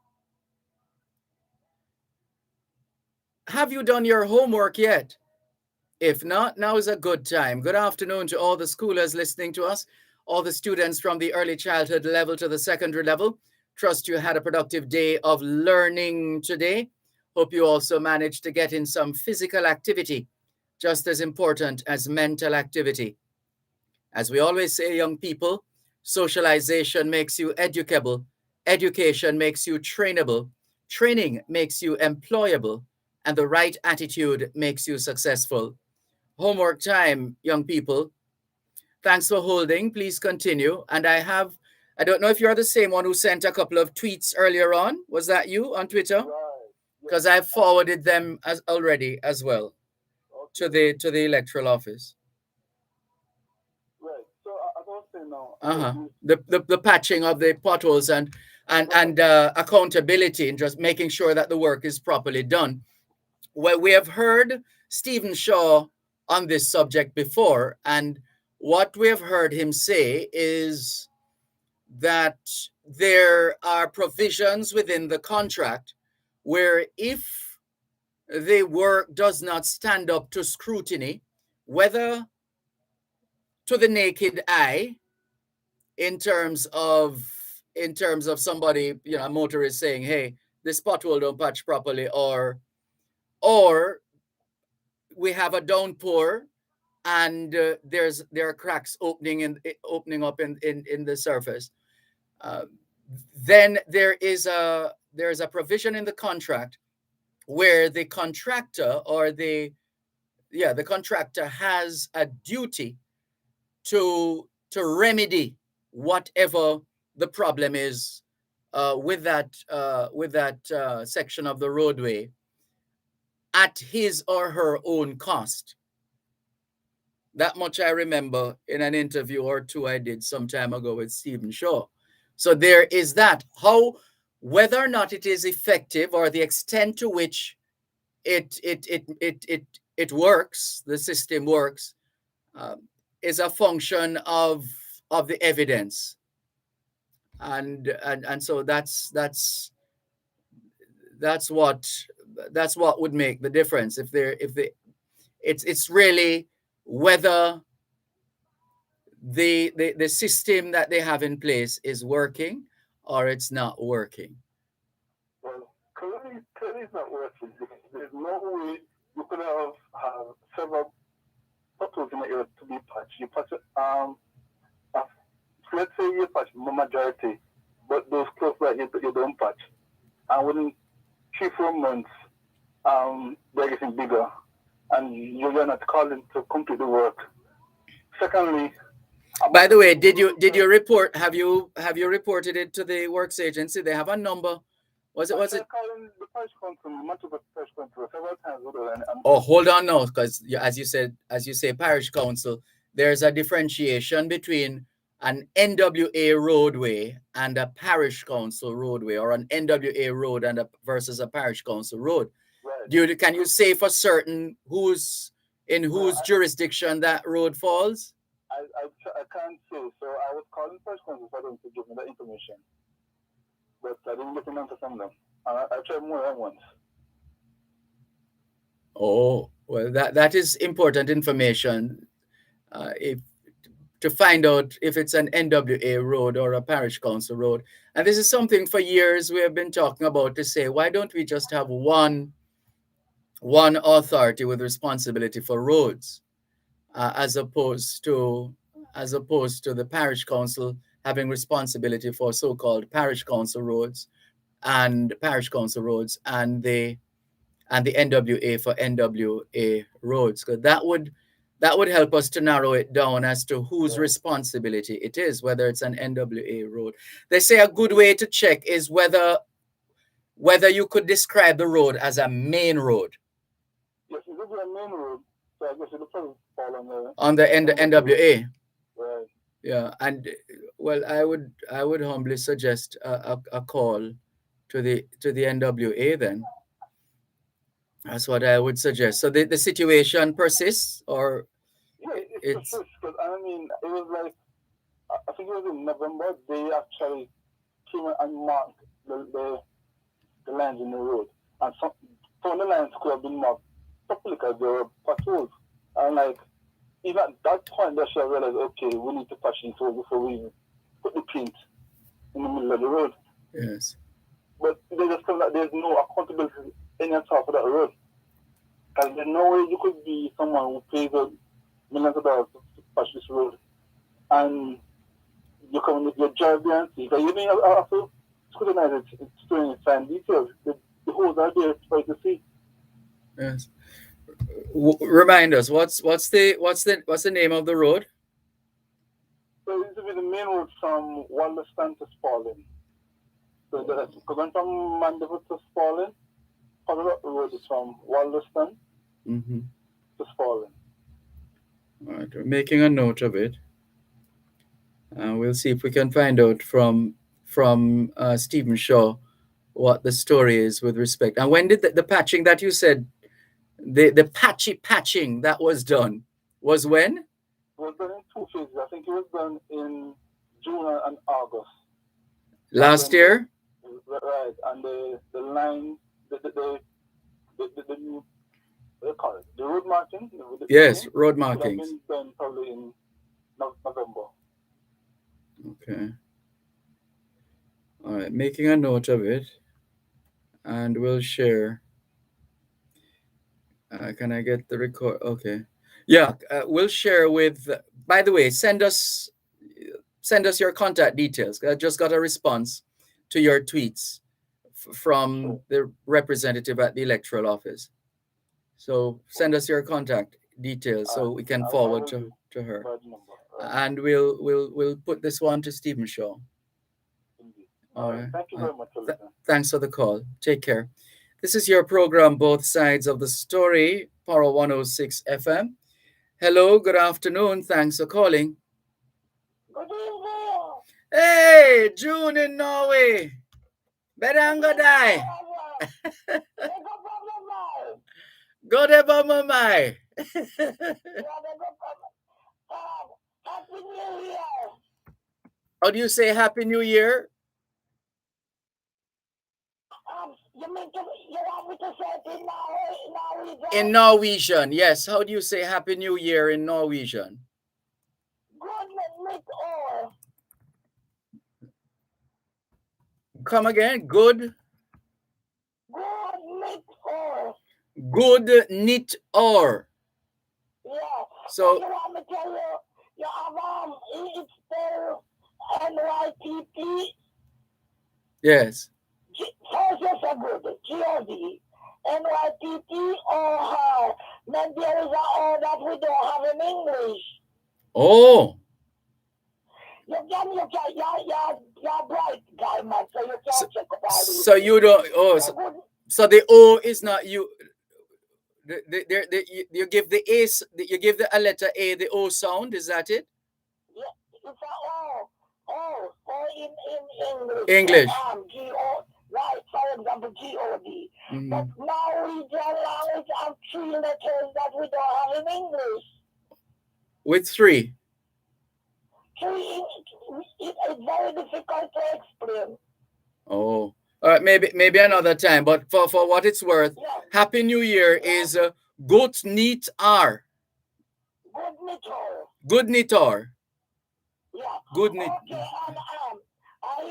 Have you done your homework yet? If not, now is a good time. Good afternoon to all the schoolers listening to us, all the students from the early childhood level to the secondary level. Trust you had a productive day of learning today. Hope you also managed to get in some physical activity, just as important as mental activity. As we always say, young people, socialization makes you educable. Education makes you trainable. Training makes you employable. And the right attitude makes you successful. Homework time, young people. Thanks for holding. Please continue. And I don't know if you're the same one who sent a couple of tweets earlier on. Was that you on Twitter? Because I've forwarded them already as well to the electoral office. Right. So as I was saying now, The patching of the potholes and accountability and just making sure that the work is properly done. Well, we have heard Stephen Shaw on this subject before, and what we have heard him say is that there are provisions within the contract where if the work does not stand up to scrutiny, whether to the naked eye, in terms of somebody, a motorist saying, hey, this pothole don't patch properly, or we have a downpour and there are cracks opening up in the surface, then there's a provision in the contract where the contractor the contractor has a duty to remedy whatever the problem is with that section of the roadway at his or her own cost. That much I remember in an interview or two I did some time ago with Stephen Shaw. So there is that. Whether or not it is effective or the extent to which it works, the system works, is a function of the evidence, and so that's what would make the difference. It's really whether the system that they have in place is working or it's not working. Well, clearly it's not working. There's no way you could have several potholes in the area to be patched. You patch it, let's say you patch the majority, but those close by you don't patch. And within 3-4 months, they're getting bigger, and you're not calling to complete the work. Secondly, by the way, did you report? Have you reported it to the works agency? They have a number. Was it? Calling the parish council, multiple parish council several times. Oh, hold on now, because as you say, parish council. There's a differentiation between an NWA roadway and a parish council roadway, or an NWA road versus a parish council road. Right. Can you say for certain whose jurisdiction that road falls? I can't say. So I was calling parish council for them to give me that information, but I didn't get an answer from them. I tried more than once. Oh, well, that is important information. To find out if it's an NWA road or a parish council road. And this is something for years we have been talking about, to say, why don't we just have one authority with responsibility for roads, as opposed to the parish council having responsibility for so-called parish council roads and the NWA for NWA roads, because that would help us to narrow it down as to whose responsibility it is, whether it's an NWA road. They say a good way to check is whether you could describe the road as a main road. Yes, it would be a main road, so I guess it would probably fall on the NWA. Right. Yeah, and well, I would humbly suggest a call to the NWA then. That's what I would suggest. So the situation persists, or it persists, because I mean, it was like, I think it was in November, they actually came and marked the lines in the road, and some of the lines could have been marked properly because they were potholes. And like, even at that point, they should have realized, okay, we need to patch this road before we put the paint in the middle of the road. Yes. But they just feel that there's no accountability in and for that road. Because there's no way you could be someone who pays millions of dollars to patch this road, and you come with your drive there and see. Because you don't have to scrutinize it to any fine details. The holes are there for you to see. Yes. Remind us, what's the name of the road? So this will be the main road from Wallaston to Spalding. So that's going from Mandeville to Spalding. Part of the road is from Wallaston to Spalding. All right, we're making a note of it. We'll see if we can find out from Stephen Shaw what the story is with respect. And when did the patching that you said, the patching that was done, was when? It was done in 2 phases. I think it was done in June and August. Last year? Right. And the line, the new, what do you call it? The road marking? Yes, road markings. Would have been done probably in November. Okay. All right, making a note of it, and we'll share. Can I get the record? Okay. Yeah, we'll share with. By the way, send us your contact details. I just got a response to your tweets from the representative at the electoral office. So send us your contact details so we can forward to her. And we'll put this one to Stephen Shaw. All right. Thank you very much. Thanks for the call. Take care. This is your program, Both Sides of the Story, Power 106 FM. Hello, good afternoon. Thanks for calling. Good evening. Hey, June in Norway. Bedanga die. Go there, Mama Mai. Happy New Year. How do you say Happy New Year? You want me to say it in Norwegian? In Norwegian, yes. How do you say Happy New Year in Norwegian? Good night all. Come again. Good. Good night all. Good knit or. Yeah. So you want me to tell you? You have it's spelled NYTT. Yes. First you say good. G-O-D. NYTT or how? Then there is a O that we don't have in English. Oh. You're bright guy, man, so you can't check about it. So you don't. Oh, so the O is not you. You give the A. You give the letter A the O sound. Is that it? Yeah, it's a O. O in English. English. G-O. Right, for example, G-O-D. Mm-hmm. But Norwegian language have 3 letters that we don't have in English. With 3? 3, it's very difficult to explain. Oh, all right, maybe another time. But for what it's worth, yeah. Happy New Year is Gut Nytt År. Good Nyttår. Good Nyttår. Yeah. Good Nytt. Okay, and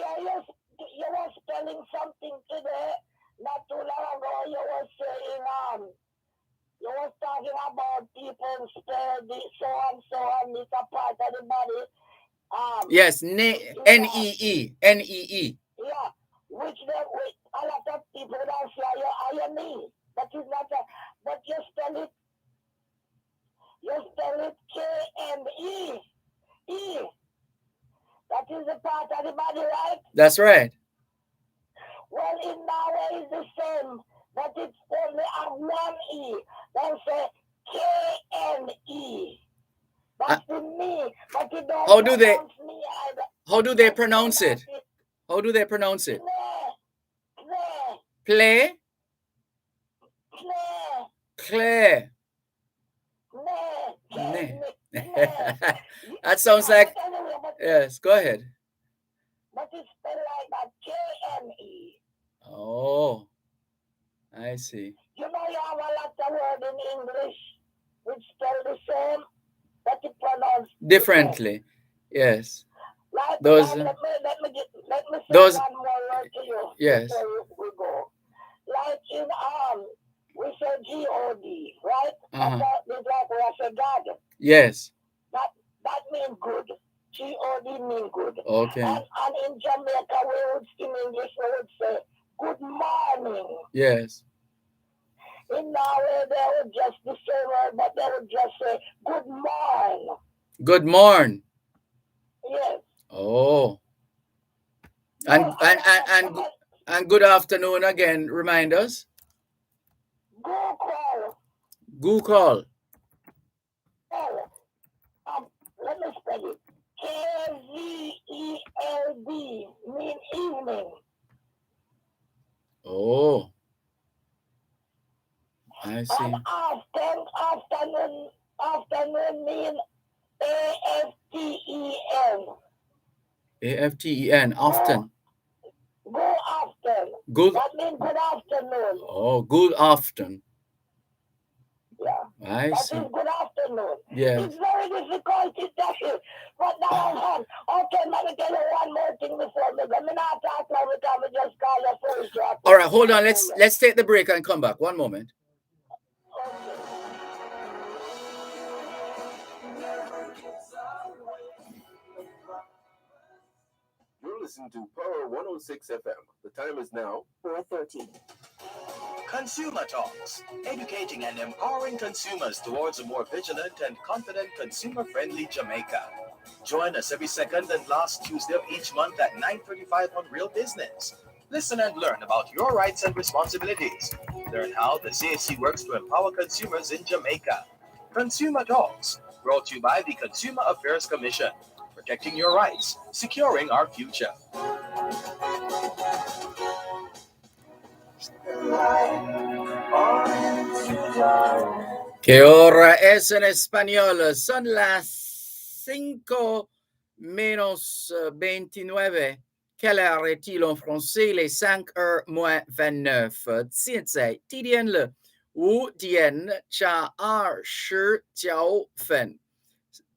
you were spelling something today, not too long ago. You were saying you were talking about people spell this so and it's a part of the body. Yes, N-E-E. N-E-E. Yeah, which a lot of people don't say I-N-E. That is not but you spell it K-N-E. E. That is a part of the body, right? That's right. Well, in Norway it's the same, but it's only have 1 E. They say K-N-E. That's the me, but you don't pronounce me either. How do they pronounce it? How do they pronounce it? Play? Clay. That sounds like. Yes, go ahead. But it's spelled like that, K-N-E. Oh, I see. You know, you have a lot of words in English which spell the same, but you pronounce differently. Yes. Like, those. Let me say one more word to you. Yes. Before we go. Like in we say G-O-D, right? Uh-huh. It's like we say God. Yes. That means good. G-O-D means good. Okay. And in Jamaica, in English, we would say good morning. Yes. In Norway, they would just the same word, but they would just say good morn. Good morn. Yes. Oh. And good afternoon again. Remind us. Go call. Go call. Let me spell it. AVELD mean evening. Oh, I see. And afternoon mean AFTEN. AFTEN, often. Go after. Good. That means good afternoon. Oh, good afternoon. Yeah. I see. That is good afternoon. Yes. It's very difficult to tell you. But now, okay, let me tell you one more thing before me. Let me not talk now because I just call your first drop. All right, hold on. Let's take the break and come back. One moment. You're listening to Power 106 FM. The time is now 4:30. Consumer Talks, educating and empowering consumers towards a more vigilant and confident consumer-friendly Jamaica. Join us every second and last Tuesday of each month at 9:35 on Real Business. Listen and learn about your rights and responsibilities. Learn how the CAC works to empower consumers in Jamaica. Consumer Talks, brought to you by the Consumer Affairs Commission. Protecting your rights, securing our future. ¿Qué hora es en español? Son las 5 menos 29. Quelle heure est-il en français? Les 5h moins 29. 现在地点了5点加29分.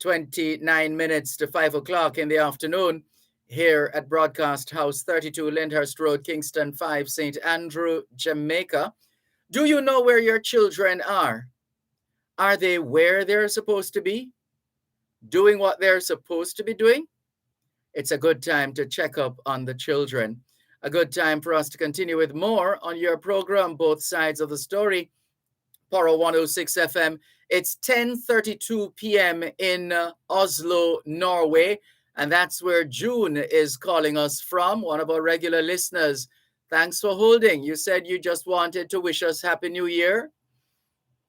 29 minutes to 5 o'clock in the afternoon here at Broadcast House 32 Lyndhurst Road, Kingston 5, St. Andrew, Jamaica. Do you know where your children are? Are they where they're supposed to be? Doing what they're supposed to be doing? It's a good time to check up on the children. A good time for us to continue with more on your program, Both Sides of the Story. Power 106 FM. It's 10:32 p.m. in Oslo, Norway. And that's where June is calling us from, one of our regular listeners. Thanks for holding. You said you just wanted to wish us Happy New Year.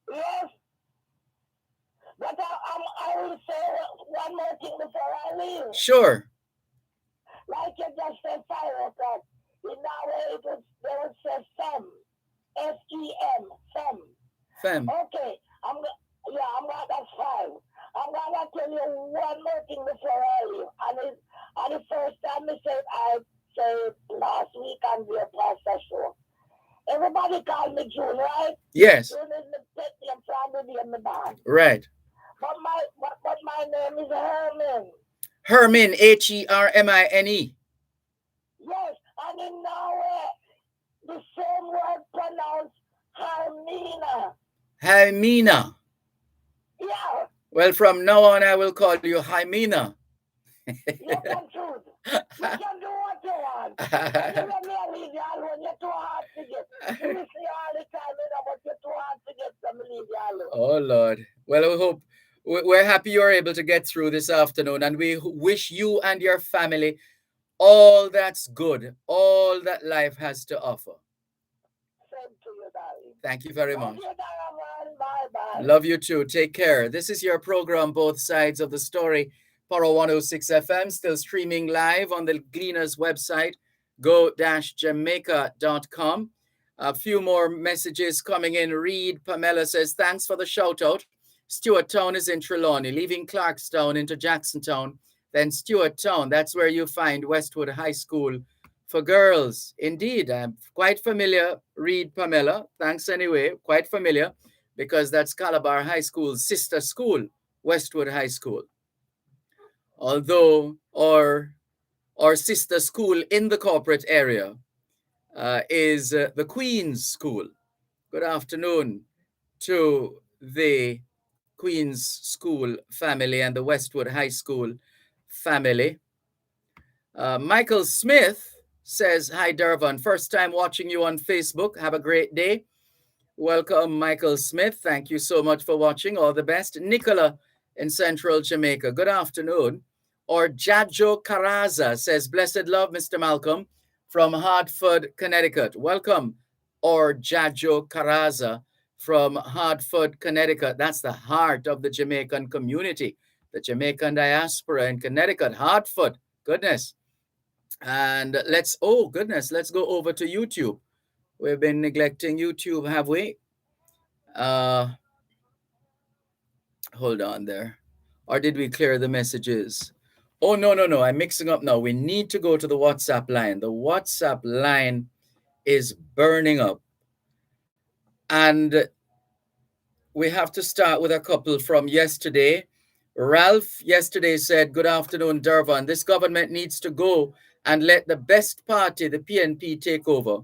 Yes. But I will say one more thing before I leave. Sure. Like you just said, 5 o'clock. In Norway, they would say FEM. FEM. FEM. FEM. Okay. That's 5. I'm going to tell you one more thing before I leave. And the first time I said last week on the Pastor Show. Everybody called me June, right? Yes. June is the pet name from the name band. Right. But my name is Herman. Herman, Hermine. Yes, and in Norway, the same word pronounced Hermina. Hermina. Yeah. Well, from now on, I will call you Hermina. You can choose. You can do what you want. You let me leave you alone. You're too hard to get. You see all the time, but you're too hard to get. So leave you alone. Oh, Lord. Well, we hope we're happy you're able to get through this afternoon, and we wish you and your family all that's good, all that life has to offer. Same to you, darling. Thank you very much. Love you, Dervan. Bye-bye. Love you too. Take care. This is your program, Both Sides of the Story. Power 106 FM, still streaming live on the Gleaners website, go-jamaica.com. A few more messages coming in. Reed Pamela says, thanks for the shout out. Stewart Town is in Trelawney, leaving Clarkstown into Jacksontown, then Stewart Town. That's where you find Westwood High School for girls. Indeed, I'm quite familiar, Reed Pamela. Thanks anyway, quite familiar, because that's Calabar High School's sister school, Westwood High School. Although our sister school in the corporate area is the Queen's School. Good afternoon to the Queen's School family and the Westwood High School family. Michael Smith says, hi, Dervan. First time watching you on Facebook. Have a great day. Welcome, Michael Smith. Thank you so much for watching. All the best. Nicola in Central Jamaica. Good afternoon. Or Jajo Caraza says, blessed love, Mr. Malcolm, from Hartford, Connecticut. Welcome. Or Jajo Caraza from Hartford, Connecticut. That's the heart of the Jamaican community. the Jamaican diaspora in Connecticut, Hartford, goodness. And let's go over to YouTube. We've been neglecting YouTube, have we? Hold on there. Or did we clear the messages? Oh, no. I'm mixing up now. We need to go to the WhatsApp line. The WhatsApp line is burning up. And we have to start with a couple from yesterday. Ralph yesterday said, "Good afternoon, Dervan. This government needs to go and let the best party, the PNP, take over.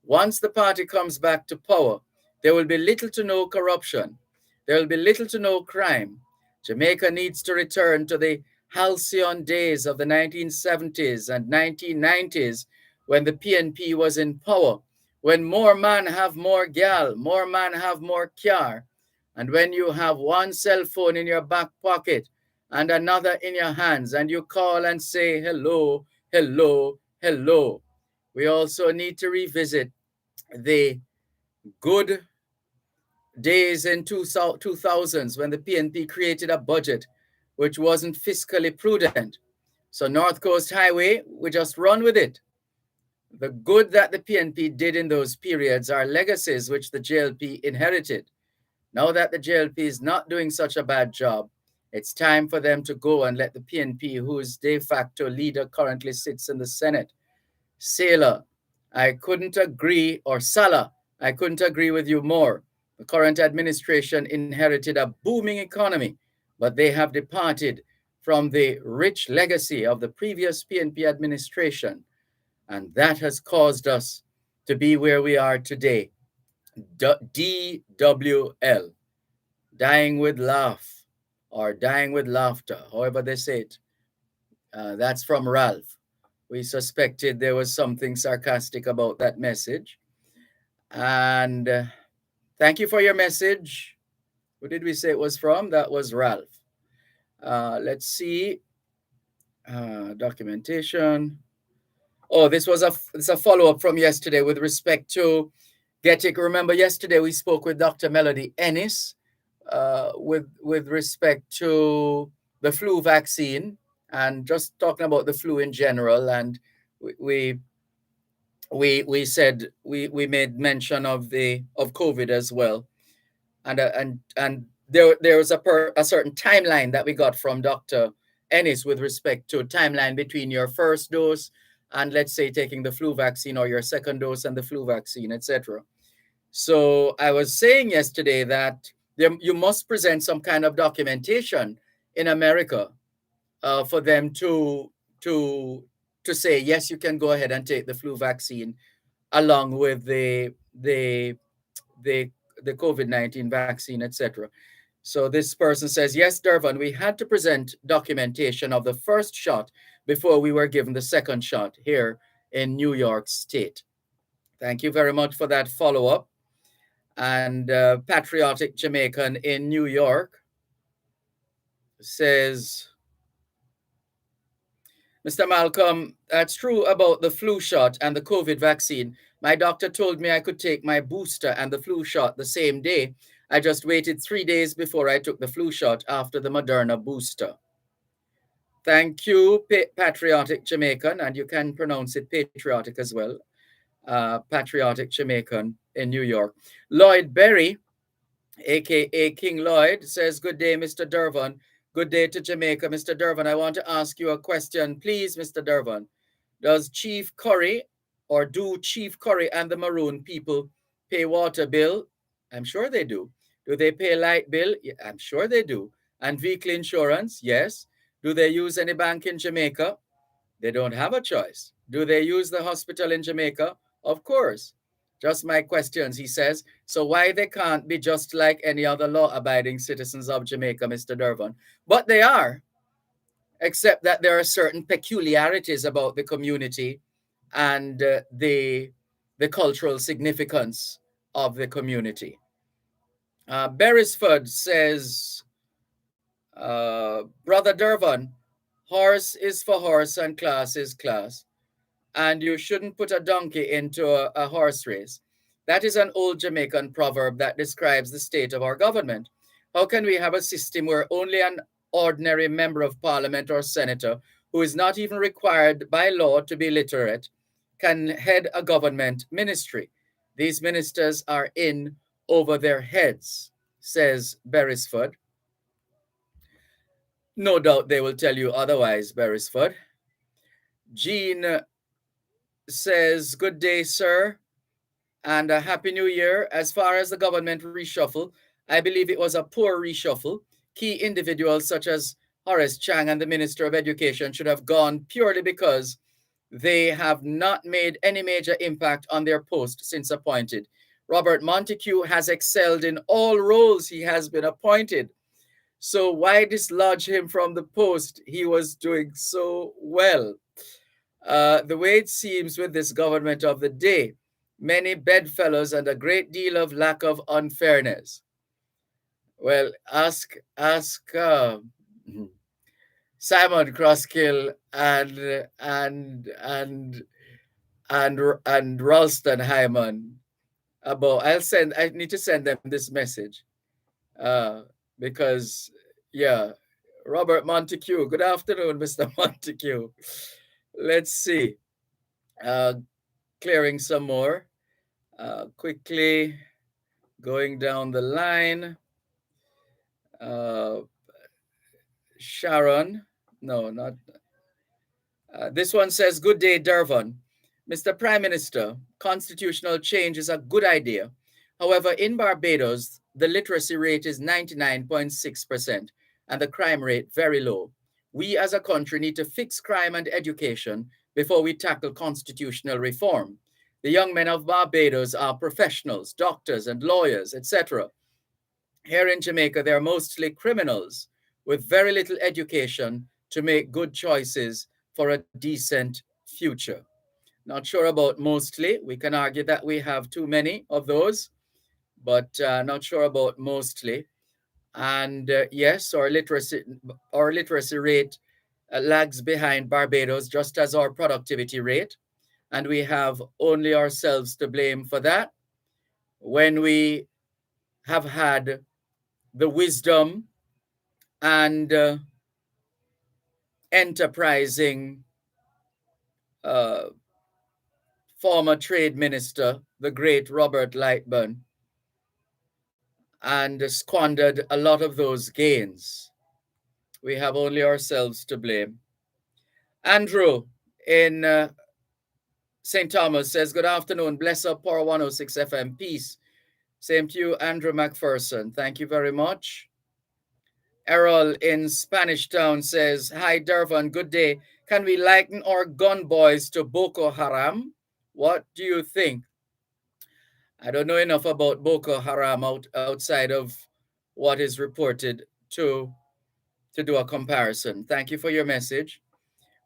Once the party comes back to power, there will be little to no corruption. There will be little to no crime. Jamaica needs to return to the halcyon days of the 1970s and 1990s when the PNP was in power, when more man have more gal, more man have more car, and when you have one cell phone in your back pocket and another in your hands, and you call and say, hello, hello, hello." We also need to revisit the good days in 2000s when the PNP created a budget which wasn't fiscally prudent. So North Coast Highway, we just run with it. The good that the PNP did in those periods are legacies which the JLP inherited. Now that the JLP is not doing such a bad job, it's time for them to go and let the PNP, whose de facto leader currently sits in the Senate. Sailor, I couldn't agree, or Salah, I couldn't agree with you more. The current administration inherited a booming economy, but they have departed from the rich legacy of the previous PNP administration, and that has caused us to be where we are today. DWL, dying with laugh, or dying with laughter, however they say it. That's from Ralph. We suspected there was something sarcastic about that message. And thank you for your message. Who did we say it was from? That was Ralph. Let's see. Documentation. Oh, this was a follow-up from yesterday with respect to getting. Remember, yesterday we spoke with Dr. Melody Ennis with respect to the flu vaccine and just talking about the flu in general. And we said we made mention of COVID as well, and there was a certain timeline that we got from Dr. Ennis with respect to timeline between your first dose and, let's say, taking the flu vaccine, or your second dose and the flu vaccine, etc. So I was saying yesterday that you must present some kind of documentation in America for them to say, yes, you can go ahead and take the flu vaccine along with the COVID-19 vaccine, etc. So this person says, yes, Dervan, we had to present documentation of the first shot before we were given the second shot here in New York State. Thank you very much for that follow-up. And Patriotic Jamaican in New York says, Mr. Malcolm, that's true about the flu shot and the COVID vaccine. My doctor told me I could take my booster and the flu shot the same day. I just waited 3 days before I took the flu shot after the Moderna booster. Thank you, Patriotic Jamaican, and you can pronounce it patriotic as well. Patriotic Jamaican in New York. Lloyd Berry, aka King Lloyd, says, good day, Mr. Dervan. Good day to Jamaica. Mr. Dervan, I want to ask you a question, please, Mr. Dervan. Does Chief Curry, or do Chief Curry and the Maroon people pay water bill? I'm sure they do. Do they pay light bill? Yeah, I'm sure they do. And vehicle insurance? Yes. Do they use any bank in Jamaica? They don't have a choice. Do they use the hospital in Jamaica? Of course. Just my questions, he says. So why they can't be just like any other law-abiding citizens of Jamaica, Mr. Dervan? But they are, except that there are certain peculiarities about the community and the cultural significance of the community. Beresford says, Brother Dervan, horse is for horse and class is class. And you shouldn't put a donkey into a horse race. That is an old Jamaican proverb that describes the state of our government. How can we have a system where only an ordinary member of parliament or senator who is not even required by law to be literate can head a government ministry. These ministers are in over their heads, says Beresford. No doubt they will tell you otherwise, Beresford. Jean says, good day, sir, and a happy new year. As far as the government reshuffle, I believe it was a poor reshuffle. Key individuals such as Horace Chang and the Minister of Education should have gone purely because they have not made any major impact on their post since appointed. Robert Montague has excelled in all roles he has been appointed. So why dislodge him from the post? He was doing so well. The way it seems with this government of the day, many bedfellows and a great deal of lack of unfairness. Well, ask Simon Crosskill and Ralston Hyman about. I need to send them this message, because yeah, Robert Montague. Good afternoon, Mr. Montague. Let's see. Clearing some more. Quickly going down the line. Sharon, no, not. This one says, good day, Dervan. Mr. Prime Minister, constitutional change is a good idea. However, in Barbados, the literacy rate is 99.6% and the crime rate very low. We as a country need to fix crime and education before we tackle constitutional reform. The young men of Barbados are professionals, doctors and lawyers, etc. Here in Jamaica, they're mostly criminals with very little education to make good choices for a decent future. Not sure about mostly. We can argue that we have too many of those, but not sure about mostly. And yes, our literacy rate lags behind Barbados, just as our productivity rate. And we have only ourselves to blame for that when we have had the wisdom and enterprising former trade minister, the great Robert Lightburn, and squandered a lot of those gains. We have only ourselves to blame. Andrew in St. Thomas says, good afternoon, bless up Power 106 FM, peace. Same to you, Andrew McPherson. Thank you very much. Errol in Spanish Town says, hi, Dervan, good day. Can we liken our gun boys to Boko Haram? What do you think? I don't know enough about Boko Haram outside of what is reported to do a comparison. Thank you for your message.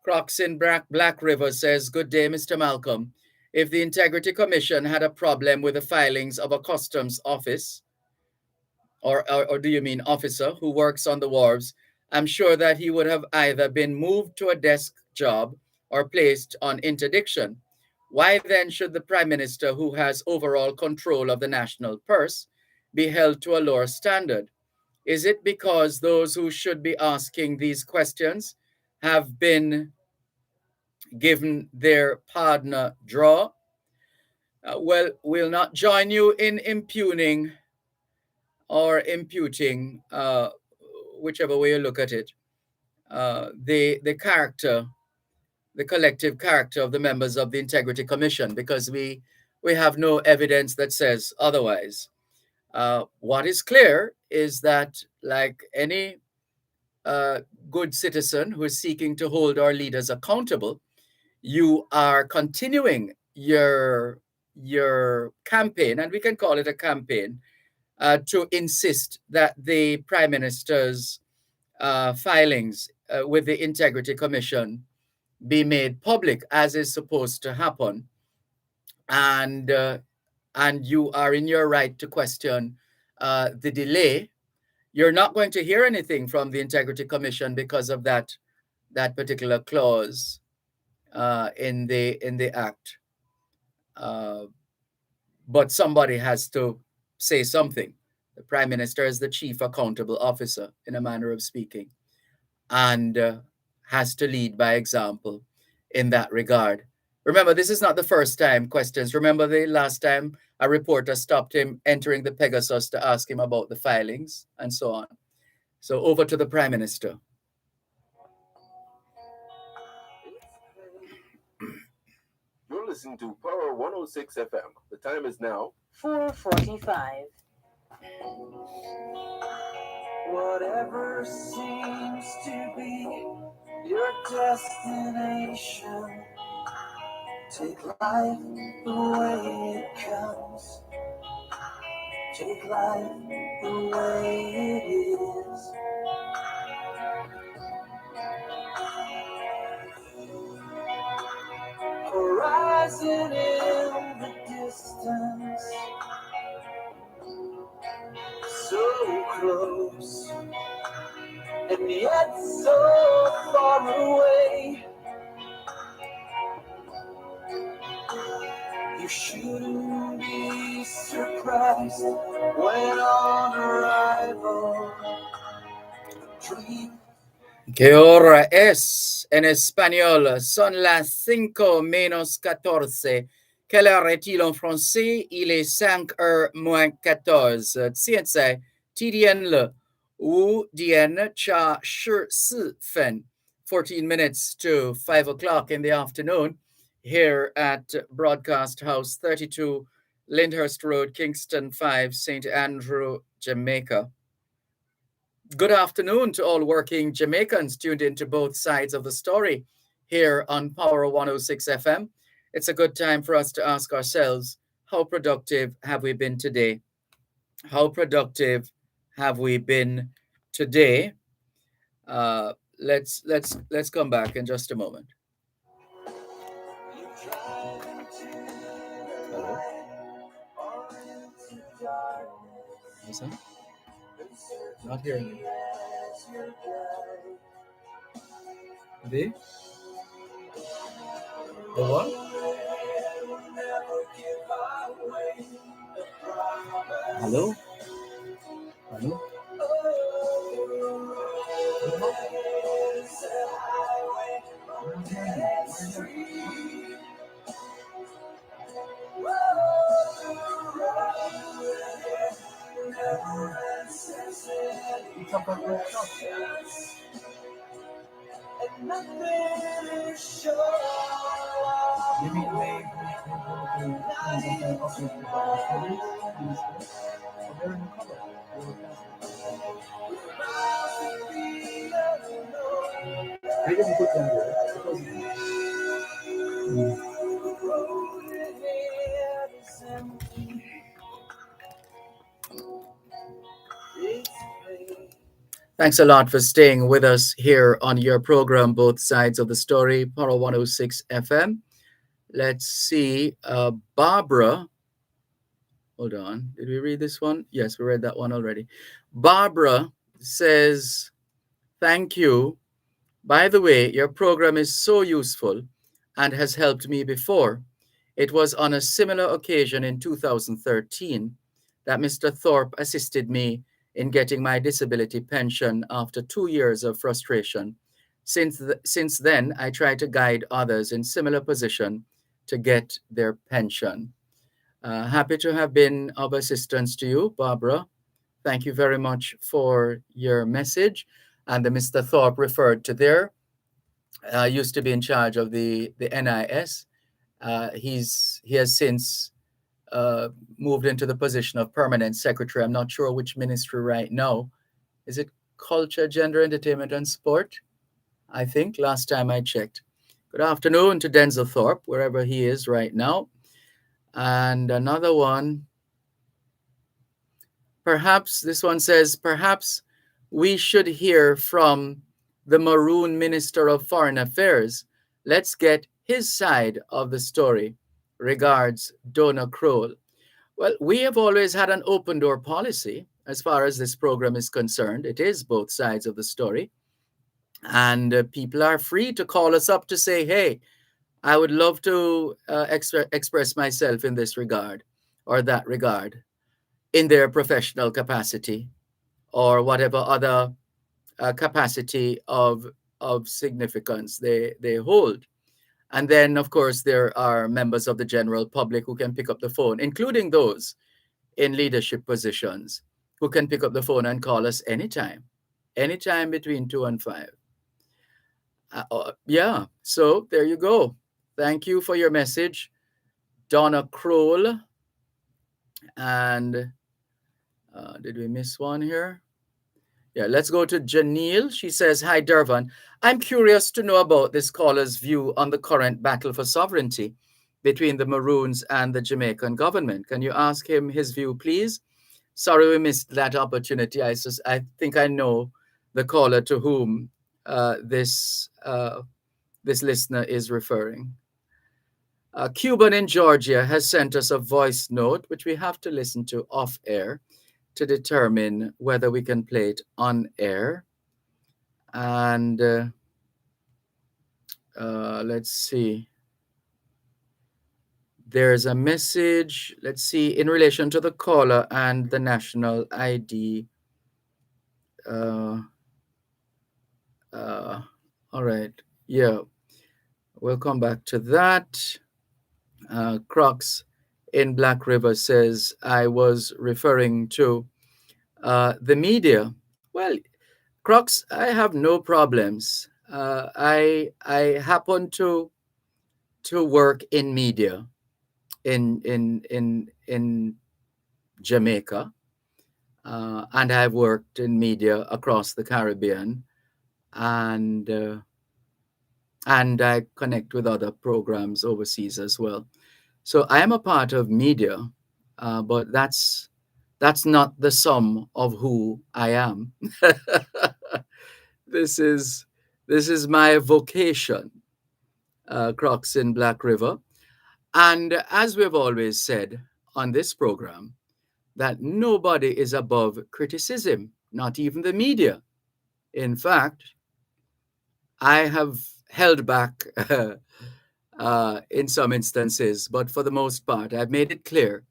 Crocs in Black River says, good day, Mr. Malcolm. If the Integrity Commission had a problem with the filings of a customs office, or do you mean officer who works on the wharves, I'm sure that he would have either been moved to a desk job or placed on interdiction. Why then should the Prime Minister, who has overall control of the national purse, be held to a lower standard? Is it because those who should be asking these questions have been given their partner draw? Well, we'll not join you in impugning or imputing, whichever way you look at it, the character, the collective character of the members of the Integrity Commission, because we have no evidence that says otherwise. What is clear is that, like any good citizen who is seeking to hold our leaders accountable, you are continuing your campaign, and we can call it a campaign, to insist that the Prime Minister's filings with the Integrity Commission be made public, as is supposed to happen. And you are in your right to question the delay. You're not going to hear anything from the Integrity Commission because of that particular clause in the act. But somebody has to say something. The Prime Minister is the chief accountable officer, in a manner of speaking. and has to lead by example in that regard. Remember, this is not the first time questions. Remember the last time a reporter stopped him entering the Pegasus to ask him about the filings and so on. So over to the Prime Minister. You're listening to Power 106 FM. The time is now 4:45. Whatever seems to be your destination, take life the way it comes. Take life the way it is. Horizon in the distance, so close, and yet so far away. You shouldn't be surprised when on arrival, dream. ¿Qué hora es en español? Son las 5:14. Quelle heure est-il en français? Il est 5h moins 14. 现在几点了？5点加14分. 14 minutes to 5 o'clock in the afternoon here at Broadcast House 32, Lyndhurst Road, Kingston 5, St. Andrew, Jamaica. Good afternoon to all working Jamaicans tuned into both sides of the story here on Power 106 FM. It's a good time for us to ask ourselves, how productive have we been today? How productive have we been today? Let's come back in just a moment. Hello? What's that? Not hearing you. The what? Hello? Hello? I didn't put them there. Thanks a lot for staying with us here on your program, Both Sides of the Story, Power 106 FM. Let's see, Barbara. Hold on. Did we read this one? Yes, we read that one already. Barbara says, thank you. By the way, your program is so useful and has helped me before. It was on a similar occasion in 2013 that Mr. Thorpe assisted me in getting my disability pension after 2 years of frustration. Since then, I try to guide others in similar position to get their pension. Happy to have been of assistance to you, Barbara. Thank you very much for your message. And the Mr. Thorpe referred to there used to be in charge of the NIS. He has since moved into the position of permanent secretary. I'm not sure which ministry right now. Is it Culture, Gender, Entertainment, and Sport? I think last time I checked. Good afternoon to Denzel Thorpe, wherever he is right now. And another one, perhaps, this one says, perhaps we should hear from the Maroon Minister of Foreign Affairs. Let's get his side of the story. Regards, Donna Kroll. Well, we have always had an open door policy as far as this program is concerned. It is both sides of the story. And people are free to call us up to say, hey, I would love to express myself in this regard or that regard in their professional capacity or whatever other capacity of significance they hold. And then, of course, there are members of the general public who can pick up the phone, including those in leadership positions, who can pick up the phone and call us anytime between 2 and 5. Yeah, so there you go. Thank you for your message, Donna Kroll. And did we miss one here? Yeah, let's go to Janelle. She says, hi, Dervan. I'm curious to know about this caller's view on the current battle for sovereignty between the Maroons and the Jamaican government. Can you ask him his view, please? Sorry we missed that opportunity. I think I know the caller to whom this listener is referring. Cuban in Georgia has sent us a voice note, which we have to listen to off air to determine whether we can play it on air. And let's see. There's a message, let's see, in relation to the caller and the national ID. All right. Yeah, we'll come back to that. Crocs in Black River says, I was referring to the media. Well, Crocs, I have no problems. I happen to work in media in Jamaica, and I've worked in media across the Caribbean, and I connect with other programs overseas as well. So I am a part of media, but that's not the sum of who I am. This is my vocation, Crocs in Black River. And as we've always said on this program, that nobody is above criticism, not even the media. In fact, I have held back in some instances, but for the most part, I've made it clear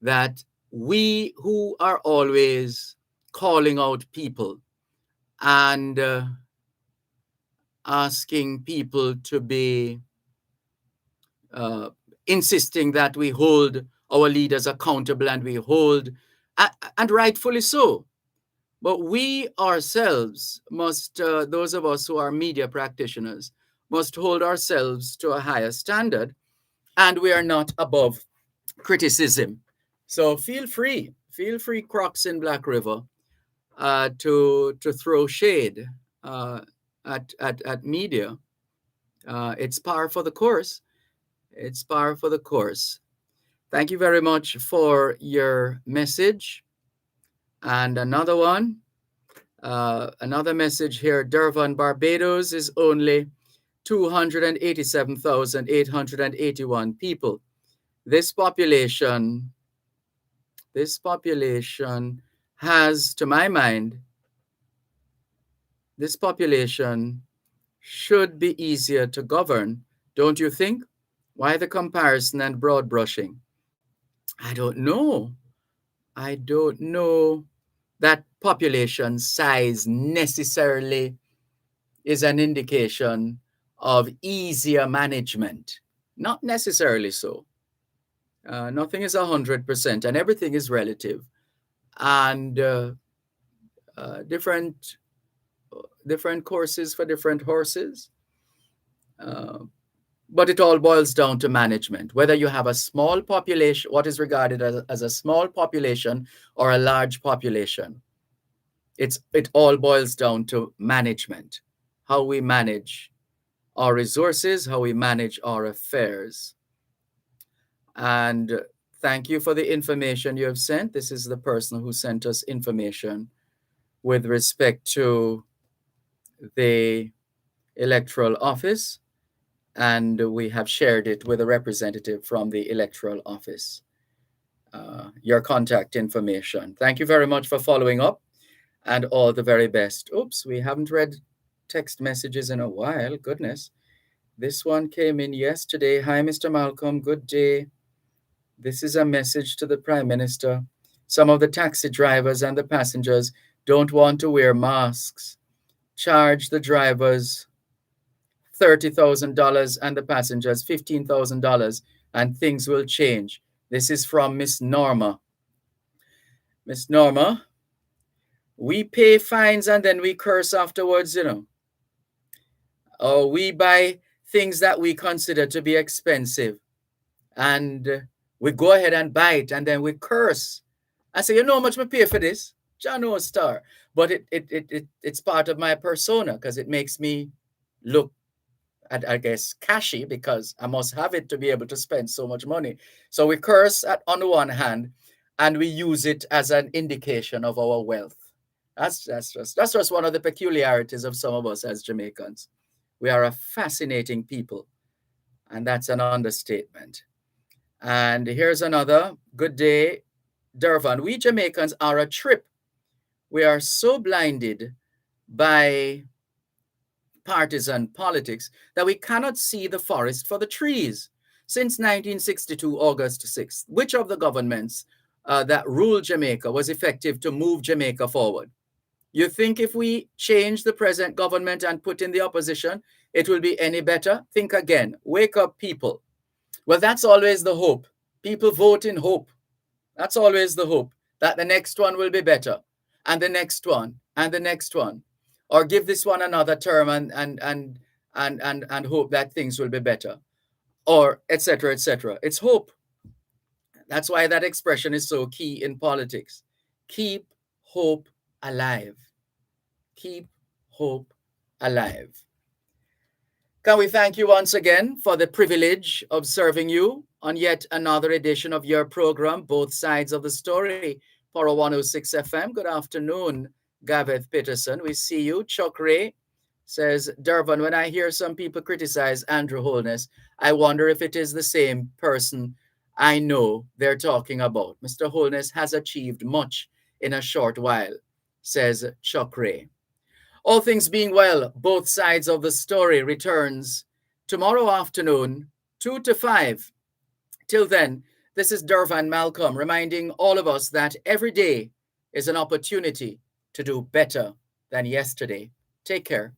that we who are always calling out people and asking people to be insisting that we hold our leaders accountable, and we hold, and rightfully so. But we ourselves must, those of us who are media practitioners, must hold ourselves to a higher standard, and we are not above criticism. So feel free, Crocs in Black River, to throw shade at media. It's par for the course. It's par for the course. Thank you very much for your message. And another one, another message here. Dervan, Barbados is only 287,881 people. This population has, to my mind, this population should be easier to govern, don't you think? Why the comparison and broad brushing? I don't know. That population size necessarily is an indication of easier management. Not necessarily so. Nothing is 100%, and everything is relative. And different courses for different horses. But it all boils down to management. Whether you have a small population, what is regarded as a small population or a large population, it all boils down to management. How we manage our resources, how we manage our affairs. And thank you for the information you have sent. This is the person who sent us information with respect to the electoral office, and we have shared it with a representative from the electoral office. Your contact information. Thank you very much for following up, and all the very best. Oops, we haven't read text messages in a while. Goodness. This one came in yesterday. Hi, Mr. Malcolm. Good day. This is a message to the Prime Minister. Some of the taxi drivers and the passengers don't want to wear masks. charge the drivers $30,000 and the passengers $15,000 and things will change. This is from Miss Norma. Miss Norma, we pay fines and then we curse afterwards, you know. Or we buy things that we consider to be expensive and we go ahead and buy it and then we curse. I say, you know how much I pay for this? John O Star. But it's part of my persona because it makes me look, I guess, cashy because I must have it to be able to spend so much money. So we curse on the one hand and we use it as an indication of our wealth. That's just one of the peculiarities of some of us as Jamaicans. We are a fascinating people, and that's an understatement. And here's another. Good day, Dervan. We Jamaicans are a trip. We are so blinded by partisan politics that we cannot see the forest for the trees. Since 1962, August 6th, which of the governments that ruled Jamaica was effective to move Jamaica forward? You think if we change the present government and put in the opposition, it will be any better? Think again. Wake up, people. Well, that's always the hope. People vote in hope. That's always the hope that the next one will be better, and the next one, and the next one, or give this one another term and hope that things will be better, or etc. etc. It's hope. That's why that expression is so key in politics. Keep hope alive. Keep hope alive. Can we thank you once again for the privilege of serving you on yet another edition of your program, Both Sides of the Story, Poro 106 FM. Good afternoon, Gaveth Peterson. We see you. Chuck Ray says, Dervan, when I hear some people criticize Andrew Holness, I wonder if it is the same person I know they're talking about. Mr. Holness has achieved much in a short while, says Chuck Ray. All things being well, Both Sides of the Story returns tomorrow afternoon, 2 to 5. Till then, this is Dervan Malcolm reminding all of us that every day is an opportunity to do better than yesterday. Take care.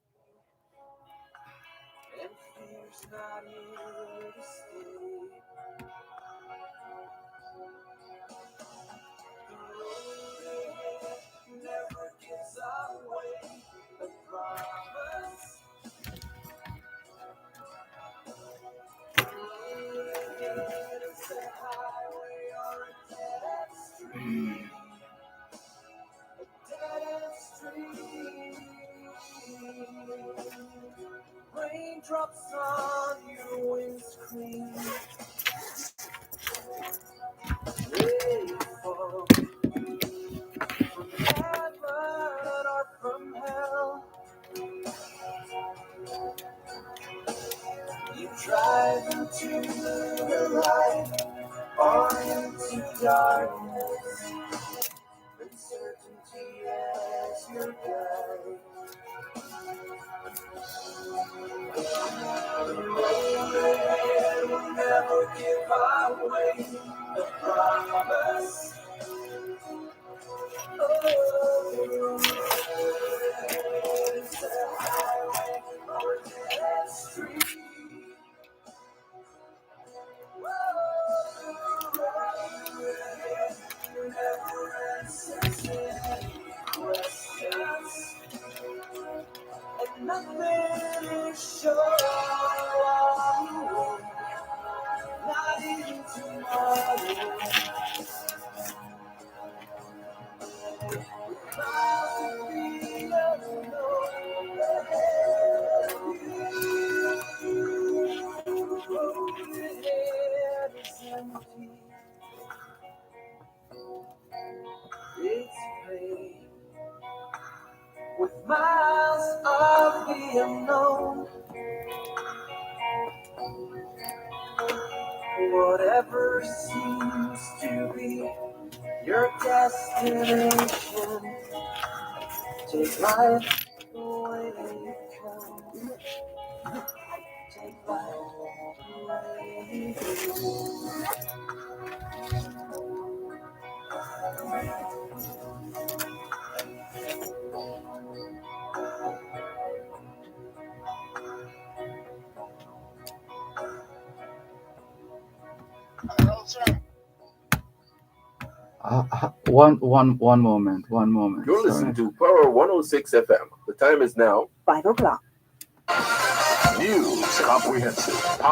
Raindrops on your windscreen. They fall from heaven or from hell. You drive into the light or into darkness. Uncertainty as your guide. The road ahead will never give away the promise. Oh, the road ahead is a highway or a dead street. Oh, the road ahead never answers any questions. And nothing is sure, not even tomorrow. Miles of the unknown ahead of you. The road ahead is empty. It's paved with miles of the unknown. Whatever seems to be your destination, take life the way it comes. Take life the way it is. One moment. You're listening to Power 106 FM. The time is now 5 o'clock. News comprehensive.